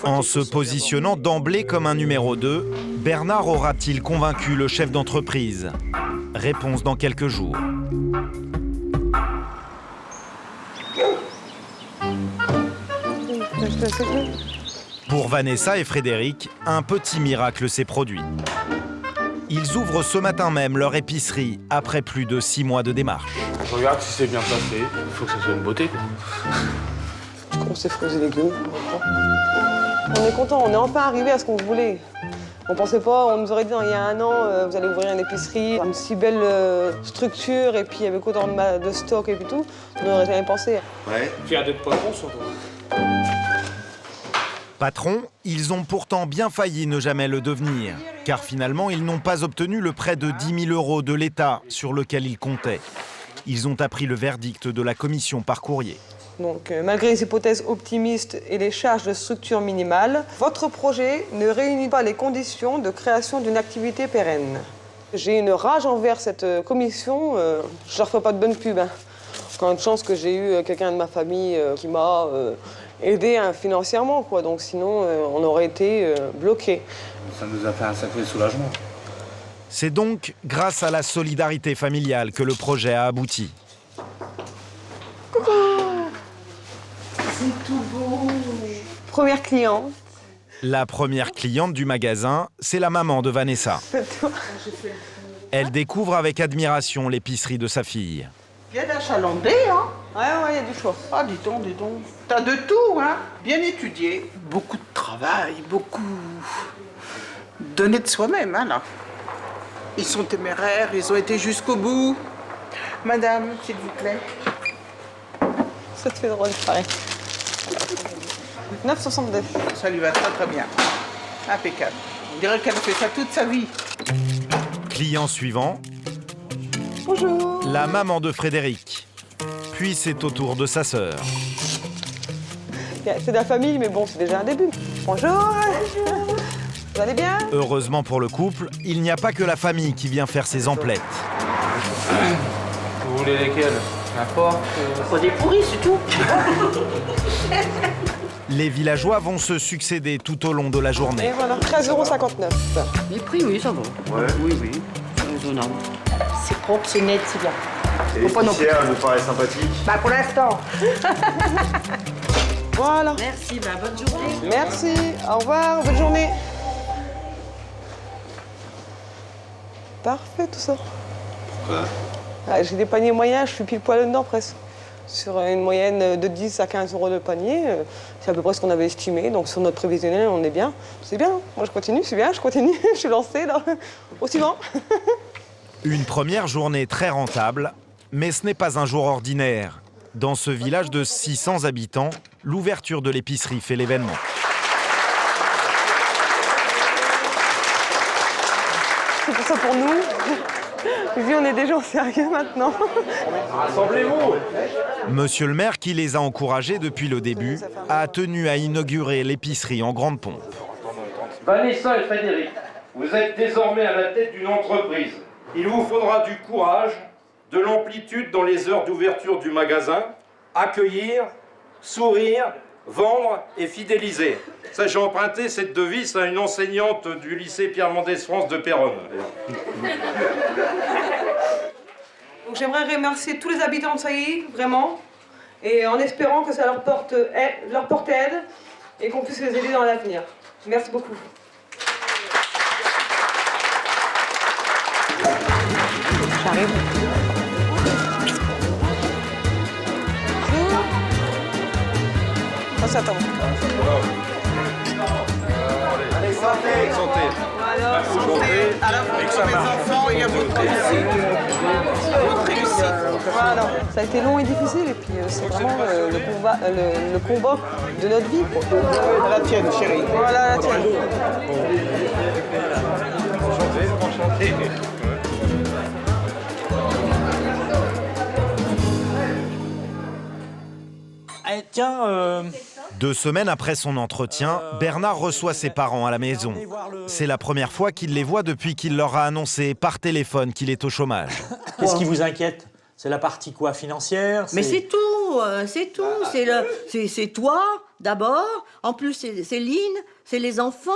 [SPEAKER 1] en se positionnant d'emblée comme un numéro 2, Bernard aura-t-il convaincu le chef d'entreprise? Réponse dans quelques jours. Pour Vanessa et Frédéric, un petit miracle s'est produit. Ils ouvrent ce matin même leur épicerie après plus de 6 mois de démarche.
[SPEAKER 5] Je regarde si c'est bien placé. Il faut que ça soit une beauté, quoi.
[SPEAKER 10] Je commence les fruits et légumes. On est content, on est enfin arrivé à ce qu'on voulait. On pensait pas, on nous aurait dit il y a un an, vous allez ouvrir une épicerie, une si belle structure, et puis il y avait autant de stock et puis tout. On n'aurait jamais pensé.
[SPEAKER 6] Ouais. Fier d'être patron surtout.
[SPEAKER 1] Patron, ils ont pourtant bien failli ne jamais le devenir, car finalement, ils n'ont pas obtenu le prêt de 10 000 € de l'État sur lequel ils comptaient. Ils ont appris le verdict de la commission par courrier.
[SPEAKER 10] Donc, malgré les hypothèses optimistes et les charges de structure minimales, votre projet ne réunit pas les conditions de création d'une activité pérenne. J'ai une rage envers cette commission, je leur fais pas de bonne pub. Quand une chance que j'ai eu quelqu'un de ma famille qui m'a aidé financièrement, quoi. Donc sinon, on aurait été bloqués.
[SPEAKER 5] Ça nous a fait un sacré soulagement.
[SPEAKER 1] C'est donc grâce à la solidarité familiale que le projet a abouti.
[SPEAKER 10] Coucou! C'est tout beau. Première cliente.
[SPEAKER 1] La première cliente du magasin, c'est la maman de Vanessa.
[SPEAKER 10] C'est toi.
[SPEAKER 1] Elle découvre avec admiration l'épicerie de sa fille.
[SPEAKER 16] Il y a d'achalandé, hein?
[SPEAKER 10] Ouais, il y a du choix.
[SPEAKER 16] Ah, dis donc. T'as de tout, hein? Bien étudié. Beaucoup de travail, beaucoup donné de soi-même, hein, là. Ils sont téméraires, ils ont été jusqu'au bout. Madame, s'il vous plaît.
[SPEAKER 10] Ça te fait drôle, pareil. 9,62.
[SPEAKER 16] Ça lui va très très bien. Impeccable. On dirait qu'elle fait ça toute sa vie.
[SPEAKER 1] Client suivant.
[SPEAKER 10] Bonjour.
[SPEAKER 1] La maman de Frédéric. Puis c'est au tour de sa sœur.
[SPEAKER 10] C'est de la famille, mais bon, c'est déjà un début. Bonjour. Bonjour. Vous allez bien?
[SPEAKER 1] Heureusement pour le couple, il n'y a pas que la famille qui vient faire ses emplettes.
[SPEAKER 5] Vous voulez lesquelles? N'importe.
[SPEAKER 19] Pas des pourris, c'est tout.
[SPEAKER 1] Les villageois vont se succéder tout au long de la journée.
[SPEAKER 10] Et voilà, 13,59 €.
[SPEAKER 19] Les prix, oui, ça va.
[SPEAKER 18] Ouais.
[SPEAKER 19] Oui. C'est raisonnable. C'est propre, c'est net, c'est bien.
[SPEAKER 18] Et les caissières, elles vous paraissent sympathiques?
[SPEAKER 19] Bah, pour l'instant.
[SPEAKER 10] Voilà.
[SPEAKER 19] Merci, bah, bonne journée.
[SPEAKER 10] Merci, au revoir, bonne journée. Parfait tout ça.
[SPEAKER 18] Pourquoi?
[SPEAKER 10] J'ai des paniers moyens, je suis pile poil dedans presque. Sur une moyenne de 10 à 15 € de panier, c'est à peu près ce qu'on avait estimé. Donc sur notre prévisionnel, on est bien. C'est bien, moi je continue, c'est bien, je continue. Je suis lancée là. Au suivant.
[SPEAKER 1] Une première journée très rentable, mais ce n'est pas un jour ordinaire. Dans ce village de 600 habitants, l'ouverture de l'épicerie fait l'événement.
[SPEAKER 10] C'est pour ça pour nous. Vu on est des gens sérieux maintenant.
[SPEAKER 1] Rassemblez-vous! Monsieur le maire, qui les a encouragés depuis le début, a tenu à inaugurer l'épicerie en grande pompe.
[SPEAKER 12] Vanessa et Frédéric, vous êtes désormais à la tête d'une entreprise. Il vous faudra du courage, de l'amplitude dans les heures d'ouverture du magasin, accueillir, sourire, vendre et fidéliser. Ça, j'ai emprunté cette devise à une enseignante du lycée Pierre Mendès France de Péronne.
[SPEAKER 10] Donc j'aimerais remercier tous les habitants de Sailly, vraiment, et en espérant que ça leur porte aide et qu'on puisse les aider dans l'avenir. Merci beaucoup. J'arrive. Ça attend.
[SPEAKER 18] Allez, santé! Santé!
[SPEAKER 10] Voilà,
[SPEAKER 18] santé!
[SPEAKER 16] À la fois pour mes enfants et à votre réussite.
[SPEAKER 10] Voilà. Ça a été long et difficile, et puis c'est vraiment le combat de notre vie, quoi.
[SPEAKER 16] La tienne, chérie.
[SPEAKER 10] Voilà, la tienne.
[SPEAKER 18] Enchanté!
[SPEAKER 7] Tiens,
[SPEAKER 1] 2 semaines après son entretien, Bernard reçoit ses parents à la maison. C'est la première fois qu'il les voit depuis qu'il leur a annoncé par téléphone qu'il est au chomage.
[SPEAKER 7] Qu'est-ce qui vous inquiète? C'est la partie quoi, financière?
[SPEAKER 17] Mais c'est tout, c'est tout. C'est toi, d'abord. En plus, c'est Céline, c'est les enfants.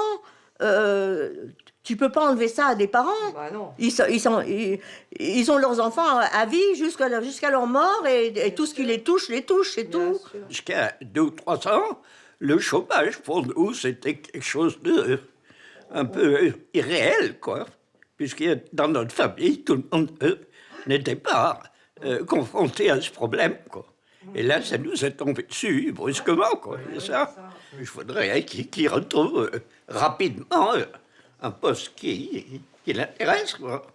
[SPEAKER 17] Tu peux pas enlever ça à des parents.
[SPEAKER 10] Bah non.
[SPEAKER 17] Ils ont leurs enfants à vie jusqu'à leur mort et tout ce qui les touche, c'est tout.
[SPEAKER 22] Jusqu'à 2 ou 3 ans, le chômage, pour nous, c'était quelque chose de un peu irréel, quoi. Puisque dans notre famille, tout le monde n'était pas confronté à ce problème, quoi. Et là, ça nous est tombé dessus brusquement, quoi. C'est ça. Je voudrais qu'ils retrouvent rapidement un poste qui l'intéresse, quoi.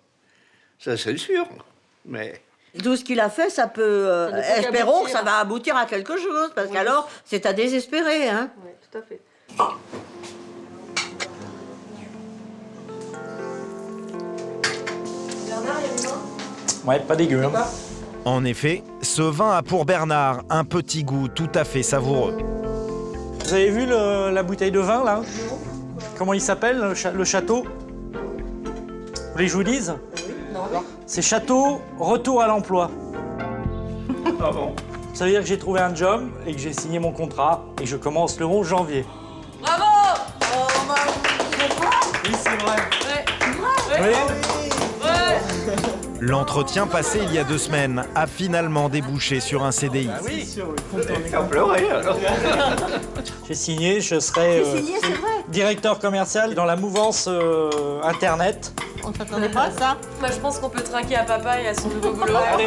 [SPEAKER 22] Ça, c'est sûr. Mais
[SPEAKER 17] Tout ce qu'il a fait, ça peut...
[SPEAKER 19] Ça ne peut
[SPEAKER 17] espérons
[SPEAKER 19] qu'aboutir.
[SPEAKER 17] que ça va aboutir à quelque chose, parce qu'alors, c'est à désespérer. Hein.
[SPEAKER 19] Oui, tout à fait.
[SPEAKER 2] Bernard, il y a du vin ?
[SPEAKER 7] Ouais, pas dégueu. Hein.
[SPEAKER 1] En effet, ce vin a pour Bernard un petit goût tout à fait savoureux.
[SPEAKER 7] Vous avez vu la bouteille de vin, là? Comment il s'appelle, le château? Vous voulez que je vous dise? C'est Château Retour à l'emploi.
[SPEAKER 22] Ah bon?
[SPEAKER 7] Ça veut dire que j'ai trouvé un job et que j'ai signé mon contrat et que je commence le 11 janvier.
[SPEAKER 19] Bravo!
[SPEAKER 7] Oui, c'est vrai.
[SPEAKER 19] Ouais.
[SPEAKER 1] L'entretien passé il y a 2 semaines a finalement débouché sur un CDI.
[SPEAKER 7] Ah oui,
[SPEAKER 22] faire pleurer, alors.
[SPEAKER 7] J'ai signé, je serai directeur commercial dans la mouvance Internet.
[SPEAKER 17] On ne s'attendait pas à ça.
[SPEAKER 19] Bah, je pense qu'on peut trinquer à papa et à son nouveau boulot.
[SPEAKER 7] Allez.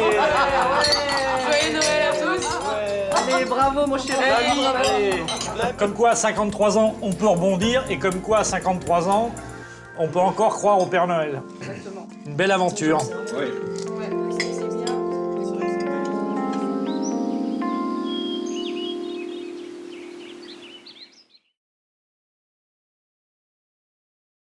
[SPEAKER 19] Joyeux Noël à tous.
[SPEAKER 17] Allez, bravo, mon chéri.
[SPEAKER 7] Comme quoi, à 53 ans, on peut rebondir, et comme quoi, à 53 ans, on peut encore croire au Père Noël.
[SPEAKER 19] Exactement.
[SPEAKER 7] Une belle aventure.
[SPEAKER 22] Oui.